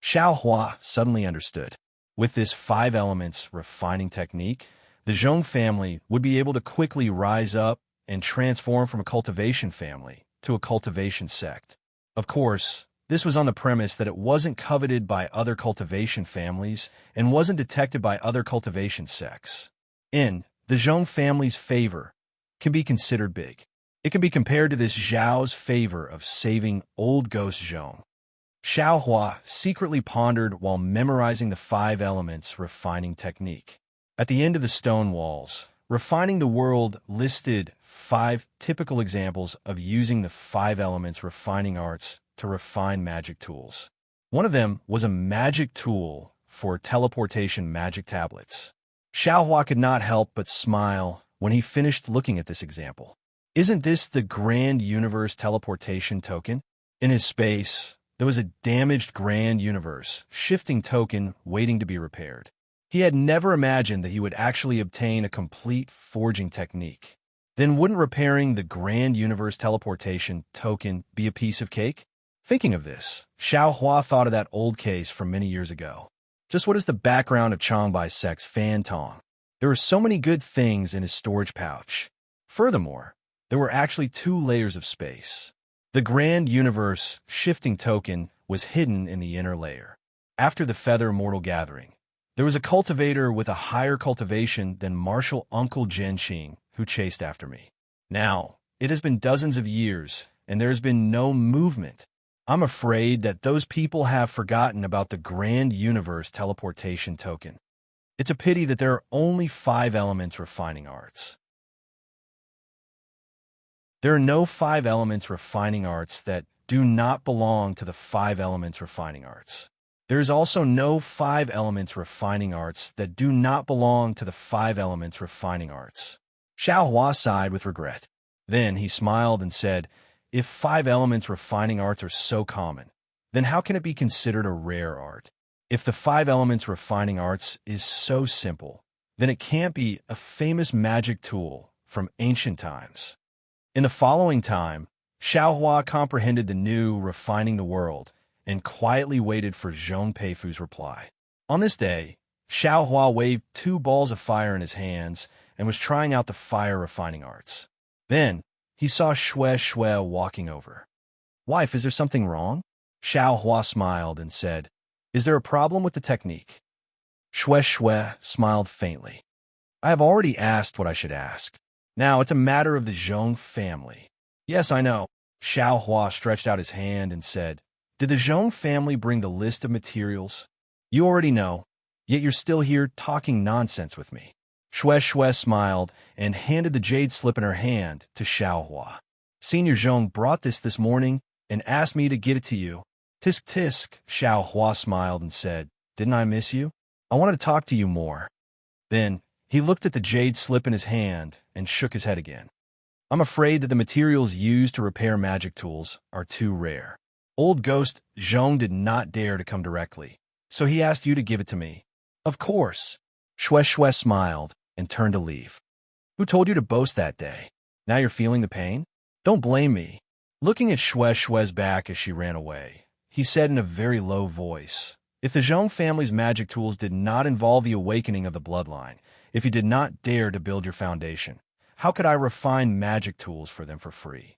Xiao Hua suddenly understood. With this 5 elements refining technique, the Zhong family would be able to quickly rise up and transform from a cultivation family to a cultivation sect. Of course, this was on the premise that it wasn't coveted by other cultivation families and wasn't detected by other cultivation sects. In the Zhong family's favor can be considered big. It can be compared to this Zhao's favor of saving old ghost Zhong. Xiao Hua secretly pondered while memorizing the 5 elements refining technique. At the end of the stone walls, Refining the World listed 5 typical examples of using the 5 elements refining arts to refine magic tools. One of them was a magic tool for teleportation magic tablets. Xiao Hua could not help but smile when he finished looking at this example. Isn't this the Grand Universe teleportation token? In his space, there was a damaged Grand Universe shifting token waiting to be repaired. He had never imagined that he would actually obtain a complete forging technique. Then wouldn't repairing the Grand Universe teleportation token be a piece of cake? Thinking of this, Xiao Hua thought of that old case from many years ago. Just what is the background of Changbai Sec's Fan Tong? There were so many good things in his storage pouch. Furthermore, there were actually 2 layers of space. The Grand Universe shifting token was hidden in the inner layer. After the Feather Mortal Gathering, there was a cultivator with a higher cultivation than Martial Uncle Zhenxing who chased after me. Now, it has been dozens of years, and there has been no movement. I'm afraid that those people have forgotten about the Grand Universe teleportation token. It's a pity that there are only 5 elements refining arts. There are no 5 elements refining arts that do not belong to the 5 elements refining arts. There is also no 5 elements refining arts that do not belong to the 5 elements refining arts. Xiao Hua sighed with regret. Then he smiled and said, if 5 elements refining arts are so common, then how can it be considered a rare art? If the 5 elements refining arts is so simple, then it can't be a famous magic tool from ancient times. In the following time, Xiao Hua comprehended the new refining the world and quietly waited for Zhong Peifu's reply. On this day, Xiao Hua waved 2 balls of fire in his hands and was trying out the fire refining arts. Then, he saw Shui walking over. Wife, is there something wrong? Xiao Hua smiled and said, is there a problem with the technique? Shui smiled faintly. I have already asked what I should ask. Now it's a matter of the Zhong family. Yes, I know. Xiao Hua stretched out his hand and said, did the Zhong family bring the list of materials? You already know, yet you're still here talking nonsense with me. Shui smiled and handed the jade slip in her hand to Xiao Hua. Senior Zhong brought this morning and asked me to get it to you. Tisk tisk, Xiao Hua smiled and said, didn't I miss you? I wanted to talk to you more. Then, he looked at the jade slip in his hand and shook his head again. I'm afraid that the materials used to repair magic tools are too rare. Old Ghost Zhong did not dare to come directly, so he asked you to give it to me. Of course. Shui smiled and turned to leave. Who told you to boast that day? Now you're feeling the pain? Don't blame me. Looking at Shui's back as she ran away, he said in a very low voice, if the Zhong family's magic tools did not involve the awakening of the bloodline, if you did not dare to build your foundation, how could I refine magic tools for them for free?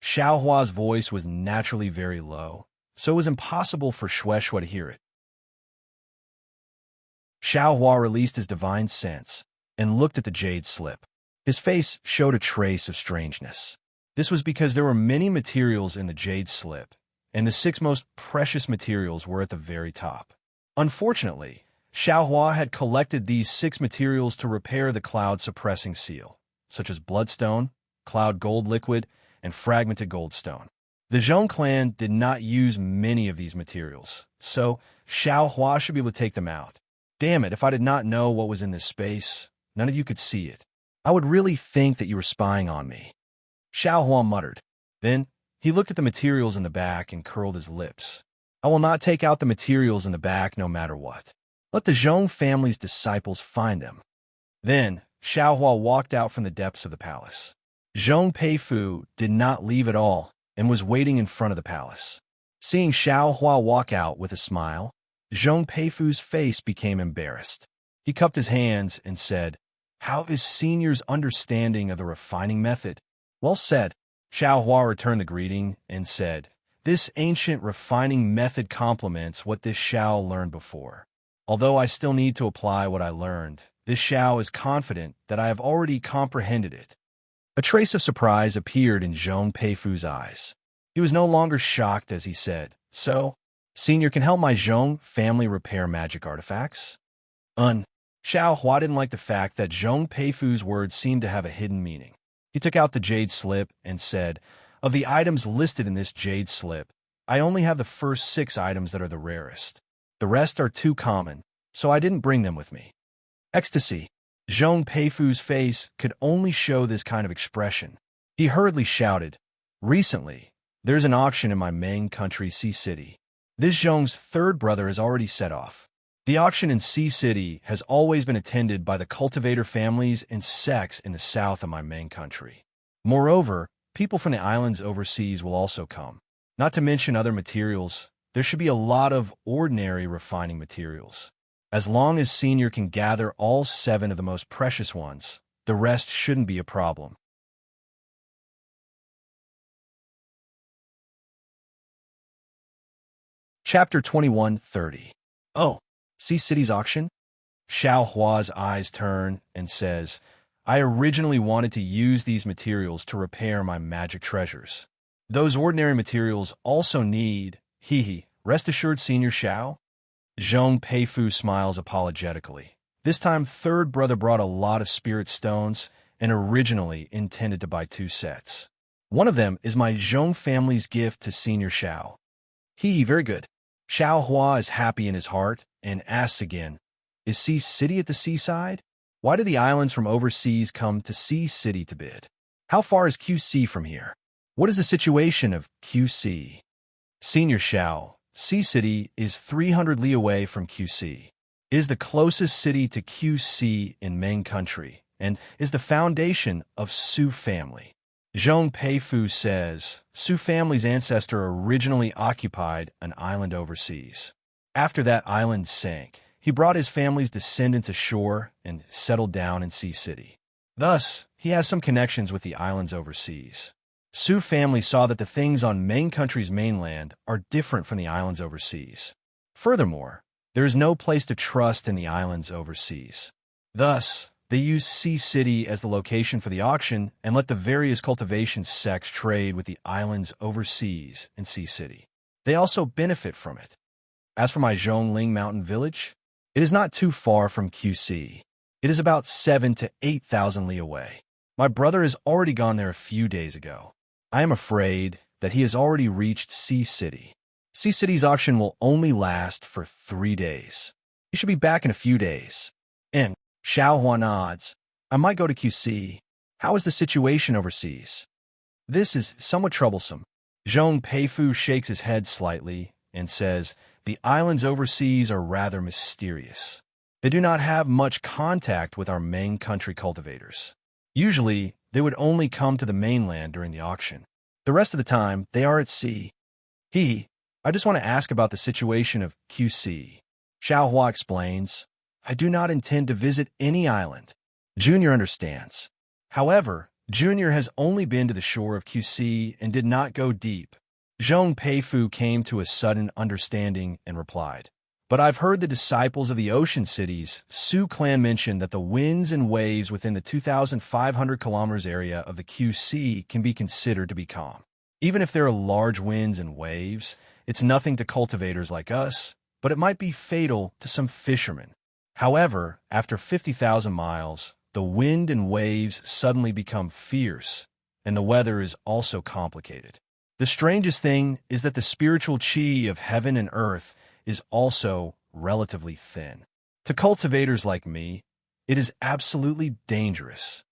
Xiao Hua's voice was naturally very low, so it was impossible for Shui to hear it. Xiao Hua released his divine sense and looked at the jade slip. His face showed a trace of strangeness. This was because there were many materials in the jade slip, and the 6 most precious materials were at the very top. Unfortunately, Xiao Hua had collected these 6 materials to repair the cloud-suppressing seal, such as bloodstone, cloud gold liquid, and fragmented goldstone. The Zhong clan did not use many of these materials, so Xiao Hua should be able to take them out. Damn it, if I did not know what was in this space, none of you could see it. I would really think that you were spying on me. Xiao Hua muttered. Then, He looked at the materials in the back and curled his lips. I will not take out the materials in the back no matter what. Let the Zhong family's disciples find them. Then, Xiaohua walked out from the depths of the palace. Zhong Peifu did not leave at all and was waiting in front of the palace. Seeing Xiaohua walk out with a smile, Zhong Peifu's face became embarrassed. He cupped his hands and said, "How is Senior's understanding of the refining method?" "Well said." Xiaohua returned the greeting and said, "This ancient refining method complements what this Xiao learned before. Although I still need to apply what I learned, this Xiao is confident that I have already comprehended it." A trace of surprise appeared in Zhong Peifu's eyes. He was no longer shocked as he said, "So, Senior can help my Zhong family repair magic artifacts?" Xiaohua didn't like the fact that Zhong Peifu's words seemed to have a hidden meaning. He took out the jade slip and said, "Of the items listed in this jade slip, I only have the first 6 items that are the rarest. The rest are too common, so I didn't bring them with me." Ecstasy. Zhong Peifu's face could only show this kind of expression. He hurriedly shouted, "Recently, there's an auction in my main country, Sea City. This Zhong's third brother has already set off. The auction in Sea City has always been attended by the cultivator families and sects in the south of my main country. Moreover, people from the islands overseas will also come. Not to mention other materials, there should be a lot of ordinary refining materials. As long as Senior can gather all 7 of the most precious ones, the rest shouldn't be a problem." Chapter 21:30. "Oh, Sea City's auction?" Xiaohua's eyes turn and says, "I originally wanted to use these materials to repair my magic treasures. Those ordinary materials also need, rest assured, Senior Xiao." Zhong Peifu smiles apologetically. This time, third brother brought a lot of spirit stones and originally intended to buy 2 sets. One of them is my Zhong family's gift to Senior Xiao. Very good. Xiaohua is happy in his heart and asks again, "Is Sea City at the seaside? Why do the islands from overseas come to Sea City to bid? How far is QC from here? What is the situation of QC?" Senior Xiao, Sea City is 300 li away from QC. It is the closest city to QC in main country and is the foundation of Su family. Zhong Peifu says, Su family's ancestor originally occupied an island overseas. After that island sank, he brought his family's descendants ashore and settled down in Sea City. Thus, he has some connections with the islands overseas. Su family saw that the things on main country's mainland are different from the islands overseas. Furthermore, there is no place to trust in the islands overseas. Thus, they use Sea City as the location for the auction and let the various cultivation sects trade with the islands overseas in Sea City. They also benefit from it. As for my Zhongling Mountain Village, it is not too far from QC. It is about 7,000 to 8,000 li away. My brother has already gone there a few days ago. I am afraid that he has already reached Sea City. Sea City's auction will only last for 3 days. He should be back in a few days. And Xiaohua nods. I might go to QC. How is the situation overseas? This is somewhat troublesome. Zhong Peifu shakes his head slightly and says, the islands overseas are rather mysterious. They do not have much contact with our main country cultivators. Usually, they would only come to the mainland during the auction. The rest of the time, they are at sea. I just want to ask about the situation of QC. Xiaohua explains, I do not intend to visit any island. Junior understands. However, Junior has only been to the shore of QC and did not go deep. Zhong Peifu came to a sudden understanding and replied, but I've heard the disciples of the ocean cities, Su clan, mention that the winds and waves within the 2,500 kilometers area of the QC can be considered to be calm. Even if there are large winds and waves, it's nothing to cultivators like us, but it might be fatal to some fishermen. However, after 50,000 miles, the wind and waves suddenly become fierce, and the weather is also complicated. The strangest thing is that the spiritual chi of heaven and earth is also relatively thin. To cultivators like me, it is absolutely dangerous.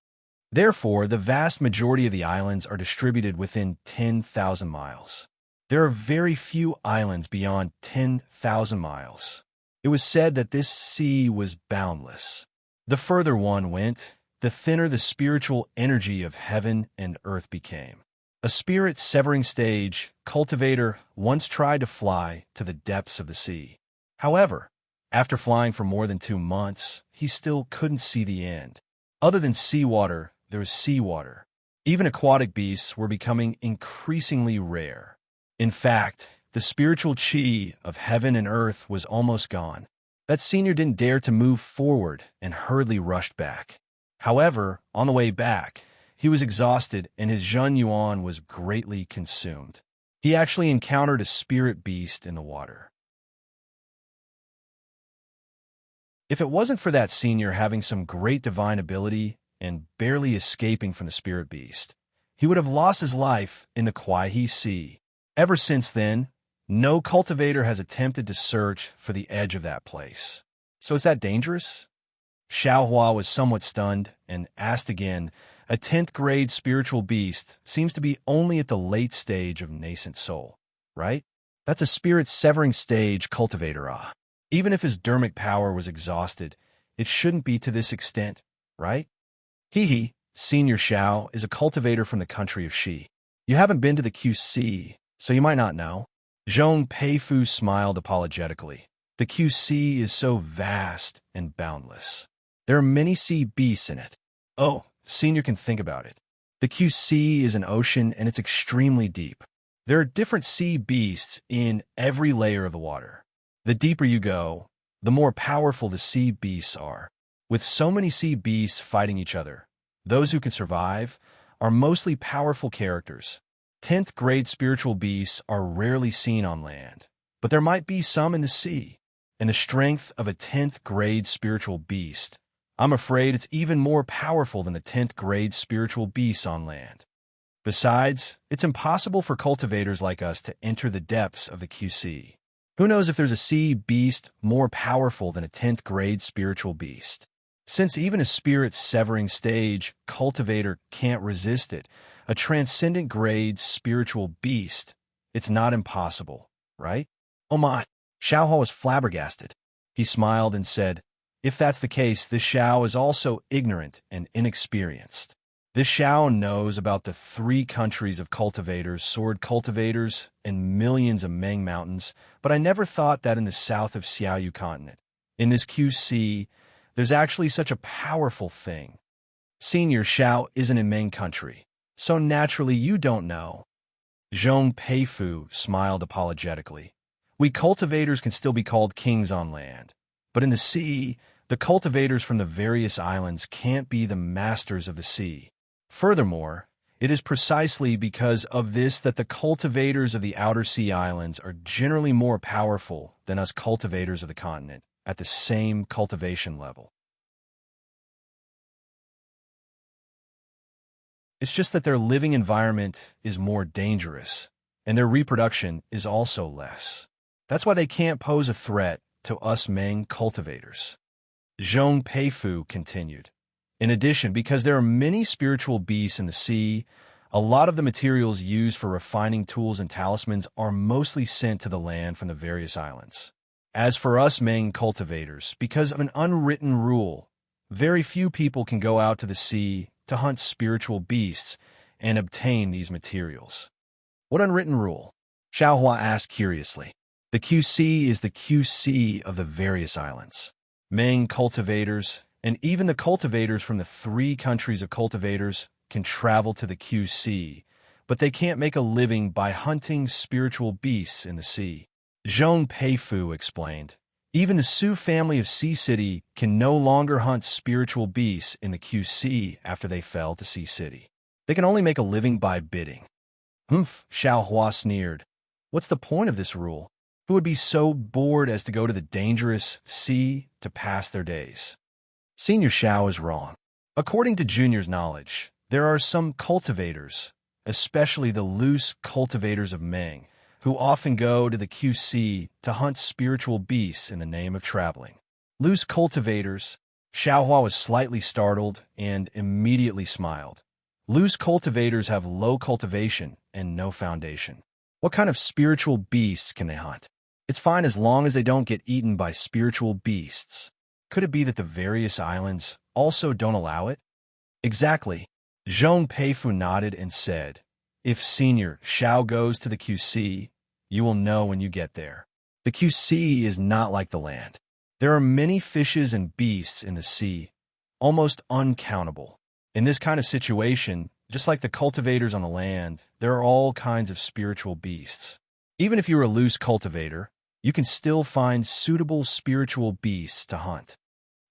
Therefore, the vast majority of the islands are distributed within 10,000 miles. There are very few islands beyond 10,000 miles. It was said that this sea was boundless. The further one went, the thinner the spiritual energy of heaven and earth became. A spirit-severing stage cultivator once tried to fly to the depths of the sea. However, after flying for more than 2 months, he still couldn't see the end. Other than seawater, there was seawater. Even aquatic beasts were becoming increasingly rare. In fact, the spiritual chi of heaven and earth was almost gone. That senior didn't dare to move forward and hurriedly rushed back. However, on the way back, he was exhausted and his Zhen Yuan was greatly consumed. He actually encountered a spirit beast in the water. If it wasn't for that senior having some great divine ability and barely escaping from the spirit beast, he would have lost his life in the Kuai-He Sea. Ever since then, no cultivator has attempted to search for the edge of that place. So is that dangerous? Xiaohua was somewhat stunned and asked again. A 10th grade spiritual beast seems to be only at the late stage of nascent soul, right? That's a spirit-severing stage cultivator, Even if his dermic power was exhausted, it shouldn't be to this extent, right? He, Senior Xiao, is a cultivator from the country of Shi. You haven't been to the QC, so you might not know. Zhong Peifu smiled apologetically. The QC is so vast and boundless. There are many sea beasts in it. Oh, Senior can think about it. The QC is an ocean and it's extremely deep. There are different sea beasts in every layer of the water. The deeper you go, the more powerful the sea beasts are. With so many sea beasts fighting each other, those who can survive are mostly powerful characters. 10th grade spiritual beasts are rarely seen on land, but there might be some in the sea. And the strength of a 10th grade spiritual beast, I'm afraid it's even more powerful than the 10th grade spiritual beasts on land. Besides, it's impossible for cultivators like us to enter the depths of the QC. Who knows if there's a sea beast more powerful than a 10th grade spiritual beast? Since even a spirit-severing stage cultivator can't resist it, a transcendent grade spiritual beast, it's not impossible, right? Oh my! Xiaohua was flabbergasted. He smiled and said, if that's the case, this Xiao is also ignorant and inexperienced. This Xiao knows about the 3 countries of cultivators, sword cultivators, and millions of Meng mountains, but I never thought that in the south of Xiaoyu continent, in this QC, there's actually such a powerful thing. Senior Xiao isn't in Meng country, so naturally you don't know. Zhong Peifu smiled apologetically. We cultivators can still be called kings on land, but in the sea, the cultivators from the various islands can't be the masters of the sea. Furthermore, it is precisely because of this that the cultivators of the outer sea islands are generally more powerful than us cultivators of the continent at the same cultivation level. It's just that their living environment is more dangerous, and their reproduction is also less. That's why they can't pose a threat to us Meng cultivators. Zhong Peifu continued. In addition, because there are many spiritual beasts in the sea, a lot of the materials used for refining tools and talismans are mostly sent to the land from the various islands. As for us Meng cultivators, because of an unwritten rule, very few people can go out to the sea to hunt spiritual beasts and obtain these materials. What unwritten rule? Xiaohua asked curiously. The QC is the QC of the various islands. Meng cultivators, and even the cultivators from the 3 countries of cultivators, can travel to the QC, but they can't make a living by hunting spiritual beasts in the sea. Zhong Peifu explained. Even the Su family of Sea City can no longer hunt spiritual beasts in the QC after they fell to Sea City. They can only make a living by bidding. Humph, Xiaohua sneered. What's the point of this rule? Who would be so bored as to go to the dangerous sea to pass their days? Senior Xiao is wrong. According to Junior's knowledge, there are some cultivators, especially the loose cultivators of Meng, who often go to the QC to hunt spiritual beasts in the name of traveling. Loose cultivators, Xiaohua was slightly startled and immediately smiled. Loose cultivators have low cultivation and no foundation. What kind of spiritual beasts can they hunt? It's fine as long as they don't get eaten by spiritual beasts. Could it be that the various islands also don't allow it? Exactly. Zhong Peifu nodded and said, if Senior Xiao goes to the QC, you will know when you get there. The QC is not like the land. There are many fishes and beasts in the sea, almost uncountable. In this kind of situation, just like the cultivators on the land, there are all kinds of spiritual beasts. Even if you're a loose cultivator, you can still find suitable spiritual beasts to hunt.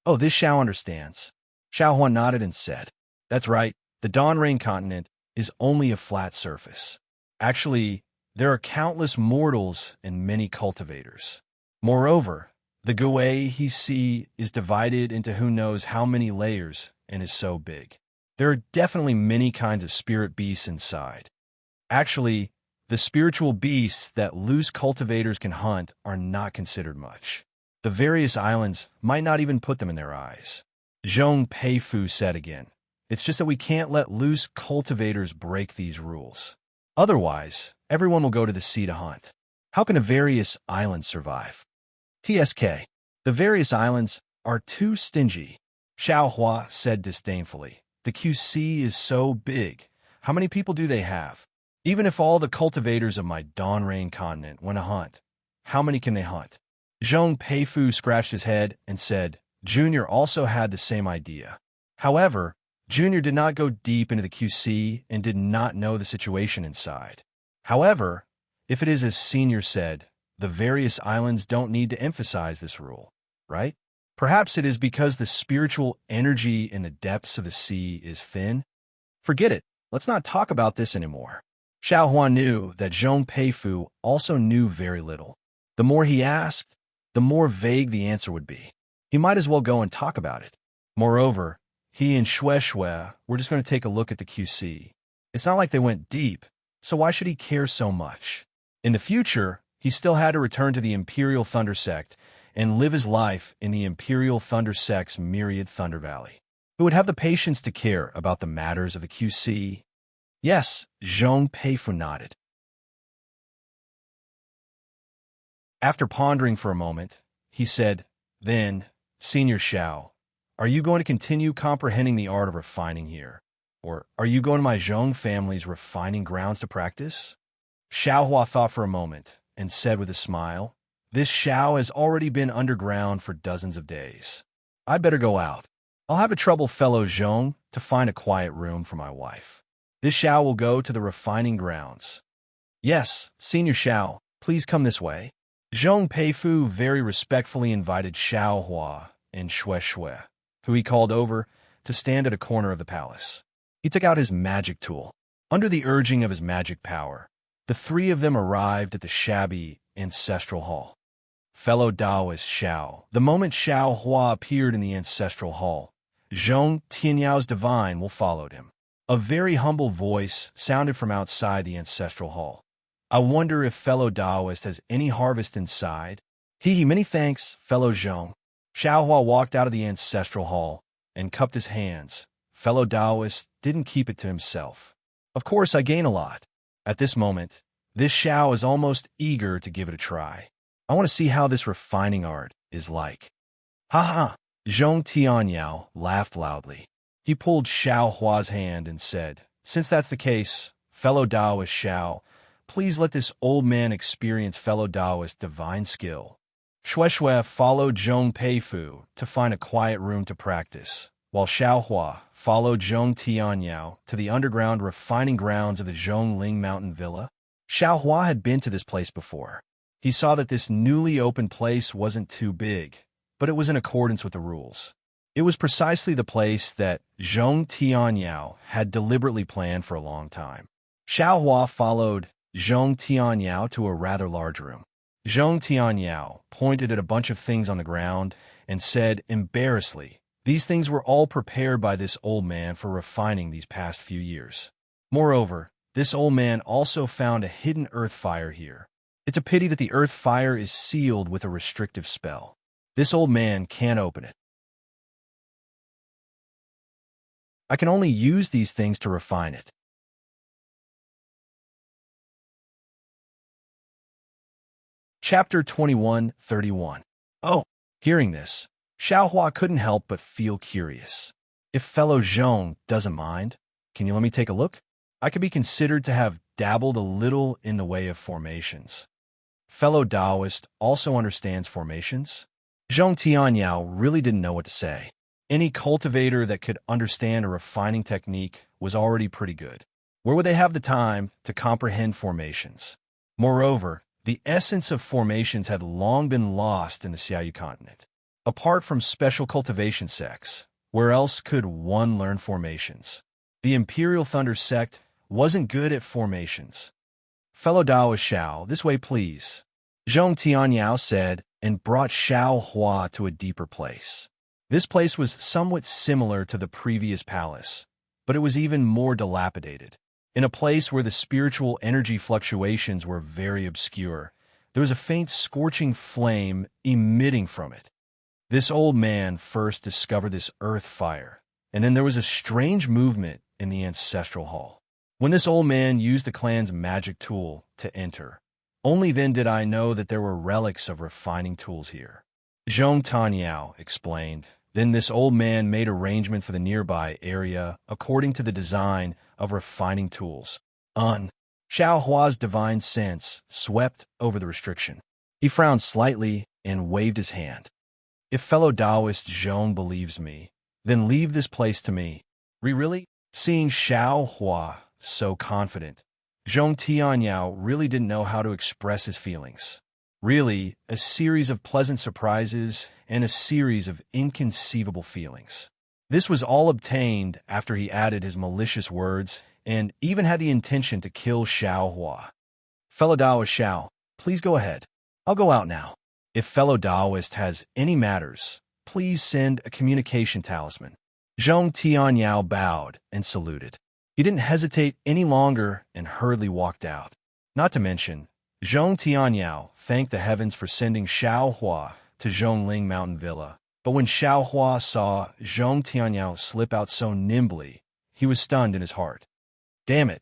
Oh, this Xiao understands. Xiaohua nodded and said, that's right, the Donrain continent is only a flat surface. Actually, there are countless mortals and many cultivators. Moreover, the Gui Sea is divided into who knows how many layers and is so big. There are definitely many kinds of spirit beasts inside. Actually, the spiritual beasts that loose cultivators can hunt are not considered much. The various islands might not even put them in their eyes. Zhong Peifu said again, it's just that we can't let loose cultivators break these rules. Otherwise, everyone will go to the sea to hunt. How can the various islands survive? TSK. The various islands are too stingy. Xiaohua said disdainfully. The QC is so big. How many people do they have? Even if all the cultivators of my Donrain continent went to hunt, how many can they hunt? Zhong Peifu scratched his head and said, Junior also had the same idea. However, Junior did not go deep into the QC and did not know the situation inside. However, if it is as Senior said, the various islands don't need to emphasize this rule, right? Perhaps it is because the spiritual energy in the depths of the sea is thin? Forget it. Let's not talk about this anymore. Xiaohua knew that Zhong Peifu also knew very little. The more he asked, the more vague the answer would be. He might as well go and talk about it. Moreover, he and Shui were just going to take a look at the QC. It's not like they went deep, so why should he care so much? In the future, he still had to return to the Imperial Thunder Sect and live his life in the Imperial Thunder Sect's myriad Thunder Valley. Who would have the patience to care about the matters of the QC? Yes, Zhong Peifu nodded. After pondering for a moment, he said, then, Senior Xiao, are you going to continue comprehending the art of refining here? Or are you going to my Zhong family's refining grounds to practice? Xiaohua thought for a moment and said with a smile, this Xiao has already been underground for dozens of days. I'd better go out. I'll have a trouble fellow Zhong to find a quiet room for my wife. This Xiao will go to the refining grounds. Yes, Senior Xiao, please come this way. Zhong Peifu very respectfully invited Xiaohua and Shui, who he called over to stand at a corner of the palace. He took out his magic tool. Under the urging of his magic power, the three of them arrived at the shabby ancestral hall. Fellow Taoist Xiao. The moment Xiaohua appeared in the ancestral hall, Zhong Tianyao divine will followed him. A very humble voice sounded from outside the ancestral hall. I wonder if fellow Taoist has any harvest inside? Many thanks, fellow Zhong. Xiaohua walked out of the ancestral hall and cupped his hands. Fellow Taoist didn't keep it to himself. Of course, I gain a lot. At this moment, this Xiao is almost eager to give it a try. I want to see how this refining art is like. Ha ha! Zhong Tianyao laughed loudly. He pulled Xiaohua's hand and said, since that's the case, fellow Taoist Xiao, please let this old man experience fellow Taoist divine skill. Shui followed Zhong Peifu to find a quiet room to practice, while Xiaohua followed Zhong Tianyao to the underground refining grounds of the Zhongling Mountain Villa. Xiaohua had been to this place before. He saw that this newly opened place wasn't too big, but it was in accordance with the rules. It was precisely the place that Zhong Tianyao had deliberately planned for a long time. Xiaohua followed Zhong Tianyao to a rather large room. Zhong Tianyao pointed at a bunch of things on the ground and said embarrassedly, these things were all prepared by this old man for refining these past few years. Moreover, this old man also found a hidden earth fire here. It's a pity that the earth fire is sealed with a restrictive spell. This old man can't open it. I can only use these things to refine it. Chapter 21:31. Oh, hearing this, Xiaohua couldn't help but feel curious. If fellow Zhong doesn't mind, can you let me take a look? I could be considered to have dabbled a little in the way of formations. Fellow Taoist also understands formations? Zhong Tianyao really didn't know what to say. Any cultivator that could understand a refining technique was already pretty good. Where would they have the time to comprehend formations? Moreover, the essence of formations had long been lost in the Xiaoyu continent. Apart from special cultivation sects, where else could one learn formations? The Imperial Thunder sect wasn't good at formations. Fellow Daoist Xiao, this way please, Zhong Tianyao said, and brought Xiaohua to a deeper place. This place was somewhat similar to the previous palace, but it was even more dilapidated. In a place where the spiritual energy fluctuations were very obscure, there was a faint scorching flame emitting from it. This old man first discovered this earth fire, and then there was a strange movement in the ancestral hall. When this old man used the clan's magic tool to enter, only then did I know that there were relics of refining tools here. Zhong Tanyao explained. Then this old man made arrangement for the nearby area according to the design of refining tools. Xiaohua's divine sense swept over the restriction. He frowned slightly and waved his hand. If fellow Taoist Zhong believes me, then leave this place to me. Really? Seeing Xiaohua so confident, Zhong Tianyao really didn't know how to express his feelings. Really, a series of pleasant surprises and a series of inconceivable feelings. This was all obtained after he added his malicious words and even had the intention to kill Xiaohua. Fellow Taoist Xiao, please go ahead. I'll go out now. If fellow Taoist has any matters, please send a communication talisman. Zhong Tianyao bowed and saluted. He didn't hesitate any longer and hurriedly walked out. Not to mention, Zhong Tianyao thanked the heavens for sending Xiaohua to Zhongling Mountain Villa. But when Xiaohua saw Zhong Tianyao slip out so nimbly, he was stunned in his heart. Damn it,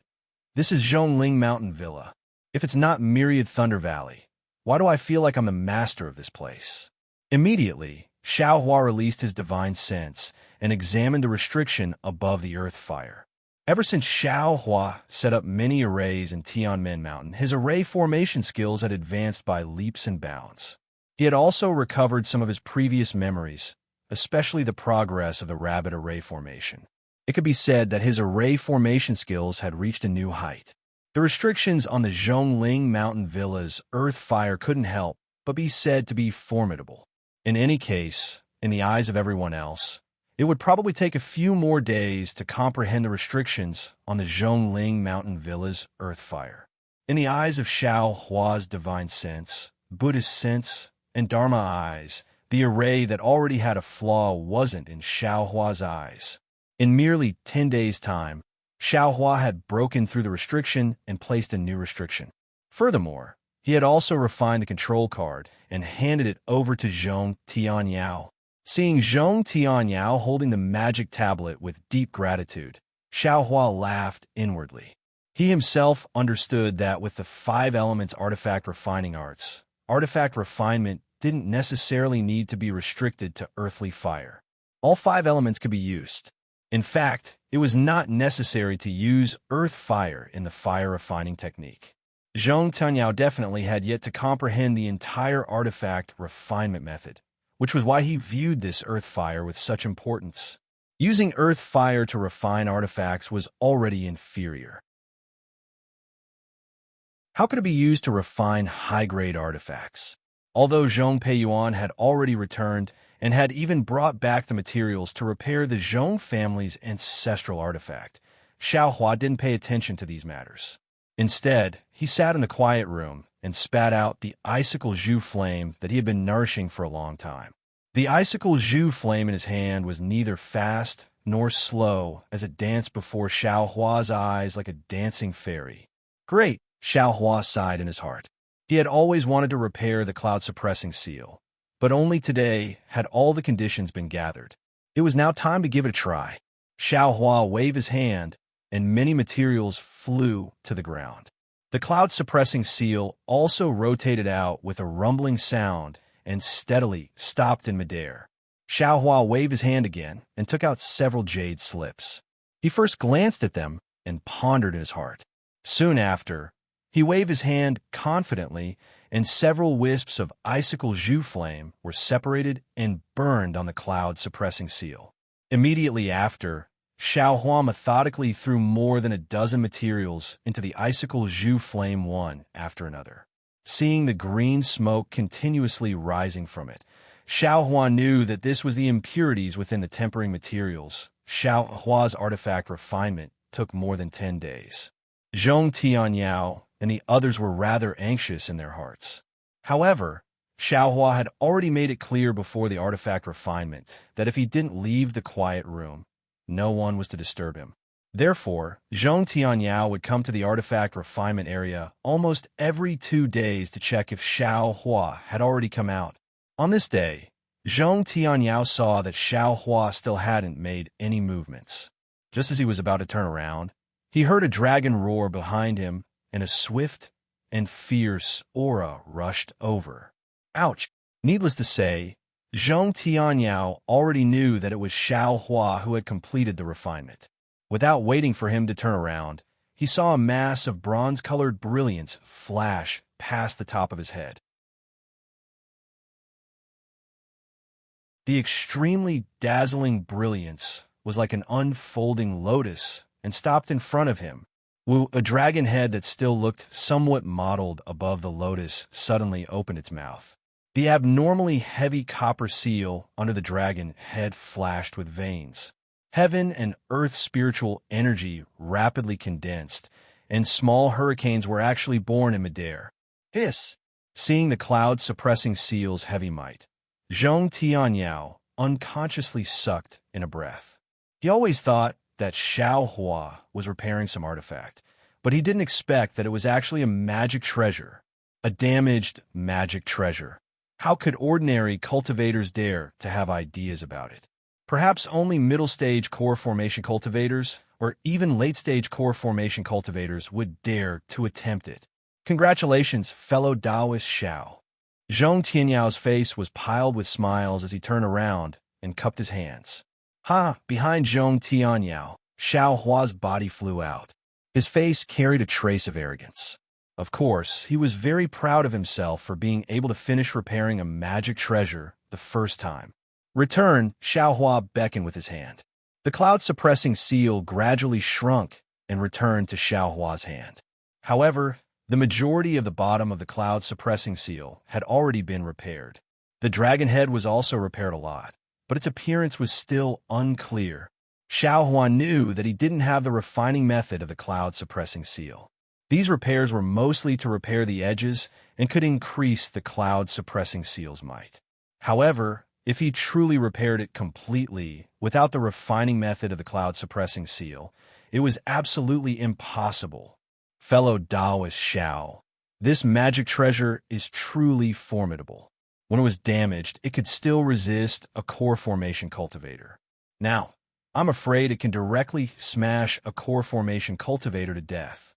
this is Zhongling Mountain Villa. If it's not Myriad Thunder Valley, why do I feel like I'm the master of this place? Immediately, Xiaohua released his divine sense and examined the restriction above the earth fire. Ever since Xiaohua set up many arrays in Tianmen Mountain, his array formation skills had advanced by leaps and bounds. He had also recovered some of his previous memories, especially the progress of the rabbit array formation. It could be said that his array formation skills had reached a new height. The restrictions on the Zhongling Mountain Villa's earth fire couldn't help but be said to be formidable. In any case, in the eyes of everyone else, it would probably take a few more days to comprehend the restrictions on the Zhongling Mountain Villa's earth fire. In the eyes of Xiaohua's divine sense, Buddhist sense, and Dharma eyes, the array that already had a flaw wasn't in Xiaohua's eyes. In merely 10 days' time, Xiaohua had broken through the restriction and placed a new restriction. Furthermore, he had also refined the control card and handed it over to Zhong Tianyao. Seeing Zhong Tianyao holding the magic tablet with deep gratitude, Xiaohua laughed inwardly. He himself understood that with the 5 elements artifact refining arts, artifact refinement didn't necessarily need to be restricted to earthly fire. All 5 elements could be used. In fact, it was not necessary to use earth fire in the fire refining technique. Zhong Tianyao definitely had yet to comprehend the entire artifact refinement method, which was why he viewed this earth fire with such importance. Using earth fire to refine artifacts was already inferior. How could it be used to refine high-grade artifacts? Although Zhong Peiyuan had already returned and had even brought back the materials to repair the Zhong family's ancestral artifact, Xiaohua didn't pay attention to these matters. Instead, he sat in the quiet room and spat out the icicle jus flame that he had been nourishing for a long time. The icicle jus flame in his hand was neither fast nor slow as it danced before Xiaohua's eyes like a dancing fairy. Great, Xiaohua sighed in his heart. He had always wanted to repair the cloud-suppressing seal, but only today had all the conditions been gathered. It was now time to give it a try. Xiao Hua waved his hand, and many materials flew to the ground. The cloud-suppressing seal also rotated out with a rumbling sound and steadily stopped in midair. Xiao Hua waved his hand again and took out several jade slips. He first glanced at them and pondered in his heart. Soon after, he waved his hand confidently, and several wisps of icicle jute flame were separated and burned on the cloud-suppressing seal. Immediately after, Xiao Hua methodically threw more than a dozen materials into the icicle jute flame one after another. Seeing the green smoke continuously rising from it, Xiao Hua knew that this was the impurities within the tempering materials. Xiao Hua's artifact refinement took more than 10 days. Zhong Tianyao and the others were rather anxious in their hearts. However, Xiao Hua had already made it clear before the artifact refinement that if he didn't leave the quiet room, no one was to disturb him. Therefore, Zhong Tianyao would come to the artifact refinement area almost every 2 days to check if Xiao Hua had already come out. On this day, Zhong Tianyao saw that Xiao Hua still hadn't made any movements. Just as he was about to turn around, he heard a dragon roar behind him, and a swift and fierce aura rushed over. Ouch! Needless to say, Zhong Tianyao already knew that it was Xiao Hua who had completed the refinement. Without waiting for him to turn around, he saw a mass of bronze-colored brilliance flash past the top of his head. The extremely dazzling brilliance was like an unfolding lotus and stopped in front of him. A dragon head that still looked somewhat mottled above the lotus suddenly opened its mouth. The abnormally heavy copper seal under the dragon head flashed with veins. Heaven and earth spiritual energy rapidly condensed, and small hurricanes were actually born in midair. Hiss! Seeing the cloud-suppressing seal's heavy might, Zhong Tianyao unconsciously sucked in a breath. He always thought that Xiao Hua was repairing some artifact, but he didn't expect that it was actually a magic treasure. A damaged magic treasure. How could ordinary cultivators dare to have ideas about it? Perhaps only middle-stage core formation cultivators, or even late-stage core formation cultivators, would dare to attempt it. Congratulations, fellow Taoist Xiao. Zhong Tianyao's face was piled with smiles as he turned around and cupped his hands. Ha! Behind Zhong Tianyao, Xiao Hua's body flew out. His face carried a trace of arrogance. Of course, he was very proud of himself for being able to finish repairing a magic treasure the first time. Return, Xiao Hua beckoned with his hand. The cloud-suppressing seal gradually shrunk and returned to Xiao Hua's hand. However, the majority of the bottom of the cloud-suppressing seal had already been repaired. The dragon head was also repaired a lot, but its appearance was still unclear. Xiao Hua knew that he didn't have the refining method of the cloud-suppressing seal. These repairs were mostly to repair the edges and could increase the cloud-suppressing seal's might. However, if he truly repaired it completely without the refining method of the cloud-suppressing seal, it was absolutely impossible. Fellow Taoist Xiao, this magic treasure is truly formidable. When it was damaged, it could still resist a core formation cultivator. Now, I'm afraid it can directly smash a core formation cultivator to death.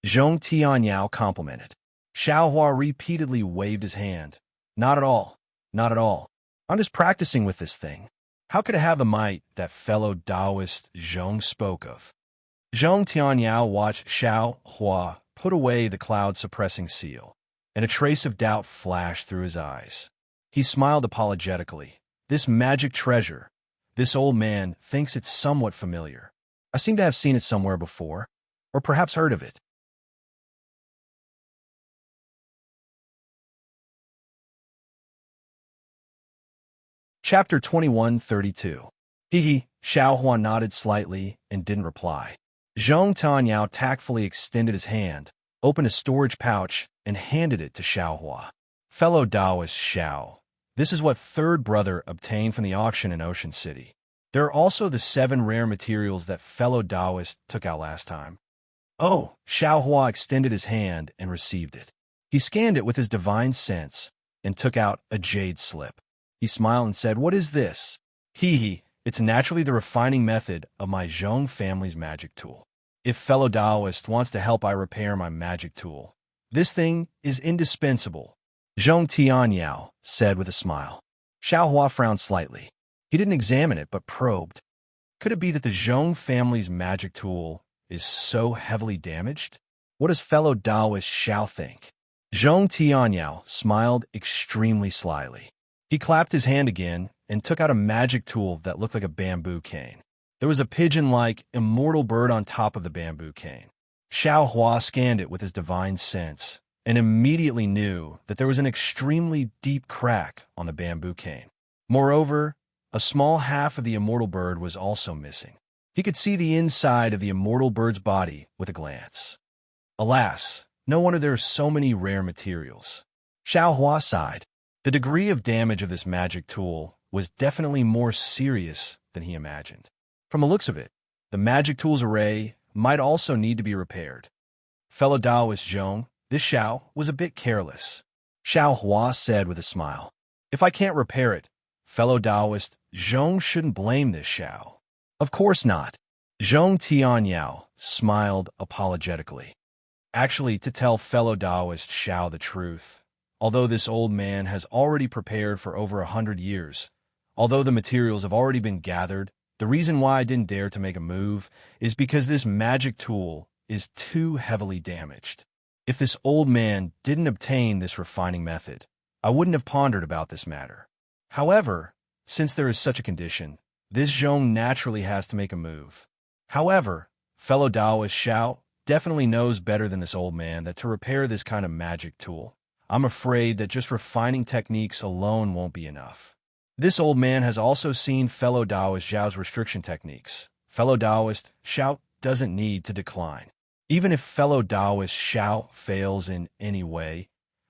Zhong Tianyao complimented. Xiao Hua repeatedly waved his hand. Not at all. Not at all. I'm just practicing with this thing. How could it have the might that fellow Taoist Zhong spoke of? Zhong Tianyao watched Xiao Hua put away the cloud-suppressing seal, and a trace of doubt flashed through his eyes. He smiled apologetically. This magic treasure, this old man thinks it's somewhat familiar. I seem to have seen it somewhere before, or perhaps heard of it. Chapter 2132. Xiao Hua nodded slightly and didn't reply. Zhong Tianyao tactfully extended his hand, opened a storage pouch, and handed it to Xiao Hua. Fellow Taoist Xiao, this is what third brother obtained from the auction in Ocean City. There are also the 7 rare materials that fellow Taoist took out last time. Oh, Xiao Hua extended his hand and received it. He scanned it with his divine sense and took out a jade slip. He smiled and said, "What is this?" It's It's naturally the refining method of my Zhong family's magic tool. If fellow Taoist wants to help I repair my magic tool, this thing is indispensable, Zhong Tianyao said with a smile. Xiao Hua frowned slightly. He didn't examine it, but probed. Could it be that the Zhong family's magic tool is so heavily damaged? What does fellow Taoist Xiao think? Zhong Tianyao smiled extremely slyly. He clapped his hand again and took out a magic tool that looked like a bamboo cane. There was a pigeon-like, immortal bird on top of the bamboo cane. Xiao Hua scanned it with his divine sense and immediately knew that there was an extremely deep crack on the bamboo cane. Moreover, a small half of the immortal bird was also missing. He could see the inside of the immortal bird's body with a glance. Alas, no wonder there are so many rare materials. Xiao Hua sighed. The degree of damage of this magic tool was definitely more serious than he imagined. From the looks of it, the magic tool's array might also need to be repaired. Fellow Taoist Zhong, this Xiao was a bit careless, Xiao Hua said with a smile. If I can't repair it, fellow Taoist Zhong shouldn't blame this Xiao. Of course not. Zhong Tianyao smiled apologetically. Actually, to tell fellow Taoist Xiao the truth, although this old man has already prepared for over 100 years, although the materials have already been gathered, the reason why I didn't dare to make a move is because this magic tool is too heavily damaged. If this old man didn't obtain this refining method, I wouldn't have pondered about this matter. However, since there is such a condition, this Zhong naturally has to make a move. However, fellow Taoist Xiao definitely knows better than this old man that to repair this kind of magic tool, I'm afraid that just refining techniques alone won't be enough. This old man has also seen fellow Taoist Xiao's restriction techniques. Fellow Taoist Xiao doesn't need to decline. Even if fellow Taoist Xiao fails in any way,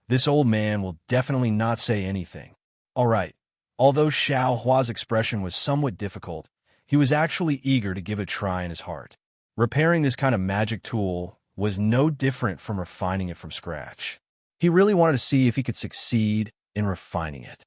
this old man will definitely not say anything. All right, although Xiao Hua's expression was somewhat difficult, he was actually eager to give it a try in his heart. Repairing this kind of magic tool was no different from refining it from scratch. He really wanted to see if he could succeed in refining it.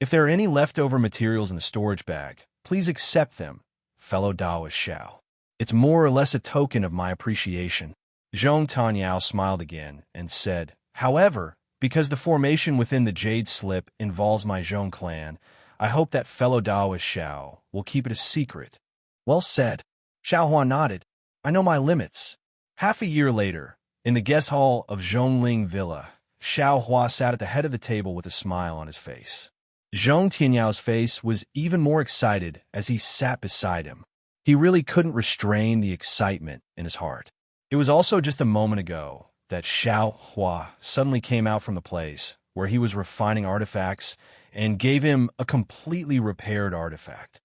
If there are any leftover materials in the storage bag, please accept them, fellow Taoist Xiao. It's more or less a token of my appreciation. Zhong Tianyao smiled again and said, however, because the formation within the Jade Slip involves my Zhong clan, I hope that fellow Taoist Xiao will keep it a secret. Well said. Xiao Hua nodded. I know my limits. Half a year later, in the guest hall of Zhongling Villa, Xiao Hua sat at the head of the table with a smile on his face. Zhong Tianyao's face was even more excited as he sat beside him. He really couldn't restrain the excitement in his heart. It was also just a moment ago that Xiao Hua suddenly came out from the place where he was refining artifacts and gave him a completely repaired artifact.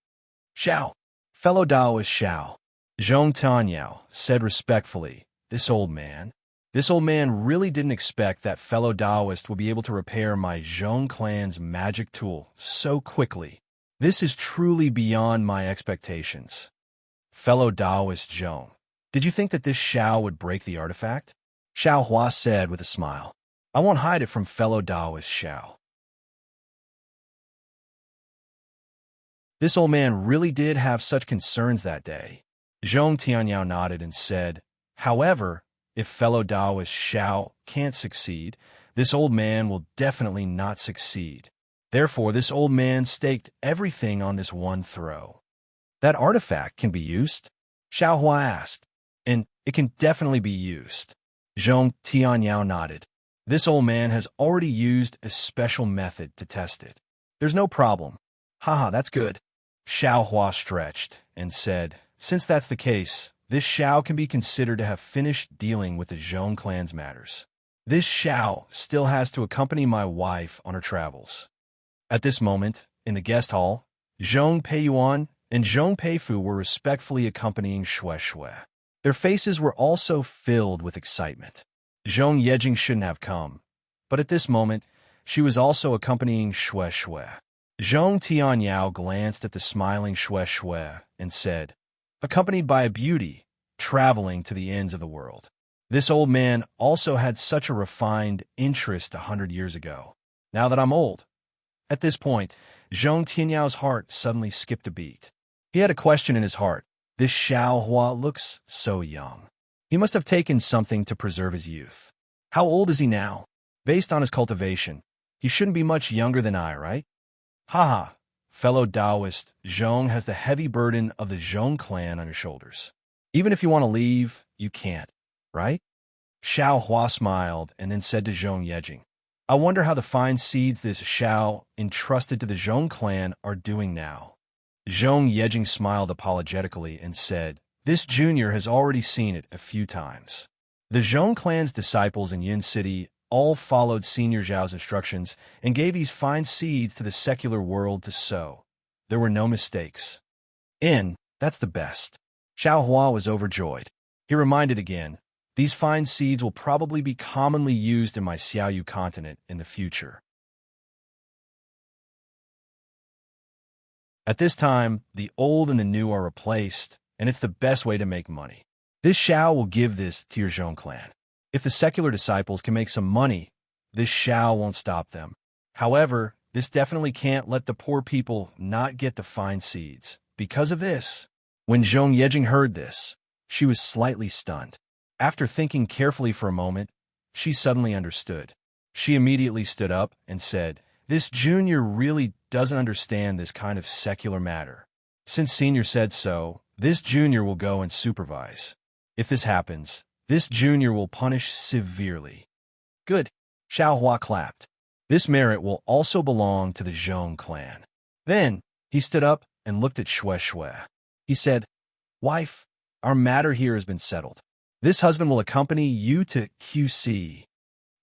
Xiao, fellow Taoist Xiao, Zhong Tianyao said respectfully, this old man really didn't expect that fellow Taoist would be able to repair my Zhong clan's magic tool so quickly. This is truly beyond my expectations. Fellow Taoist Zhong, did you think that this Xiao would break the artifact? Xiao Hua said with a smile. I won't hide it from fellow Taoist Xiao. This old man really did have such concerns that day. Zhong Tianyao nodded and said, however, if fellow Taoist Xiao can't succeed, this old man will definitely not succeed. Therefore, this old man staked everything on this one throw. That artifact can be used? Xiao Hua asked. And it can definitely be used. Zhong Tianyao nodded. This old man has already used a special method to test it. There's no problem. Haha, that's good. Xiao Hua stretched and said, since that's the case, this Xiao can be considered to have finished dealing with the Zhong clan's matters. This Xiao still has to accompany my wife on her travels. At this moment, in the guest hall, Zhong Peiyuan and Zhong Peifu were respectfully accompanying Xue Xue. Their faces were also filled with excitement. Zhong Yejing shouldn't have come, but at this moment, she was also accompanying Xue Xue. Zhong Tianyao glanced at the smiling Xue Xue and said, accompanied by a beauty, traveling to the ends of the world. This old man also had such a refined interest 100 years ago. Now that I'm old. At this point, Zhong Tianyao's heart suddenly skipped a beat. He had a question in his heart. This Xiao Hua looks so young. He must have taken something to preserve his youth. How old is he now? Based on his cultivation, he shouldn't be much younger than I, right? Haha, fellow Taoist, Zhong has the heavy burden of the Zhong clan on your shoulders. Even if you want to leave, you can't, right? Xiao Hua smiled and then said to Zhong Yejing, I wonder how the fine seeds this Xiao entrusted to the Zhong clan are doing now. Zhong Yejing smiled apologetically and said, This junior has already seen it a few times. The Zhong clan's disciples in Yin City all followed Senior Zhao's instructions and gave these fine seeds to the secular world to sow. There were no mistakes. That's the best. Xiao Hua was overjoyed. He reminded again, these fine seeds will probably be commonly used in my Xiaoyu continent in the future. At this time, the old and the new are replaced, and it's the best way to make money. This Xiao will give this to your Zhong clan. If the secular disciples can make some money, this Xiao won't stop them. However, this definitely can't let the poor people not get the fine seeds. Because of this, when Zhong Yejing heard this, she was slightly stunned. After thinking carefully for a moment, she suddenly understood. She immediately stood up and said, This junior really doesn't understand this kind of secular matter. Since senior said so, this junior will go and supervise. If this happens, this junior will punish severely. Good. Xiao Hua clapped. This merit will also belong to the Zhong clan. Then he stood up and looked at Xue Xue. He said, Wife, our matter here has been settled. This husband will accompany you to QC.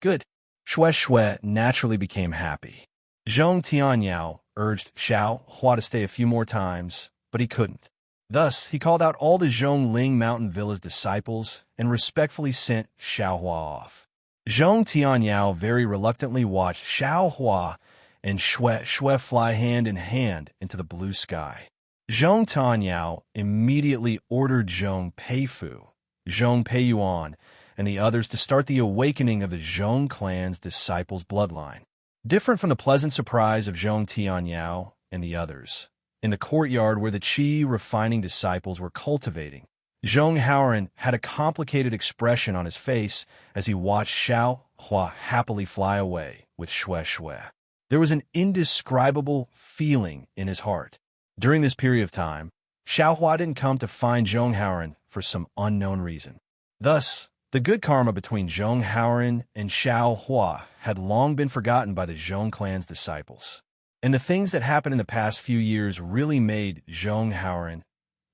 Good. Xue Xue naturally became happy. Zhong Tianyao urged Xiao Hua to stay a few more times, but he couldn't. Thus, he called out all the Zhongling Mountain Villa's disciples and respectfully sent Xiao Hua off. Zhong Tianyao very reluctantly watched Xiao Hua and Xue Xue fly hand in hand into the blue sky. Zhong Tianyao immediately ordered Zhong Peifu, Zhong Peiyuan, and the others to start the awakening of the Zhong clan's disciples' bloodline. Different from the pleasant surprise of Zhong Tianyao and the others, in the courtyard where the qi refining disciples were cultivating, Zhong Haoran had a complicated expression on his face as he watched Xiao Hua happily fly away with Xue Xue. There was an indescribable feeling in his heart. During this period of time, Xiao Hua didn't come to find Zhong Haoran for some unknown reason. Thus, the good karma between Zhong Haoran and Xiao Hua had long been forgotten by the Zhong clan's disciples. And the things that happened in the past few years really made Zhong Haoran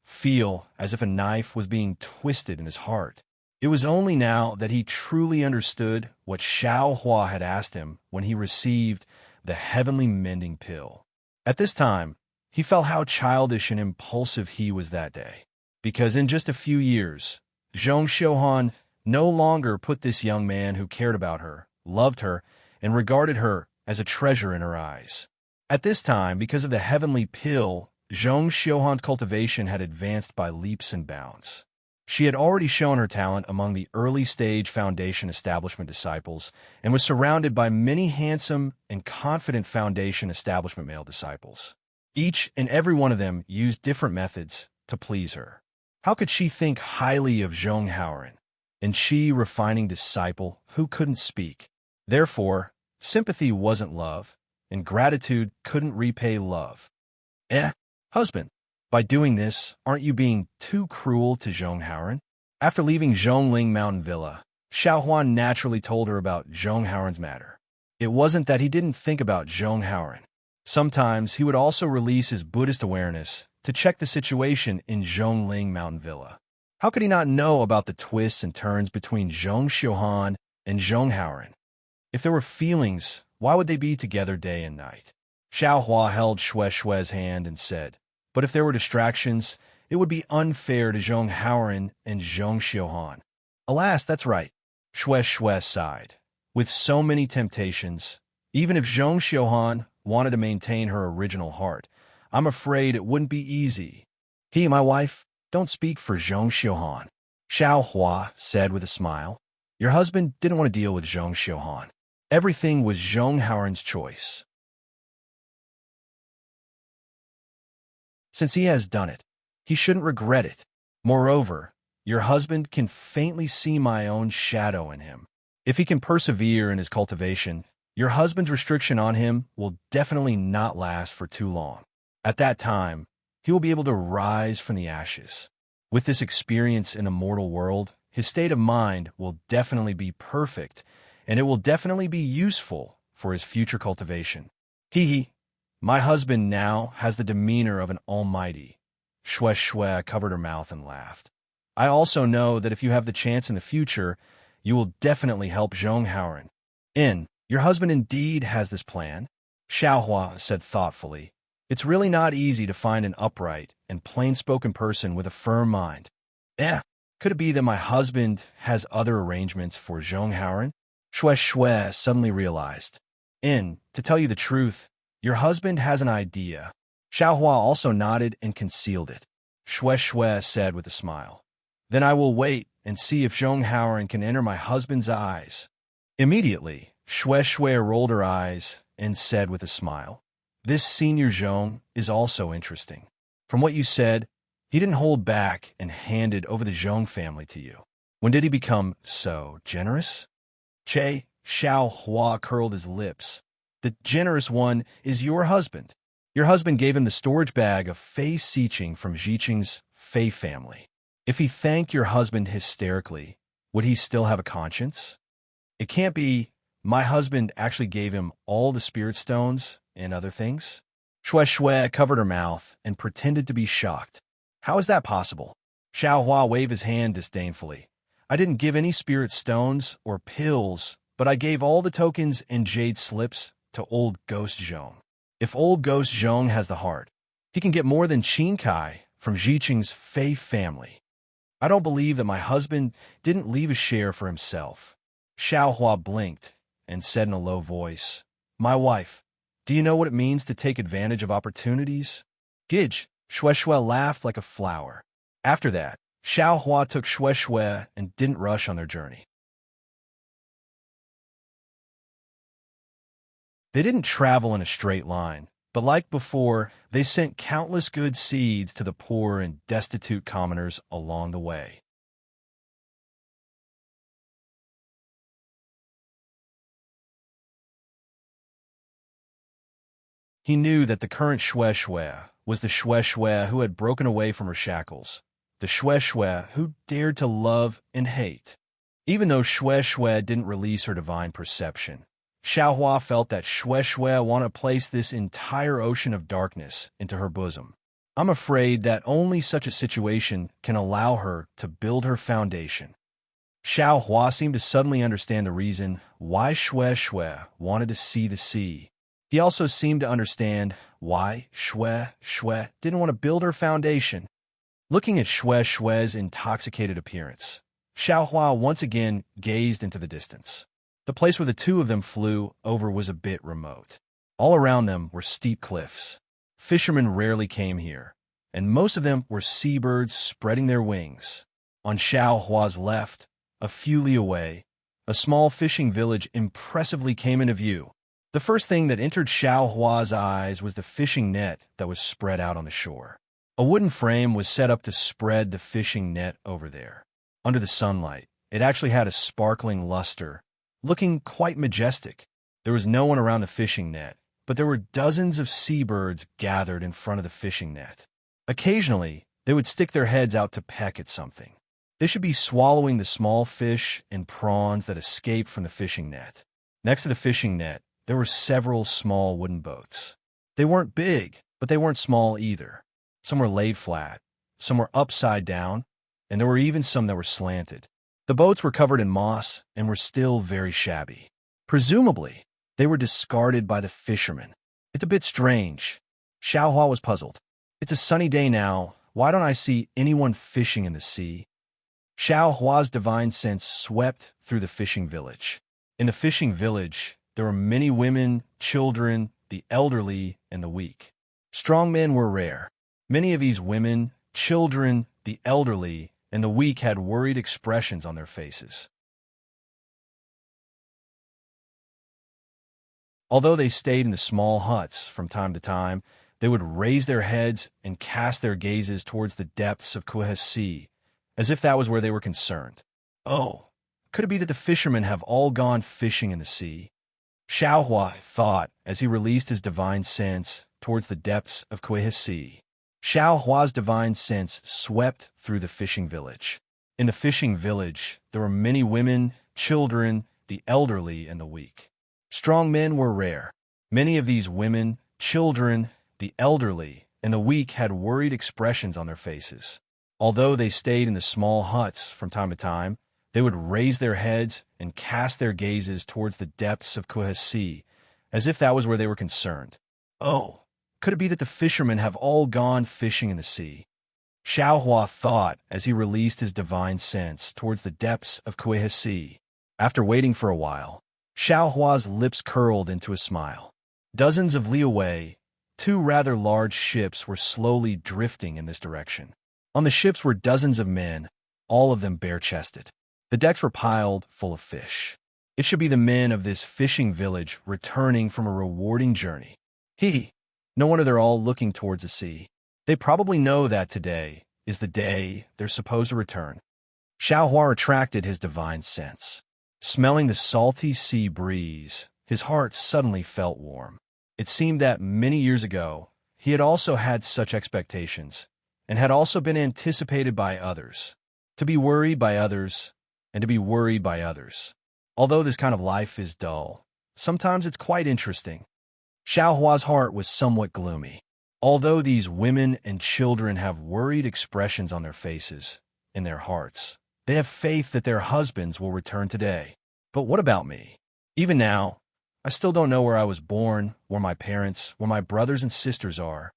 feel as if a knife was being twisted in his heart. It was only now that he truly understood what Xiao Hua had asked him when he received the heavenly mending pill. At this time, he felt how childish and impulsive he was that day, because in just a few years, Zhong Xiuhan no longer put this young man who cared about her, loved her, and regarded her as a treasure in her eyes. At this time, because of the heavenly pill, Zhong Xiuhan's cultivation had advanced by leaps and bounds. She had already shown her talent among the early-stage foundation establishment disciples and was surrounded by many handsome and confident foundation establishment male disciples. Each and every one of them used different methods to please her. How could she think highly of Zhong Haoran, and she refining disciple who couldn't speak? Therefore, sympathy wasn't love, and gratitude couldn't repay love. Husband, by doing this, aren't you being too cruel to Zhong Haoran? After leaving Zhongling Mountain Villa, Xiao Huan naturally told her about Zhong Haoran's matter. It wasn't that he didn't think about Zhong Haoran. Sometimes he would also release his Buddhist awareness to check the situation in Zhongling Mountain Villa. How could he not know about the twists and turns between Zhong Xiuhan and Zhong Haoran? If there were feelings, why would they be together day and night? Xiao Hua held Xue Xue's hand and said, But if there were distractions, it would be unfair to Zhong Haoran and Zhong Xiuhan. Alas, that's right. Xue Xue sighed. With so many temptations, even if Zhong Xiuhan wanted to maintain her original heart, I'm afraid it wouldn't be easy. My wife, don't speak for Zhong Xiuhan. Xiao Hua said with a smile. Your husband didn't want to deal with Zhong Xiuhan. Everything was Zhong Haoran's choice. Since he has done it, he shouldn't regret it. Moreover, your husband can faintly see my own shadow in him. If he can persevere in his cultivation, your husband's restriction on him will definitely not last for too long. At that time, he will be able to rise from the ashes. With this experience in the mortal world, his state of mind will definitely be perfect, and it will definitely be useful for his future cultivation. Hee. My husband now has the demeanor of an almighty. Shue covered her mouth and laughed. I also know that if you have the chance in the future, you will definitely help Zhonghauren. Your husband indeed has this plan, Xiaohua said thoughtfully. It's really not easy to find an upright and plain-spoken person with a firm mind. Could it be that my husband has other arrangements for Zhonghauren? Shue suddenly realized. To tell you the truth, your husband has an idea. Xiaohua also nodded and concealed it. Shue said with a smile. Then I will wait and see if Zhonghauren can enter my husband's eyes. Immediately, Shue rolled her eyes and said with a smile, This senior Zhong is also interesting. From what you said, he didn't hold back and handed over the Zhong family to you. When did he become so generous? Xiaohua curled his lips. The generous one is your husband. Your husband gave him the storage bag of Fei Xiqing from Xiqing's Fei family. If he thanked your husband hysterically, would he still have a conscience? It can't be. My husband actually gave him all the spirit stones and other things. Shue covered her mouth and pretended to be shocked. How is that possible? Xiaohua waved his hand disdainfully. I didn't give any spirit stones or pills, but I gave all the tokens and jade slips to old Ghost Zhong. If old Ghost Zhong has the heart, he can get more than Qinkai from Xiqing's Fei family. I don't believe that my husband didn't leave a share for himself. Xiaohua blinked and said in a low voice, My wife, do you know what it means to take advantage of opportunities? Gidge, Shue laughed like a flower. After that, Xiaohua took Shue and didn't rush on their journey. They didn't travel in a straight line, but like before, they sent countless good seeds to the poor and destitute commoners along the way. He knew that the current Shue was the Shue who had broken away from her shackles, the Shue who dared to love and hate. Even though Shue didn't release her divine perception, Xiaohua felt that Shue wanted to place this entire ocean of darkness into her bosom. I'm afraid that only such a situation can allow her to build her foundation. Xiaohua seemed to suddenly understand the reason why Shue wanted to see the sea. He also seemed to understand why Shue didn't want to build her foundation. Looking at Shue's intoxicated appearance, Xiaohua once again gazed into the distance. The place where the two of them flew over was a bit remote. All around them were steep cliffs. Fishermen rarely came here, and most of them were seabirds spreading their wings. On Xiaohua's left, a few li away, a small fishing village impressively came into view. The first thing that entered Xiaohua's eyes was the fishing net that was spread out on the shore. A wooden frame was set up to spread the fishing net over there. Under the sunlight, it actually had a sparkling luster, looking quite majestic. There was no one around the fishing net, but there were dozens of seabirds gathered in front of the fishing net. Occasionally, they would stick their heads out to peck at something. They should be swallowing the small fish and prawns that escaped from the fishing net. Next to the fishing net, there were several small wooden boats. They weren't big, but they weren't small either. Some were laid flat, some were upside down, and there were even some that were slanted. The boats were covered in moss and were still very shabby. Presumably, they were discarded by the fishermen. It's a bit strange. Xiaohua was puzzled. It's a sunny day now. Why don't I see anyone fishing in the sea? Xiaohua's divine sense swept through the fishing village. In the fishing village, there were many women, children, the elderly, and the weak. Strong men were rare. Many of these women, children, the elderly, and the weak had worried expressions on their faces. Although they stayed in the small huts from time to time, They would raise their heads and cast their gazes towards the depths of Kueha's sea, as if that was where they were concerned. Oh, could it be that the fishermen have all gone fishing in the sea? Xiaohua thought as he released his divine sense towards the depths of Kueha's sea. Xiaohua's divine sense swept through the fishing village. In the fishing village, there were many women, children, the elderly, and the weak. Strong men were rare. Many of these women, children, the elderly, and the weak had worried expressions on their faces. Although they stayed in the small huts from time to time, they would raise their heads and cast their gazes towards the depths of Kueha's sea, as if that was where they were concerned. Oh, could it be that the fishermen have all gone fishing in the sea? Xiaohua thought as he released his divine sense towards the depths of Kueha's sea. After waiting for a while, Xiaohua's lips curled into a smile. Dozens of li away, two rather large ships were slowly drifting in this direction. On the ships were dozens of men, all of them bare-chested. The decks were piled full of fish. It should be the men of this fishing village returning from a rewarding journey. No wonder they're all looking towards the sea. They probably know that today is the day they're supposed to return. Xiaohua retracted his divine sense. Smelling the salty sea breeze, his heart suddenly felt warm. It seemed that many years ago, he had also had such expectations, and had also been anticipated by others, to be worried by others, and to be worried by others. Although this kind of life is dull, sometimes it's quite interesting. Xiaohua's heart was somewhat gloomy. Although these women and children have worried expressions on their faces, in their hearts, they have faith that their husbands will return today. But what about me? Even now, I still don't know where I was born, where my parents, where my brothers and sisters are.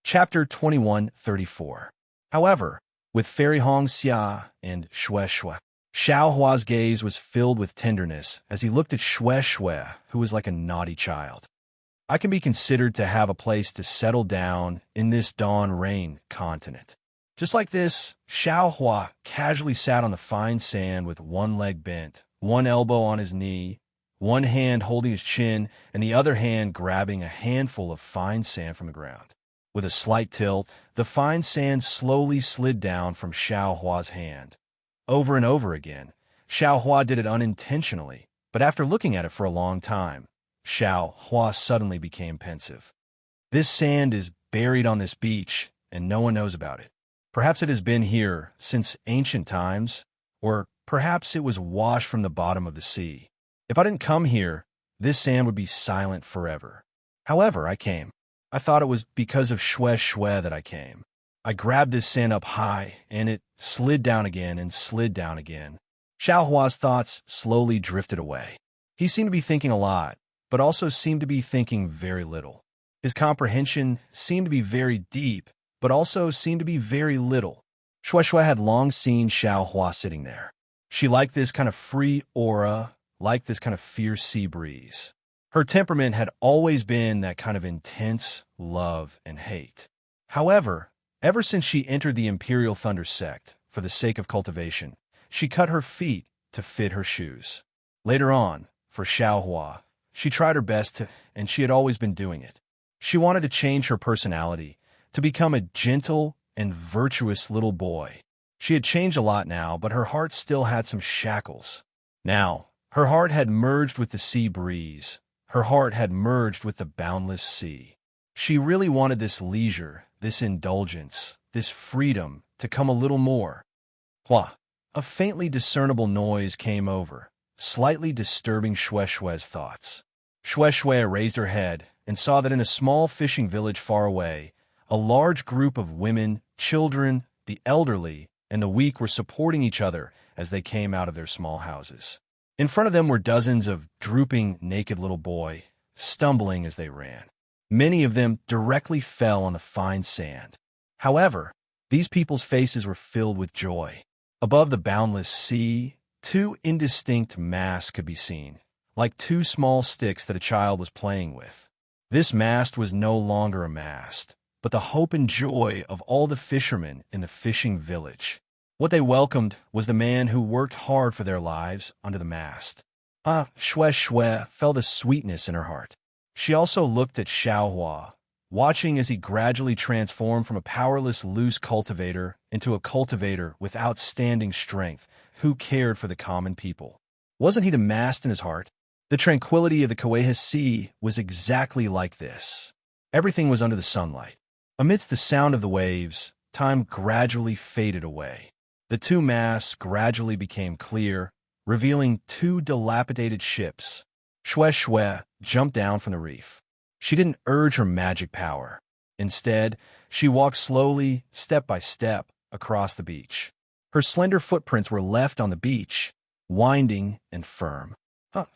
Chapter 21:34. However, with Fairy Hong Xia and Xue Xue, Xiaohua's gaze was filled with tenderness as he looked at Xue Xue, who was like a naughty child. I can be considered to have a place to settle down in this dawn rain continent. Just like this, Xiaohua casually sat on the fine sand with one leg bent, one elbow on his knee, one hand holding his chin, and the other hand grabbing a handful of fine sand from the ground. With a slight tilt, the fine sand slowly slid down from Xiaohua's hand. Over and over again, Xiaohua did it unintentionally, but after looking at it for a long time, Xiaohua suddenly became pensive. This sand is buried on this beach, and no one knows about it. Perhaps it has been here since ancient times, or perhaps it was washed from the bottom of the sea. If I didn't come here, this sand would be silent forever. However, I came. I thought it was because of Xue Xue that I came. I grabbed this sand up high, and it slid down again and slid down again. Xiaohua's thoughts slowly drifted away. He seemed to be thinking a lot, but also seemed to be thinking very little. His comprehension seemed to be very deep, but also seemed to be very little. Xue Xue had long seen Xiaohua sitting there. She liked this kind of free aura, liked this kind of fierce sea breeze. Her temperament had always been that kind of intense love and hate. However, ever since she entered the Imperial Thunder sect, for the sake of cultivation, she cut her feet to fit her shoes. Later on, for Xiaohua, she tried her best to, and she had always been doing it. She wanted to change her personality, to become a gentle and virtuous little boy. She had changed a lot now, but her heart still had some shackles. Now, her heart had merged with the sea breeze. Her heart had merged with the boundless sea. She really wanted this leisure, this indulgence, this freedom to come a little more. Hua! A faintly discernible noise came over, slightly disturbing Xue Xue's thoughts. Xue Xue raised her head and saw that in a small fishing village far away, a large group of women, children, the elderly, and the weak were supporting each other as they came out of their small houses. In front of them were dozens of drooping, naked little boys, stumbling as they ran. Many of them directly fell on the fine sand. However, these people's faces were filled with joy. Above the boundless sea, two indistinct masts could be seen, like two small sticks that a child was playing with. This mast was no longer a mast, but the hope and joy of all the fishermen in the fishing village. What they welcomed was the man who worked hard for their lives under the mast. Shue Shue felt a sweetness in her heart. She also looked at Xiaohua, watching as he gradually transformed from a powerless loose cultivator into a cultivator with outstanding strength who cared for the common people. Wasn't he the mast in his heart? The tranquility of the Kueha Sea was exactly like this. Everything was under the sunlight. Amidst the sound of the waves, time gradually faded away. The two masts gradually became clear, revealing two dilapidated ships. Shue Shue jumped down from the reef. She didn't urge her magic power. Instead, she walked slowly, step by step, across the beach. Her slender footprints were left on the beach, winding and firm.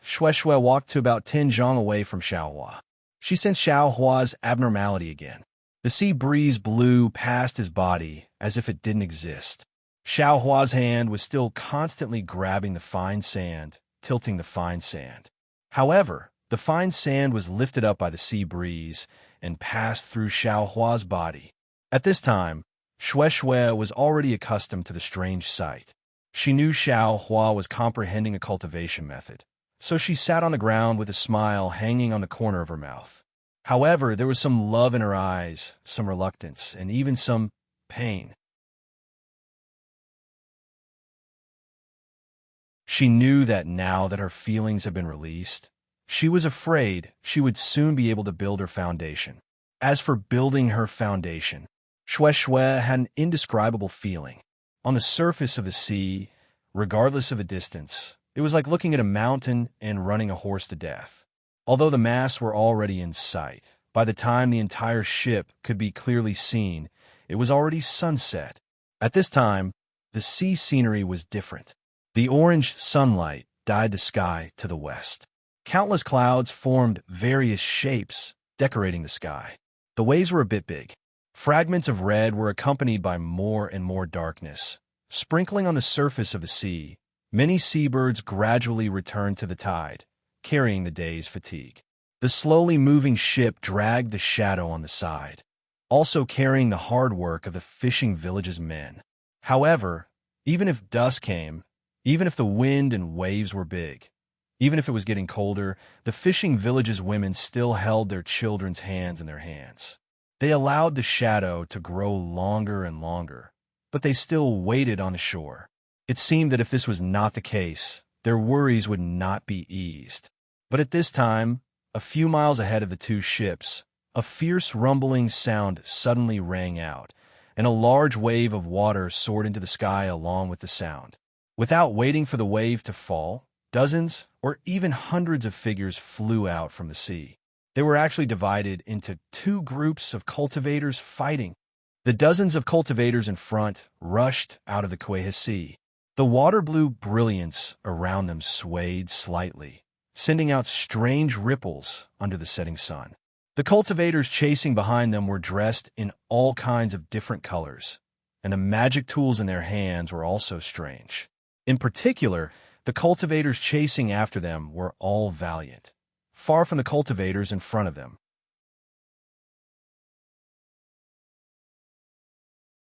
Shue Shue walked to about 10 zhang away from Xiaohua. She sensed Xiaohua's abnormality again. The sea breeze blew past his body as if it didn't exist. Xiaohua's hand was still constantly grabbing the fine sand, tilting the fine sand. However, the fine sand was lifted up by the sea breeze and passed through Xiaohua's body. At this time, Shue Shue was already accustomed to the strange sight. She knew Xiaohua was comprehending a cultivation method, so she sat on the ground with a smile hanging on the corner of her mouth. However, there was some love in her eyes, some reluctance, and even some pain. She knew that now that her feelings had been released, she was afraid she would soon be able to build her foundation. As for building her foundation, Shue Shue had an indescribable feeling. On the surface of the sea, regardless of the distance, it was like looking at a mountain and running a horse to death. Although the masts were already in sight, by the time the entire ship could be clearly seen, it was already sunset. At this time, the sea scenery was different. The orange sunlight dyed the sky to the west. Countless clouds formed various shapes, decorating the sky. The waves were a bit big. Fragments of red were accompanied by more and more darkness. Sprinkling on the surface of the sea, many seabirds gradually returned to the tide, carrying the day's fatigue. The slowly moving ship dragged the shadow on the side, also carrying the hard work of the fishing village's men. However, even if dusk came, even if the wind and waves were big, even if it was getting colder, the fishing village's women still held their children's hands in their hands. They allowed the shadow to grow longer and longer, but they still waited on the shore. It seemed that if this was not the case, their worries would not be eased. But at this time, a few miles ahead of the two ships, a fierce rumbling sound suddenly rang out, and a large wave of water soared into the sky along with the sound. Without waiting for the wave to fall, dozens or even hundreds of figures flew out from the sea. They were actually divided into two groups of cultivators fighting. The dozens of cultivators in front rushed out of the Kueha Sea. The water-blue brilliance around them swayed slightly, sending out strange ripples under the setting sun. The cultivators chasing behind them were dressed in all kinds of different colors, and the magic tools in their hands were also strange. In particular, the cultivators chasing after them were all valiant, far from the cultivators in front of them.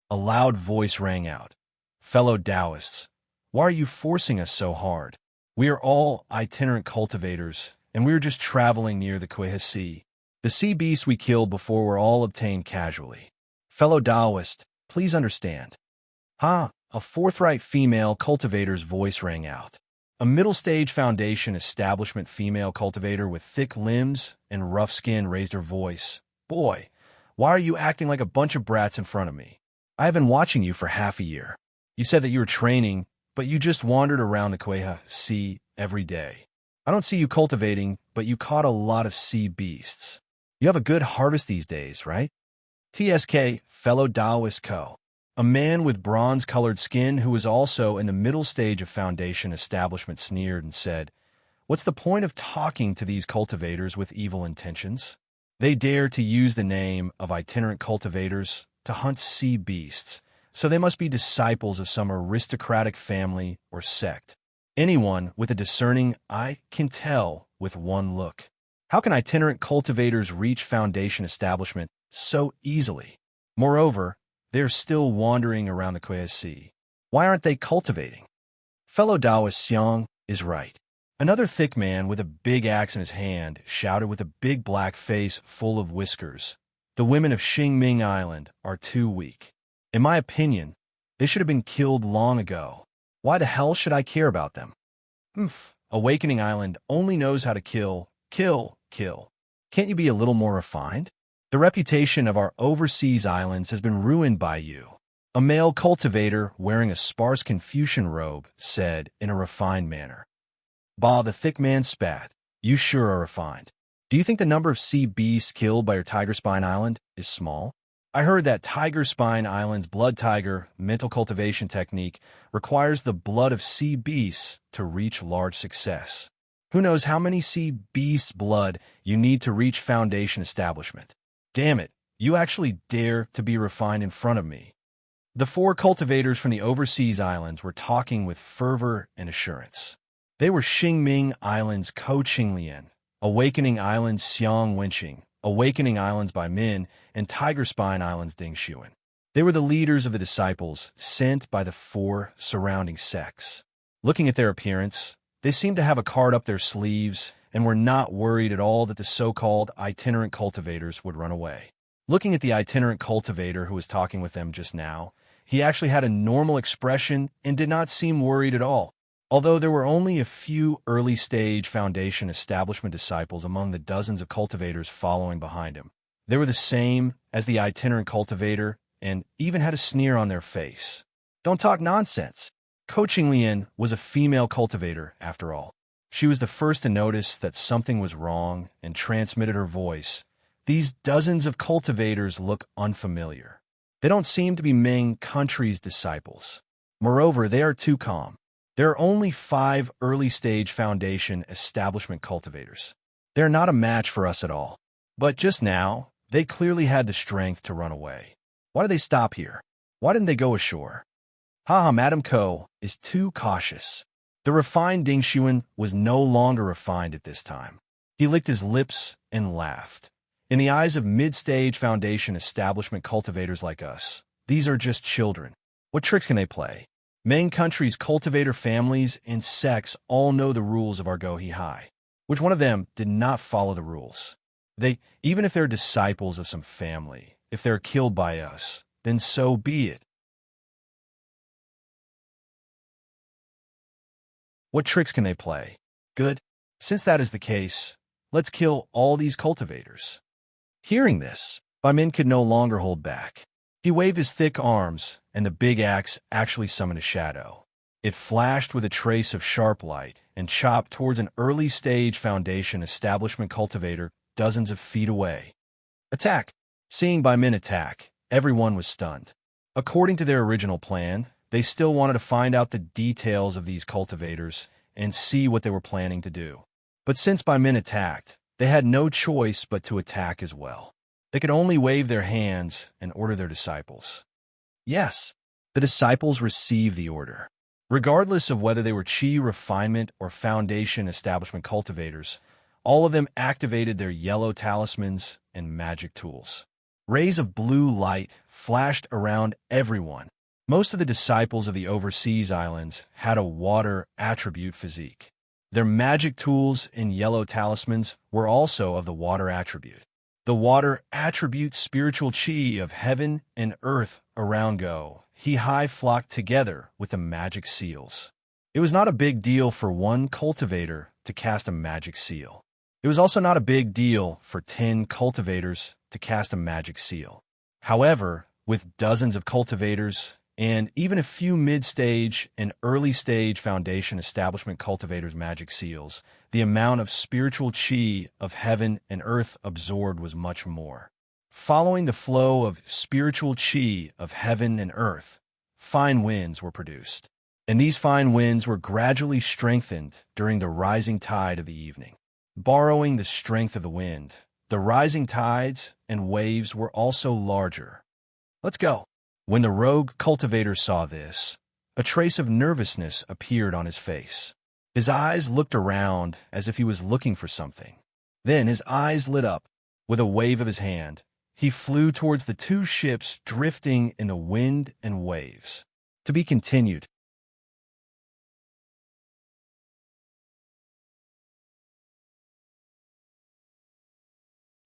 A loud voice rang out. "Fellow Taoists, why are you forcing us so hard? We are all itinerant cultivators, and we are just traveling near the Kueha Sea. The sea beasts we killed before were all obtained casually. Fellow Taoist, please understand." A forthright female cultivator's voice rang out. A middle-stage foundation establishment female cultivator with thick limbs and rough skin raised her voice. "Boy, why are you acting like a bunch of brats in front of me? I have been watching you for half a year. You said that you were training, but you just wandered around the Kueha Sea every day. I don't see you cultivating, but you caught a lot of sea beasts. You have a good harvest these days, right?" TSK, fellow Taoist Co. A man with bronze-colored skin who was also in the middle stage of foundation establishment sneered and said, "What's the point of talking to these cultivators with evil intentions? They dare to use the name of itinerant cultivators to hunt sea beasts, so they must be disciples of some aristocratic family or sect. Anyone with a discerning eye can tell with one look. How can itinerant cultivators reach foundation establishment so easily? Moreover, they're still wandering around the Kueha Sea. Why aren't they cultivating? Fellow Taoist Xiang is right. Another thick man with a big axe in his hand shouted with a big black face full of whiskers. The women of Xingming Island are too weak. In my opinion, they should have been killed long ago. Why the hell should I care about them? Awakening Island only knows how to kill, kill, kill. Can't you be a little more refined? The reputation of our overseas islands has been ruined by you. A male cultivator wearing a sparse Confucian robe said in a refined manner. Bah, the thick man spat. You sure are refined. Do you think the number of sea beasts killed by your Tiger Spine Island is small? I heard that Tiger Spine Island's blood tiger mental cultivation technique requires the blood of sea beasts to reach large success. Who knows how many sea beasts' blood you need to reach foundation establishment? Damn it, you actually dare to be refined in front of me. The four cultivators from the overseas islands were talking with fervor and assurance. They were Xingming Island's Ko Qinglian, Awakening Island's Xiang Wenqing, Awakening Islands by Min, and Tiger Spine Island's Ding Xuan. They were the leaders of the disciples sent by the four surrounding sects. Looking at their appearance, they seemed to have a card up their sleeves and were not worried at all that the so-called itinerant cultivators would run away. Looking at the itinerant cultivator who was talking with them just now, he actually had a normal expression and did not seem worried at all. Although there were only a few early-stage foundation establishment disciples among the dozens of cultivators following behind him, they were the same as the itinerant cultivator and even had a sneer on their face. Don't talk nonsense. Ko Qinglian was a female cultivator, after all. She was the first to notice that something was wrong and transmitted her voice. These dozens of cultivators look unfamiliar. They don't seem to be Ming country's disciples. Moreover, they are too calm. There are only 5 early-stage foundation establishment cultivators. They're not a match for us at all. But just now, they clearly had the strength to run away. Why did they stop here? Why didn't they go ashore? Madam Ko is too cautious. The refined Ding Xuan was no longer refined at this time. He licked his lips and laughed. In the eyes of mid-stage foundation establishment cultivators like us, these are just children. What tricks can they play? Ming country's cultivator families and sects all know the rules of our Gohi High. Which one of them did not follow the rules? Even if they're disciples of some family, if they're killed by us, then so be it. What tricks can they play? Good. Since that is the case, let's kill all these cultivators. Hearing this, Min could no longer hold back. He waved his thick arms, and the big axe actually summoned a shadow. It flashed with a trace of sharp light and chopped towards an early-stage foundation establishment cultivator dozens of feet away. Attack! Seeing Min attack, everyone was stunned. According to their original plan, they still wanted to find out the details of these cultivators and see what they were planning to do. But since Min attacked, they had no choice but to attack as well. They could only wave their hands and order their disciples. Yes, the disciples received the order. Regardless of whether they were Qi refinement or foundation establishment cultivators, all of them activated their yellow talismans and magic tools. Rays of blue light flashed around everyone. Most of the disciples of the overseas islands had a water attribute physique. Their magic tools and yellow talismans were also of the water attribute. The water attribute spiritual Qi of heaven and earth around Go He High flocked together with the magic seals. It was not a big deal for one cultivator to cast a magic seal. It was also not a big deal for 10 cultivators to cast a magic seal. However, with dozens of cultivators and even a few mid-stage and early-stage foundation establishment cultivators' magic seals, the amount of spiritual Qi of heaven and earth absorbed was much more. Following the flow of spiritual Qi of heaven and earth, fine winds were produced, and these fine winds were gradually strengthened during the rising tide of the evening. Borrowing the strength of the wind, the rising tides and waves were also larger. Let's go. When the rogue cultivator saw this, a trace of nervousness appeared on his face. His eyes looked around as if he was looking for something. Then his eyes lit up. With a wave of his hand, he flew towards the 2 ships drifting in the wind and waves. To be continued.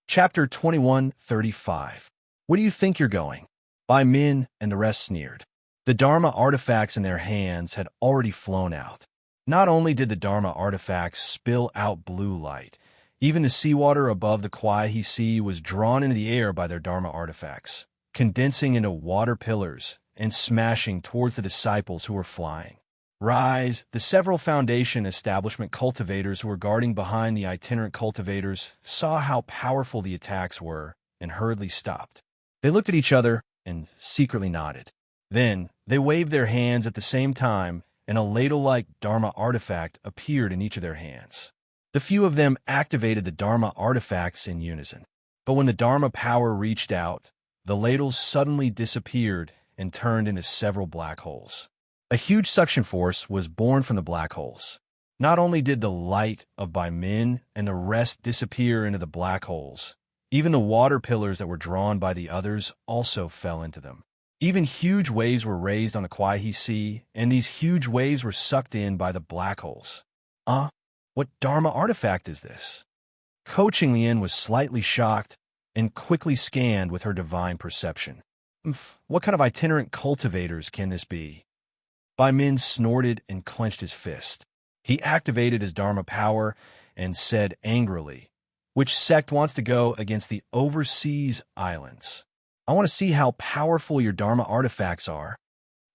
Chapter 21:35. Where do you think you're going? By Min and the rest sneered. The Dharma artifacts in their hands had already flown out. Not only did the Dharma artifacts spill out blue light, even the seawater above the Kwai Sea was drawn into the air by their Dharma artifacts, condensing into water pillars and smashing towards the disciples who were flying. Rise, the several Foundation establishment cultivators who were guarding behind the itinerant cultivators saw how powerful the attacks were and hurriedly stopped. They looked at each other and secretly nodded. Then, they waved their hands at the same time, and a ladle-like Dharma artifact appeared in each of their hands. The few of them activated the Dharma artifacts in unison. But when the Dharma power reached out, the ladles suddenly disappeared and turned into several black holes. A huge suction force was born from the black holes. Not only did the light of Bai Min and the rest disappear into the black holes, even the water pillars that were drawn by the others also fell into them. Even huge waves were raised on the Kwai Sea, and these huge waves were sucked in by the black holes. What Dharma artifact is this? Ko Qinglian was slightly shocked and quickly scanned with her divine perception. What kind of itinerant cultivators can this be? Bai Min snorted and clenched his fist. He activated his Dharma power and said angrily, "Which sect wants to go against the overseas islands? I want to see how powerful your Dharma artifacts are."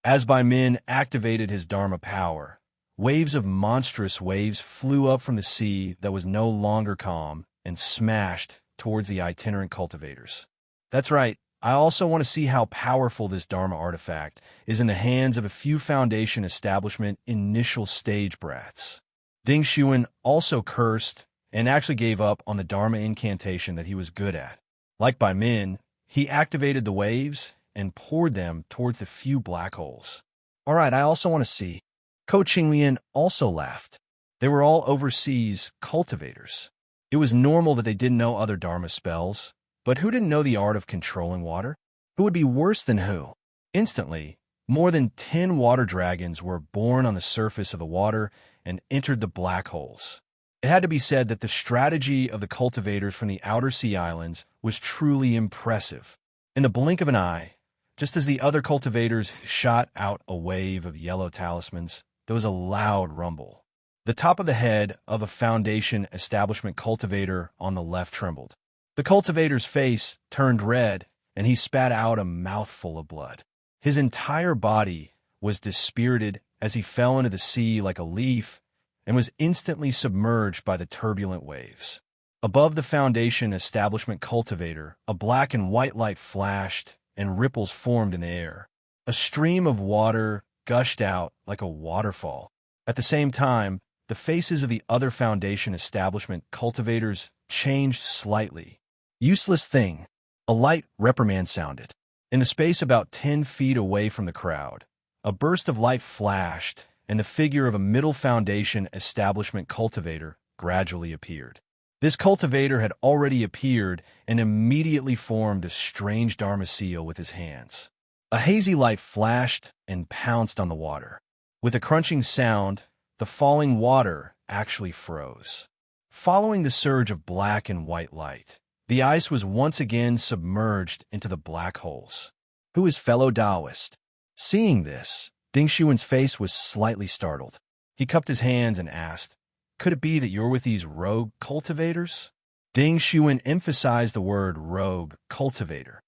As Bai Min activated his Dharma power, waves of monstrous waves flew up from the sea that was no longer calm and smashed towards the itinerant cultivators. That's right. I also want to see how powerful this Dharma artifact is in the hands of a few Foundation establishment initial stage brats. Ding Xuan also cursed and actually gave up on the Dharma incantation that he was good at. Like Bai Min, he activated the waves and poured them towards the few black holes. All right, I also want to see. Ko Qinglian also laughed. They were all overseas cultivators. It was normal that they didn't know other Dharma spells, but who didn't know the art of controlling water? Who would be worse than who? Instantly, more than 10 water dragons were born on the surface of the water and entered the black holes. It had to be said that the strategy of the cultivators from the outer sea islands was truly impressive. In the blink of an eye, just as the other cultivators shot out a wave of yellow talismans, there was a loud rumble. The top of the head of a Foundation establishment cultivator on the left trembled. The cultivator's face turned red, and he spat out a mouthful of blood. His entire body was dispirited as he fell into the sea like a leaf and was instantly submerged by the turbulent waves. Above the Foundation establishment cultivator, a black and white light flashed, and ripples formed in the air. A stream of water gushed out like a waterfall. At the same time, the faces of the other Foundation establishment cultivators changed slightly. Useless thing. A light reprimand sounded. In the space about 10 feet away from the crowd, a burst of light flashed, and the figure of a middle Foundation establishment cultivator gradually appeared. This cultivator had already appeared and immediately formed a strange Dharma seal with his hands. A hazy light flashed and pounced on the water. With a crunching sound, the falling water actually froze. Following the surge of black and white light, the ice was once again submerged into the black holes. Who is fellow Taoist? Seeing this, Ding Xuan's face was slightly startled. He cupped his hands and asked, "Could it be that you're with these rogue cultivators?" Ding Xuan emphasized the word rogue cultivator.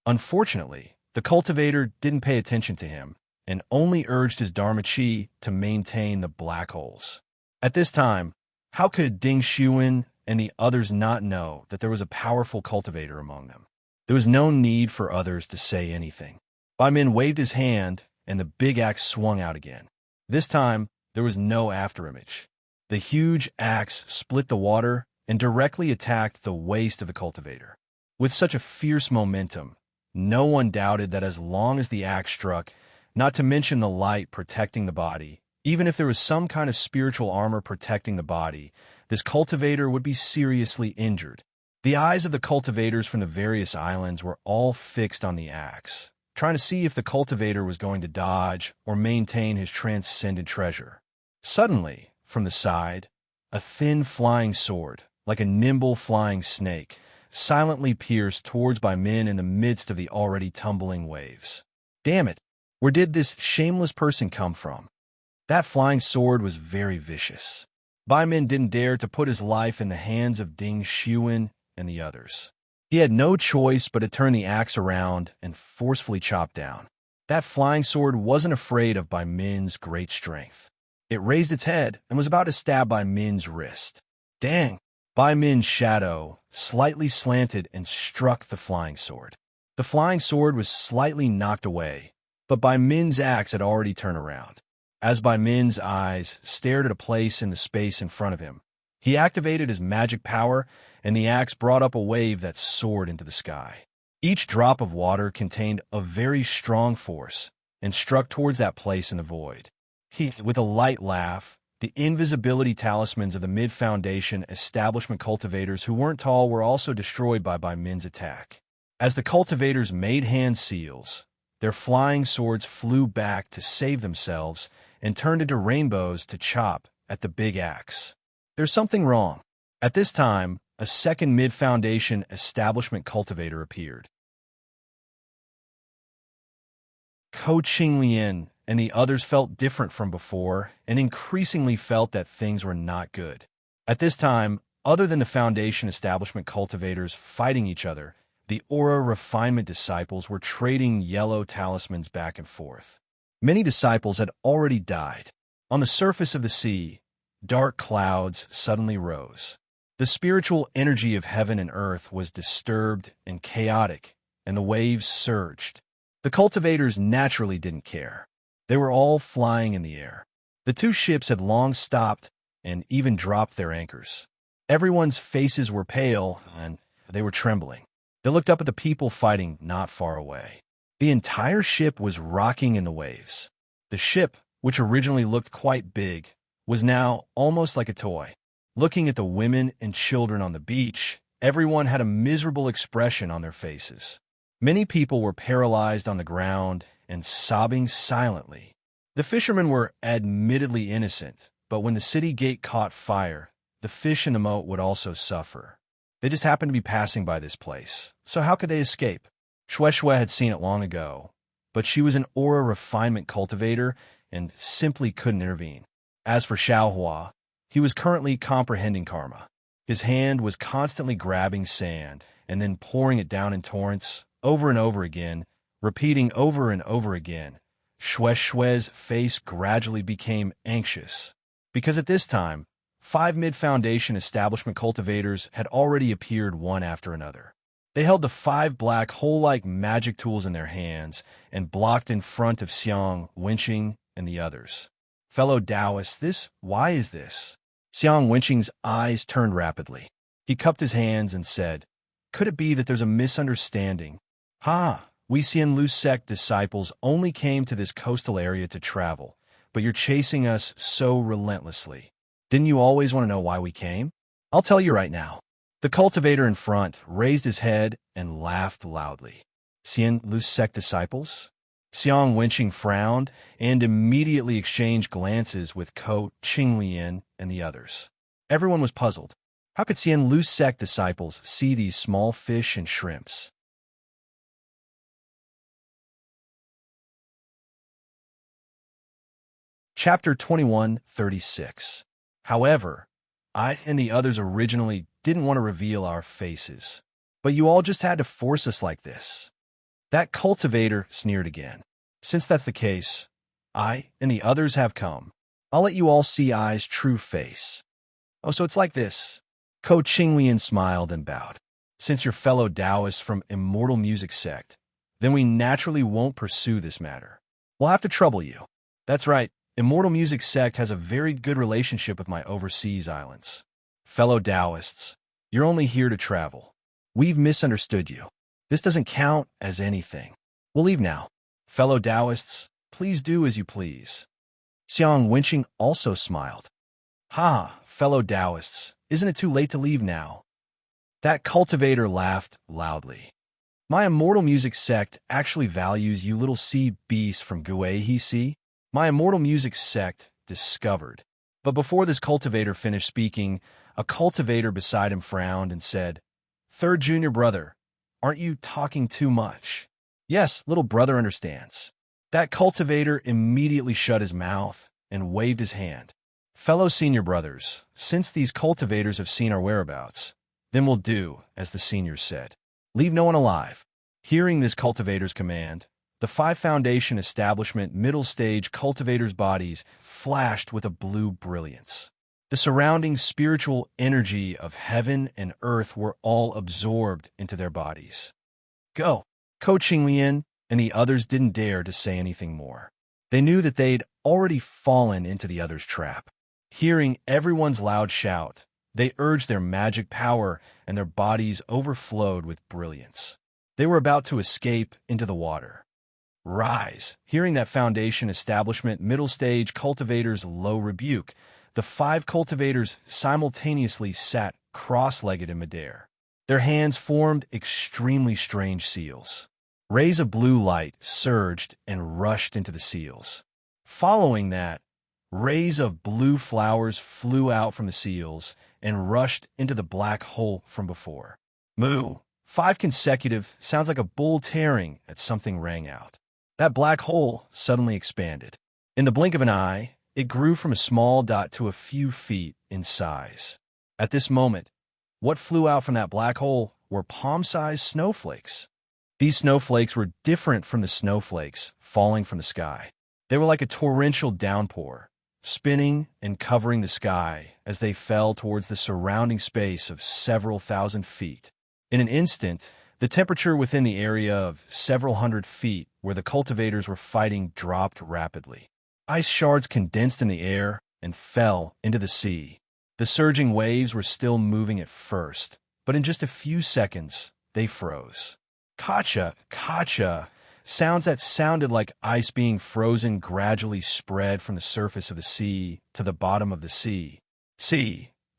Unfortunately, the cultivator didn't pay attention to him and only urged his Dharma Chi to maintain the black holes. At this time, how could Ding Xuan and the others not know that there was a powerful cultivator among them? There was no need for others to say anything. Bai Min waved his hand, and the big axe swung out again. This time, there was no afterimage. The huge axe split the water and directly attacked the waist of the cultivator. With such a fierce momentum, no one doubted that as long as the axe struck, not to mention the light protecting the body, even if there was some kind of spiritual armor protecting the body, this cultivator would be seriously injured. The eyes of the cultivators from the various islands were all fixed on the axe, trying to see if the cultivator was going to dodge or maintain his transcendent treasure. Suddenly, from the side, a thin flying sword, like a nimble flying snake, silently pierced towards by men in the midst of the already tumbling waves. Damn it! Where did this shameless person come from? That flying sword was very vicious. Bai Min didn't dare to put his life in the hands of Ding Xuan and the others. He had no choice but to turn the axe around and forcefully chop down. That flying sword wasn't afraid of Bai Min's great strength. It raised its head and was about to stab Bai Min's wrist. Dang! Bai Min's shadow slightly slanted and struck the flying sword. The flying sword was slightly knocked away, but Bai Min's axe had already turned around. As Bai Min's eyes stared at a place in the space in front of him, he activated his magic power, and the axe brought up a wave that soared into the sky. Each drop of water contained a very strong force and struck towards that place in the void. With a light laugh, the invisibility talismans of the Mid-Foundation establishment cultivators who weren't tall were also destroyed by Bai Min's attack. As the cultivators made hand seals, their flying swords flew back to save themselves and turned into rainbows to chop at the big axe. There's something wrong. At this time, a second Mid-Foundation establishment cultivator appeared. Ko Qinglian and the others felt different from before and increasingly felt that things were not good. At this time, other than the Foundation establishment cultivators fighting each other, the Aura Refinement disciples were trading yellow talismans back and forth. Many disciples had already died. On the surface of the sea, dark clouds suddenly rose. The spiritual energy of heaven and earth was disturbed and chaotic, and the waves surged. The cultivators naturally didn't care. They were all flying in the air. The two ships had long stopped and even dropped their anchors. Everyone's faces were pale, and they were trembling. They looked up at the people fighting not far away. The entire ship was rocking in the waves. The ship, which originally looked quite big, was now almost like a toy. Looking at the women and children on the beach, everyone had a miserable expression on their faces. Many people were paralyzed on the ground and sobbing silently. The fishermen were admittedly innocent, but when the city gate caught fire, the fish in the moat would also suffer. They just happened to be passing by this place, so how could they escape? Shui Shui had seen it long ago, but she was an aura refinement cultivator and simply couldn't intervene. As for Xiaohua, he was currently comprehending karma. His hand was constantly grabbing sand and then pouring it down in torrents over and over again, repeating over and over again. Shui Shui's face gradually became anxious, because at this time, 5 Mid-Foundation establishment cultivators had already appeared one after another. They held the 5 black hole-like magic tools in their hands and blocked in front of Xiang, Wenqing, and the others. Fellow Taoists, why is this? Xiang Wenqing's eyes turned rapidly. He cupped his hands and said, "Could it be that there's a misunderstanding? We Xian Lu sect disciples only came to this coastal area to travel, but you're chasing us so relentlessly. Didn't you always want to know why we came? I'll tell you right now." The cultivator in front raised his head and laughed loudly. Xian Lu sect disciples? Xiang Wenqing frowned and immediately exchanged glances with Ko Qinglian and the others. Everyone was puzzled. How could Xian Lu sect disciples see these small fish and shrimps? Chapter 21:36. However, I and the others originally didn't want to reveal our faces, but you all just had to force us like this. That cultivator sneered again. Since that's the case, I and the others have come. I'll let you all see I's true face. Oh, so it's like this. Ko Qinglian smiled and bowed. Since you're fellow Taoists from Immortal Music Sect, then we naturally won't pursue this matter. We'll have to trouble you. That's right. Immortal Music Sect has a very good relationship with my overseas islands. Fellow Taoists, you're only here to travel. We've misunderstood you. This doesn't count as anything. We'll leave now. Fellow Taoists, please do as you please. Xiang Wenqing also smiled. Fellow Taoists, isn't it too late to leave now? That cultivator laughed loudly. My immortal music sect actually values you little sea beasts from Guahi Sea. My immortal music sect discovered. But before this cultivator finished speaking, a cultivator beside him frowned and said, "Third junior brother, aren't you talking too much?" "Yes, little brother understands." That cultivator immediately shut his mouth and waved his hand. "Fellow senior brothers, since these cultivators have seen our whereabouts, then we'll do as the seniors said. Leave no one alive." Hearing this cultivator's command, the 5 Foundation Establishment middle stage cultivators' bodies flashed with a blue brilliance. The surrounding spiritual energy of heaven and earth were all absorbed into their bodies. "Go!" Coach Lian and the others didn't dare to say anything more. They knew that they'd already fallen into the other's trap. Hearing everyone's loud shout, they urged their magic power and their bodies overflowed with brilliance. They were about to escape into the water. "Rise!" Hearing that Foundation Establishment middle stage cultivators' low rebuke, the 5 cultivators simultaneously sat cross-legged in midair. Their hands formed extremely strange seals. Rays of blue light surged and rushed into the seals. Following that, rays of blue flowers flew out from the seals and rushed into the black hole from before. "Moo!" 5 consecutive sounds like a bull tearing at something rang out. That black hole suddenly expanded. In the blink of an eye, it grew from a small dot to a few feet in size. At this moment, what flew out from that black hole were palm-sized snowflakes. These snowflakes were different from the snowflakes falling from the sky. They were like a torrential downpour, spinning and covering the sky as they fell towards the surrounding space of several thousand feet. In an instant, the temperature within the area of several hundred feet where the cultivators were fighting dropped rapidly. Ice shards condensed in the air and fell into the sea. The surging waves were still moving at first, but in just a few seconds, they froze. "Kacha, kacha!" Sounds that sounded like ice being frozen gradually spread from the surface of the sea to the bottom of the sea.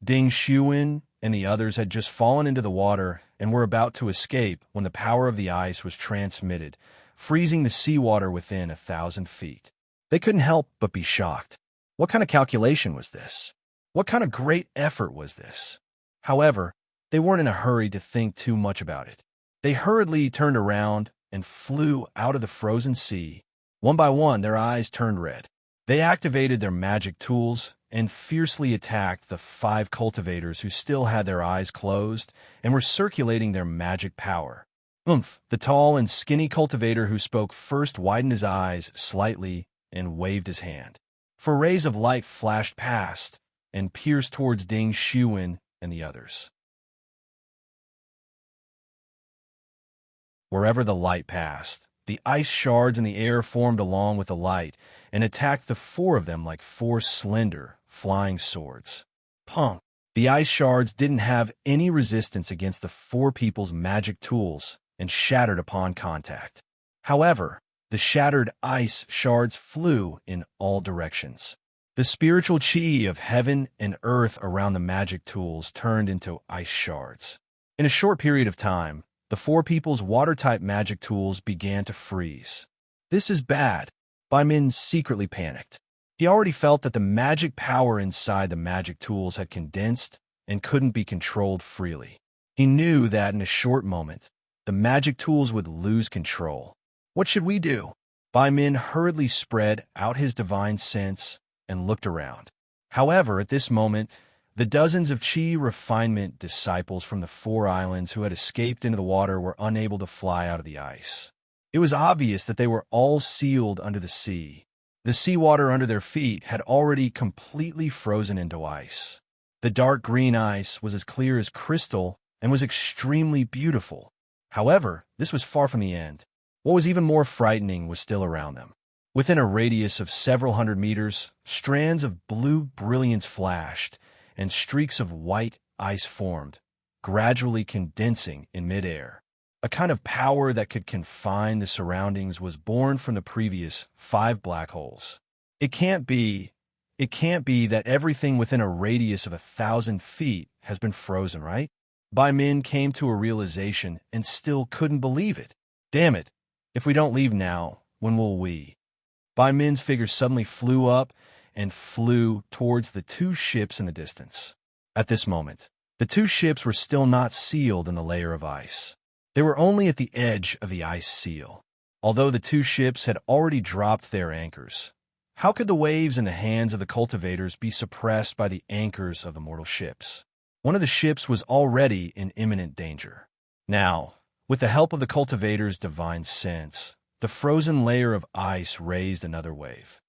Ding Shuin and the others had just fallen into the water and were about to escape when the power of the ice was transmitted, freezing the seawater within 1,000 feet. They couldn't help but be shocked. What kind of calculation was this? What kind of great effort was this? However, they weren't in a hurry to think too much about it. They hurriedly turned around and flew out of the frozen sea. One by one, their eyes turned red. They activated their magic tools and fiercely attacked the 5 cultivators who still had their eyes closed and were circulating their magic power. The tall and skinny cultivator who spoke first widened his eyes slightly and waved his hand. For rays of light flashed past and pierced towards Ding Shuin and the others. Wherever the light passed, the ice shards in the air formed along with the light and attacked the 4 of them like 4 slender, flying swords. Punk! The ice shards didn't have any resistance against the 4 people's magic tools and shattered upon contact. However, the shattered ice shards flew in all directions. The spiritual chi of heaven and earth around the magic tools turned into ice shards. In a short period of time, the 4 people's water-type magic tools began to freeze. "This is bad." Bai Min secretly panicked. He already felt that the magic power inside the magic tools had condensed and couldn't be controlled freely. He knew that in a short moment, the magic tools would lose control. "What should we do?" Bai Min hurriedly spread out his divine sense and looked around. However, at this moment, the dozens of chi refinement disciples from the 4 islands who had escaped into the water were unable to fly out of the ice. It was obvious that they were all sealed under the sea. The seawater under their feet had already completely frozen into ice. The dark green ice was as clear as crystal and was extremely beautiful. However, this was far from the end. What was even more frightening was still around them. Within a radius of several hundred meters, strands of blue brilliance flashed, and streaks of white ice formed, gradually condensing in midair. A kind of power that could confine the surroundings was born from the previous 5 black holes. It can't be that everything within a radius of 1,000 feet has been frozen, right? Bai Min came to a realization and still couldn't believe it. Damn it. If we don't leave now, when will we? Bai Min's figure suddenly flew up and flew towards the two ships in the distance. At this moment, the two ships were still not sealed in the layer of ice. They were only at the edge of the ice seal. Although the two ships had already dropped their anchors, how could the waves in the hands of the cultivators be suppressed by the anchors of the mortal ships? One of the ships was already in imminent danger. Now, with the help of the cultivators' divine sense, the frozen layer of ice raised another wave.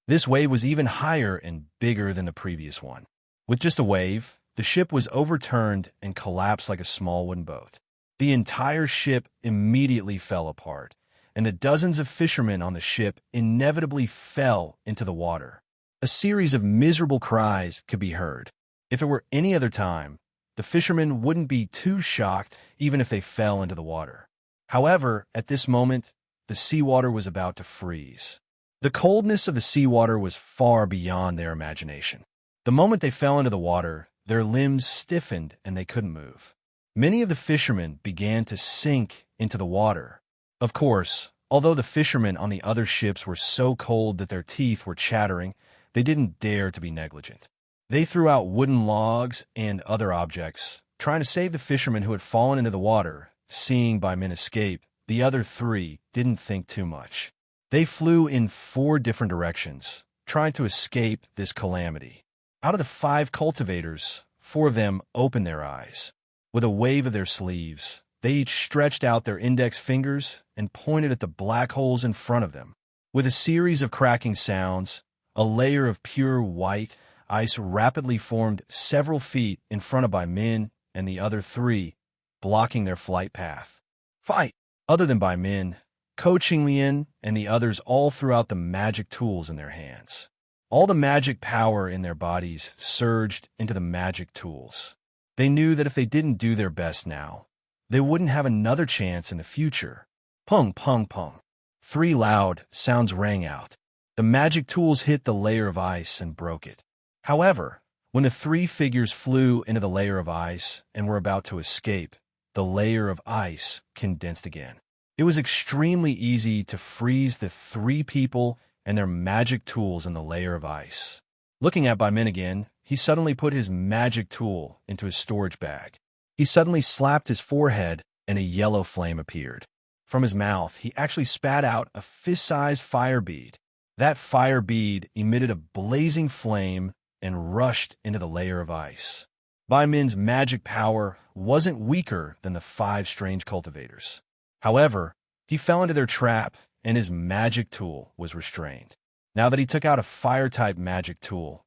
This wave was even higher and bigger than the previous one. With just a wave, the ship was overturned and collapsed like a small wooden boat. The entire ship immediately fell apart, and the dozens of fishermen on the ship inevitably fell into the water. A series of miserable cries could be heard. If it were any other time, the fishermen wouldn't be too shocked even if they fell into the water. However, at this moment, the seawater was about to freeze. The coldness of the seawater was far beyond their imagination. The moment they fell into the water, their limbs stiffened and they couldn't move. Many of the fishermen began to sink into the water. Of course, although the fishermen on the other ships were so cold that their teeth were chattering, they didn't dare to be negligent. They threw out wooden logs and other objects, trying to save the fishermen who had fallen into the water. Seeing Bai Min escape, the other three didn't think too much. They flew in 4 different directions, trying to escape this calamity. Out of the 5 cultivators, 4 of them opened their eyes. With a wave of their sleeves, they each stretched out their index fingers and pointed at the black holes in front of them. With a series of cracking sounds, a layer of pure white ice rapidly formed several feet in front of Bai Min and the other 3, blocking their flight path. Fight! Other than Bai Min, Ko Qinglian and the others all threw out the magic tools in their hands. All the magic power in their bodies surged into the magic tools. They knew that if they didn't do their best now, they wouldn't have another chance in the future. Pung, pung, pung. 3 loud sounds rang out. The magic tools hit the layer of ice and broke it. However, when the 3 figures flew into the layer of ice and were about to escape, the layer of ice condensed again. It was extremely easy to freeze the 3 people and their magic tools in the layer of ice. Looking at Bai Min again, he suddenly put his magic tool into his storage bag. He suddenly slapped his forehead and a yellow flame appeared. From his mouth, he actually spat out a fist-sized fire bead. That fire bead emitted a blazing flame and rushed into the layer of ice. Bai Min's magic power wasn't weaker than the 5 strange cultivators. However, he fell into their trap and his magic tool was restrained. Now that he took out a fire-type magic tool,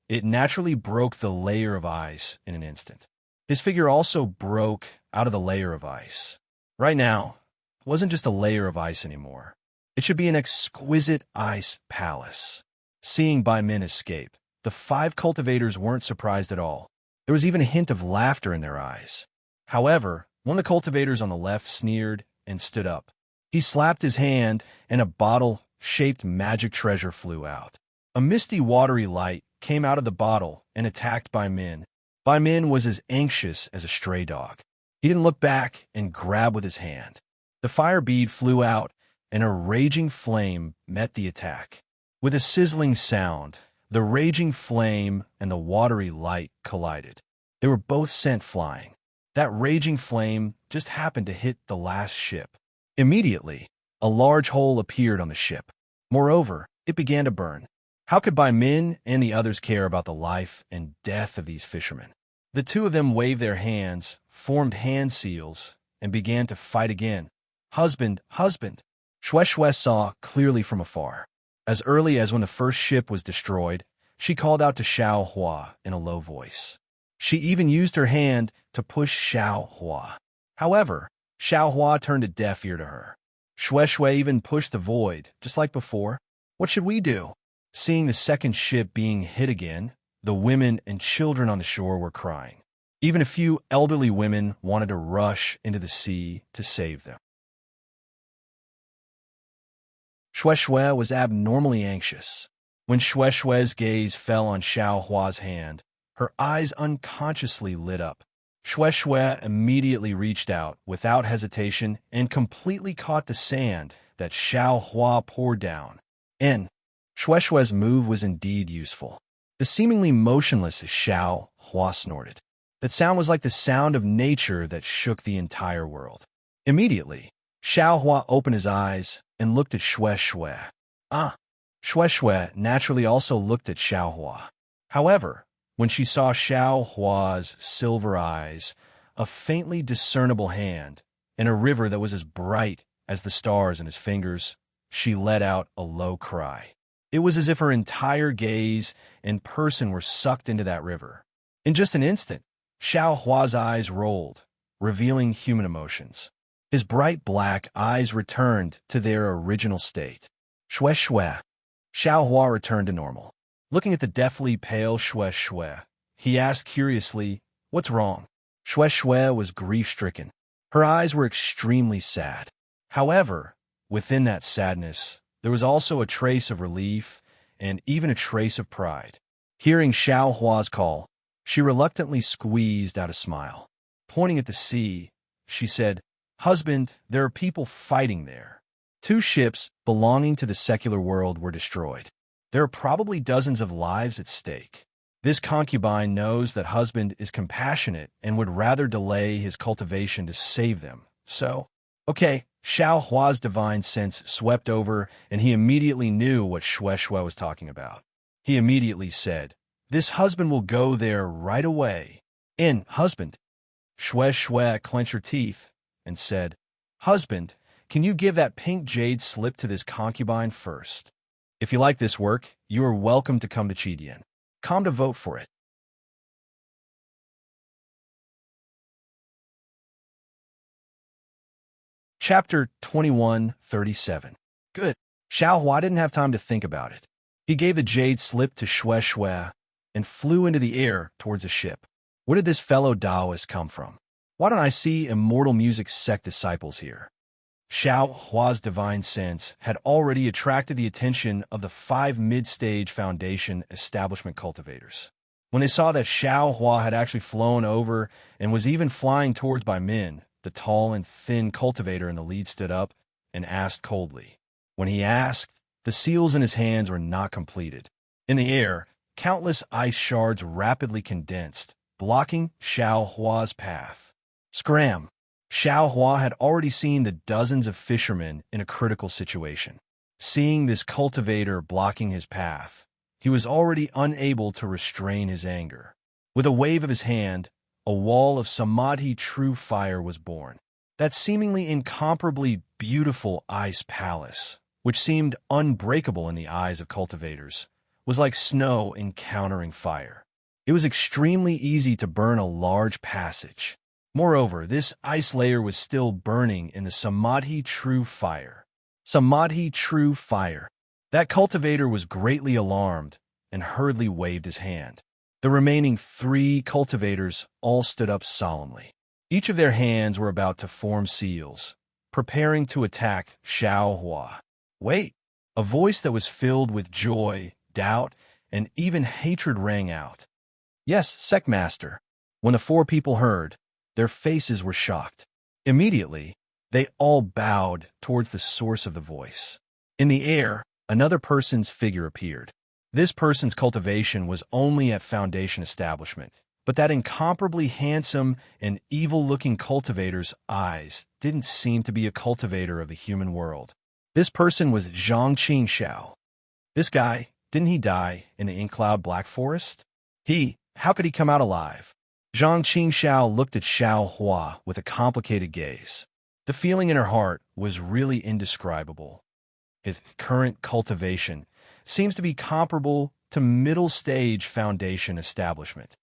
it naturally broke the layer of ice in an instant. His figure also broke out of the layer of ice. Right now, it wasn't just a layer of ice anymore. It should be an exquisite ice palace. Seeing Bai Min escape, the 5 cultivators weren't surprised at all. There was even a hint of laughter in their eyes. However, one of the cultivators on the left sneered and stood up. He slapped his hand, and a bottle-shaped magic treasure flew out. A misty, watery light came out of the bottle and attacked Bai Min. Bai Min was as anxious as a stray dog. He didn't look back and grab with his hand. The fire bead flew out, and a raging flame met the attack. With a sizzling sound, the raging flame and the watery light collided. They were both sent flying. That raging flame just happened to hit the last ship. Immediately, a large hole appeared on the ship. Moreover, it began to burn. How could Bai Min and the others care about the life and death of these fishermen? The 2 of them waved their hands, formed hand seals, and began to fight again. Husband, husband! Xue Xue saw clearly from afar. As early as when the first ship was destroyed, she called out to Xiao Hua in a low voice. She even used her hand to push Xiao Hua. However, Xiao Hua turned a deaf ear to her. Xue Xue even pushed the void, just like before. What should we do? Seeing the second ship being hit again, the women and children on the shore were crying. Even a few elderly women wanted to rush into the sea to save them. Xue Xue was abnormally anxious. When Xue Xue's gaze fell on Xiao Hua's hand, Her eyes unconsciously lit up. Xue Xue immediately reached out without hesitation and completely caught the sand that Xiao Hua poured down. And Xue Xue's move was indeed useful. The seemingly motionless Xiao Hua snorted. That sound was like the sound of nature that shook the entire world. Immediately, Xiao Hua opened his eyes and looked at Xue Xue. Ah! Xue Xue naturally also looked at Xiao Hua. However, when she saw Xiao Hua's silver eyes, a faintly discernible hand, and a river that was as bright as the stars in his fingers, she let out a low cry. It was as if her entire gaze and person were sucked into that river. In just an instant, Xiao Hua's eyes rolled, revealing human emotions. His bright black eyes returned to their original state. Xue Xue. Xiao Hua returned to normal. Looking at the deathly pale Xue Xue, he asked curiously, "What's wrong?" Xue Xue was grief-stricken. Her eyes were extremely sad. However, within that sadness, there was also a trace of relief and even a trace of pride. Hearing Xiao Hua's call, she reluctantly squeezed out a smile. Pointing at the sea, she said, "Husband, there are people fighting there." 2 ships belonging to the secular world were destroyed. There are probably dozens of lives at stake. This concubine knows that husband is compassionate and would rather delay his cultivation to save them. So, okay, Xiao Hua's divine sense swept over, and he immediately knew what Xue Xue was talking about. He immediately said, "This husband will go there right away." Husband. Xue Xue clenched her teeth and said, "Husband, can you give that pink jade slip to this concubine first? If you like this work, you are welcome to come to Qidian. Come to vote for it." Chapter 21:37. Good. Xiao Hua didn't have time to think about it. He gave the jade slip to Xue Xue and flew into the air towards a ship. Where did this fellow Taoist come from? Why don't I see Immortal Music sect disciples here? Xiao Hua's divine sense had already attracted the attention of the 5 mid-stage foundation establishment cultivators. When they saw that Xiao Hua had actually flown over and was even flying towards Bai Min, the tall and thin cultivator in the lead stood up and asked coldly. When he asked, the seals in his hands were not completed. In the air, countless ice shards rapidly condensed, blocking Xiao Hua's path. Scram! Xiao Hua had already seen the dozens of fishermen in a critical situation. Seeing this cultivator blocking his path, he was already unable to restrain his anger. With a wave of his hand, a wall of samadhi true fire was born. That seemingly incomparably beautiful ice palace, which seemed unbreakable in the eyes of cultivators, was like snow encountering fire. It was extremely easy to burn a large passage. Moreover, this ice layer was still burning in the samadhi true fire. Samadhi true fire. That cultivator was greatly alarmed and hurriedly waved his hand. The remaining 3 cultivators all stood up solemnly. Each of their hands were about to form seals, preparing to attack Xiao Hua. Wait! A voice that was filled with joy, doubt, and even hatred rang out. Yes, Sectmaster. When the 4 people heard, their faces were shocked. Immediately, they all bowed towards the source of the voice. In the air, another person's figure appeared. This person's cultivation was only at foundation establishment, but that incomparably handsome and evil-looking cultivator's eyes didn't seem to be a cultivator of the human world. This person was Zhang Qingxiao. This guy, didn't he die in the Inkcloud Black Forest? How could he come out alive? Zhang Qingxiao looked at Xiao Hua with a complicated gaze. The feeling in her heart was really indescribable. His current cultivation seems to be comparable to middle-stage foundation establishment.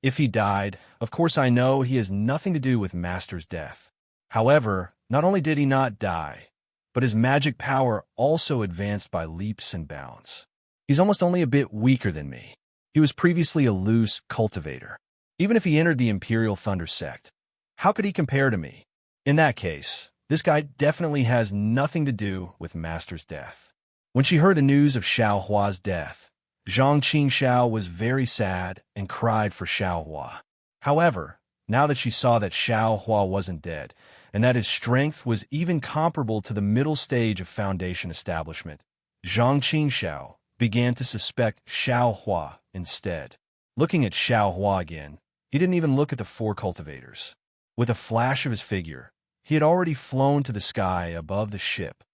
If he died, of course I know he has nothing to do with Master's death. However, not only did he not die, but his magic power also advanced by leaps and bounds. He's almost only a bit weaker than me. He was previously a loose cultivator. Even if he entered the Imperial Thunder sect, how could he compare to me? In that case, this guy definitely has nothing to do with Master's death. When she heard the news of Xiao Hua's death, Zhang Qingxiao was very sad and cried for Xiao Hua. However, now that she saw that Xiao Hua wasn't dead, and that his strength was even comparable to the middle stage of Foundation establishment, Zhang Qingxiao began to suspect Xiao Hua instead. Looking at Xiao Hua again, he didn't even look at the four cultivators. With a flash of his figure, he had already flown to the sky above the ship.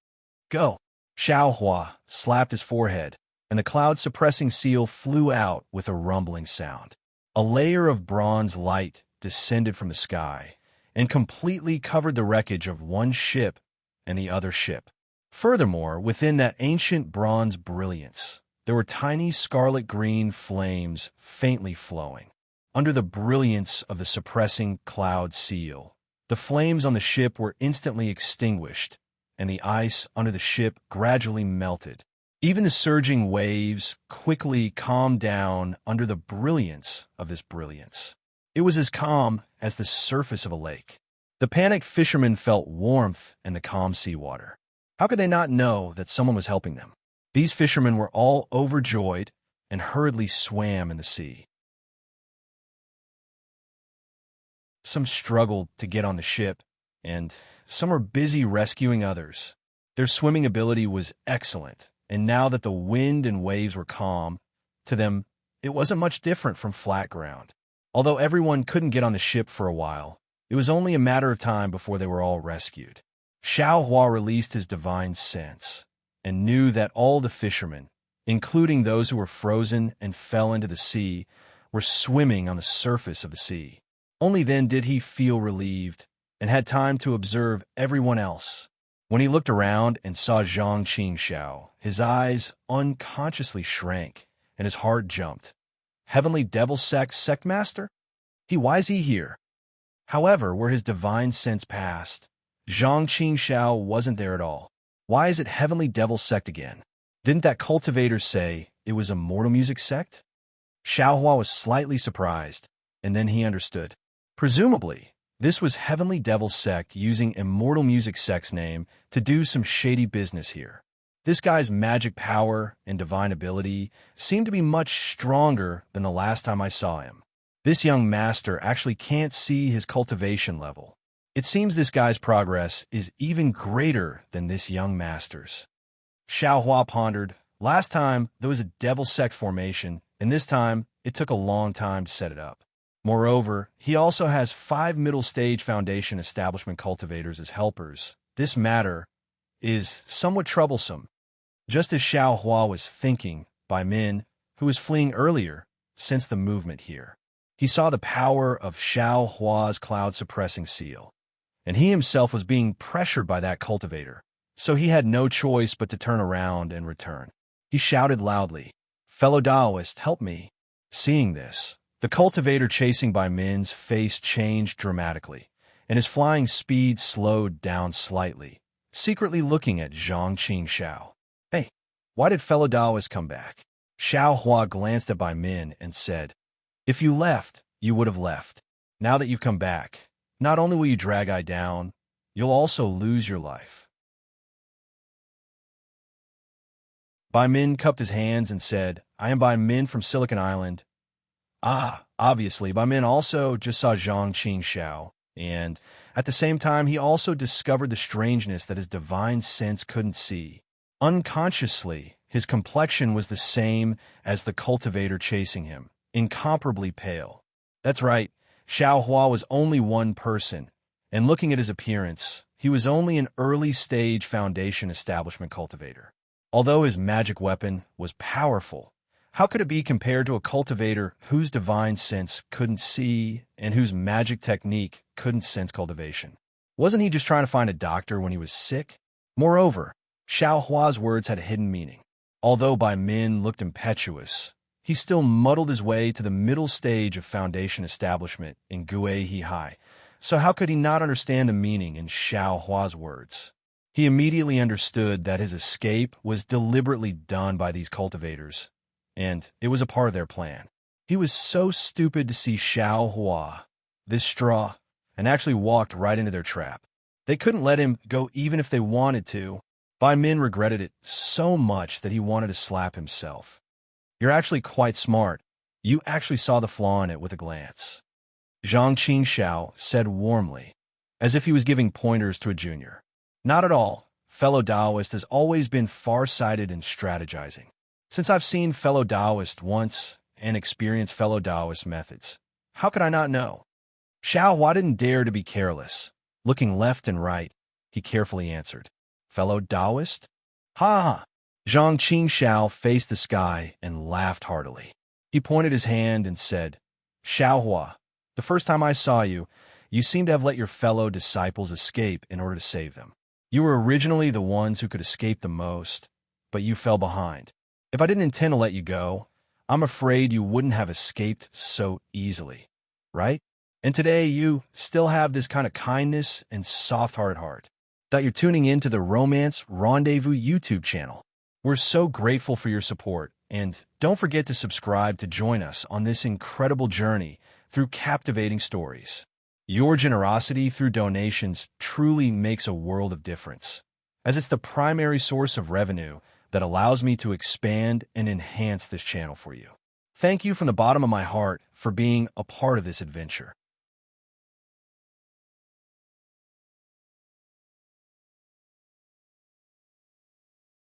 Go! Xiao Hua slapped his forehead, and the cloud-suppressing seal flew out with a rumbling sound. A layer of bronze light descended from the sky and completely covered the wreckage of one ship and the other ship. Furthermore, within that ancient bronze brilliance, there were tiny scarlet-green flames faintly flowing. Under the brilliance of the suppressing cloud seal, the flames on the ship were instantly extinguished, and the ice under the ship gradually melted. Even the surging waves quickly calmed down under the brilliance of this brilliance. It was as calm as the surface of a lake. The panicked fishermen felt warmth in the calm seawater. How could they not know that someone was helping them? These fishermen were all overjoyed and hurriedly swam in the sea. Some struggled to get on the ship, and some were busy rescuing others. Their swimming ability was excellent, and now that the wind and waves were calm, to them, it wasn't much different from flat ground. Although everyone couldn't get on the ship for a while, it was only a matter of time before they were all rescued. Xiao Hua released his divine sense and knew that all the fishermen, including those who were frozen and fell into the sea, were swimming on the surface of the sea. Only then did he feel relieved and had time to observe everyone else. When he looked around and saw Zhang Qingxiao, his eyes unconsciously shrank and his heart jumped. Heavenly Devil Sect Master? Why is he here? However, where his divine sense passed, Zhang Qingxiao wasn't there at all. Why is it Heavenly Devil Sect again? Didn't that cultivator say it was a mortal music sect? Xiao Hua was slightly surprised, and then he understood. Presumably, this was Heavenly Devil Sect using Immortal Music Sect's name to do some shady business here. This guy's magic power and divine ability seemed to be much stronger than the last time I saw him. This young master actually can't see his cultivation level. It seems this guy's progress is even greater than this young master's. Xiao Hua pondered. Last time, there was a Devil Sect formation, and this time, it took a long time to set it up. Moreover, he also has 5 middle-stage Foundation establishment cultivators as helpers. This matter is somewhat troublesome. Just as Xiao Hua was thinking, Bai Min, who was fleeing earlier, sensed the movement here. He saw the power of Xiao Hua's cloud-suppressing seal, and he himself was being pressured by that cultivator, so he had no choice but to turn around and return. He shouted loudly, "Fellow Taoist, help me!" Seeing this, the cultivator chasing Bai Min's face changed dramatically, and his flying speed slowed down slightly, secretly looking at Zhang Qingxiao. Hey, why did fellow Taoist come back? Xiao Hua glanced at Bai Min and said, if you left, you would have left. Now that you've come back, not only will you drag I down, you'll also lose your life. Bai Min cupped his hands and said, I am Bai Min from Silicon Island. Obviously, Bai Min also just saw Zhang Qingxiao, and at the same time, he also discovered the strangeness that his divine sense couldn't see. Unconsciously, his complexion was the same as the cultivator chasing him, incomparably pale. That's right, Xiao Hua was only one person, and looking at his appearance, he was only an early-stage Foundation establishment cultivator. Although his magic weapon was powerful, how could it be compared to a cultivator whose divine sense couldn't see and whose magic technique couldn't sense cultivation? Wasn't he just trying to find a doctor when he was sick? Moreover, Xiao Hua's words had a hidden meaning. Although Bai Min looked impetuous, he still muddled his way to the middle stage of Foundation establishment in Guihe High. So how could he not understand the meaning in Xiao Hua's words? He immediately understood that his escape was deliberately done by these cultivators, and it was a part of their plan. He was so stupid to see Xiao Hua, this straw, and actually walked right into their trap. They couldn't let him go even if they wanted to. Bai Min regretted it so much that he wanted to slap himself. You're actually quite smart. You actually saw the flaw in it with a glance. Zhang Qingxiao said warmly, as if he was giving pointers to a junior. Not at all. Fellow Taoist has always been far-sighted and strategizing. Since I've seen fellow Taoist once and experienced fellow Taoist methods, how could I not know? Xiao Hua didn't dare to be careless. Looking left and right, he carefully answered, Fellow Taoist? Ha ha! Zhang Qingxiao faced the sky and laughed heartily. He pointed his hand and said, Xiao Hua, the first time I saw you, you seemed to have let your fellow disciples escape in order to save them. You were originally the ones who could escape the most, but you fell behind. If I didn't intend to let you go, I'm afraid you wouldn't have escaped so easily, right? And today you still have this kind of kindness and soft-hearted heart. That you're tuning in to the Romance Rendezvous YouTube channel. We're so grateful for your support, and don't forget to subscribe to join us on this incredible journey through captivating stories. Your generosity through donations truly makes a world of difference, as it's the primary source of revenue that allows me to expand and enhance this channel for you. Thank you from the bottom of my heart for being a part of this adventure.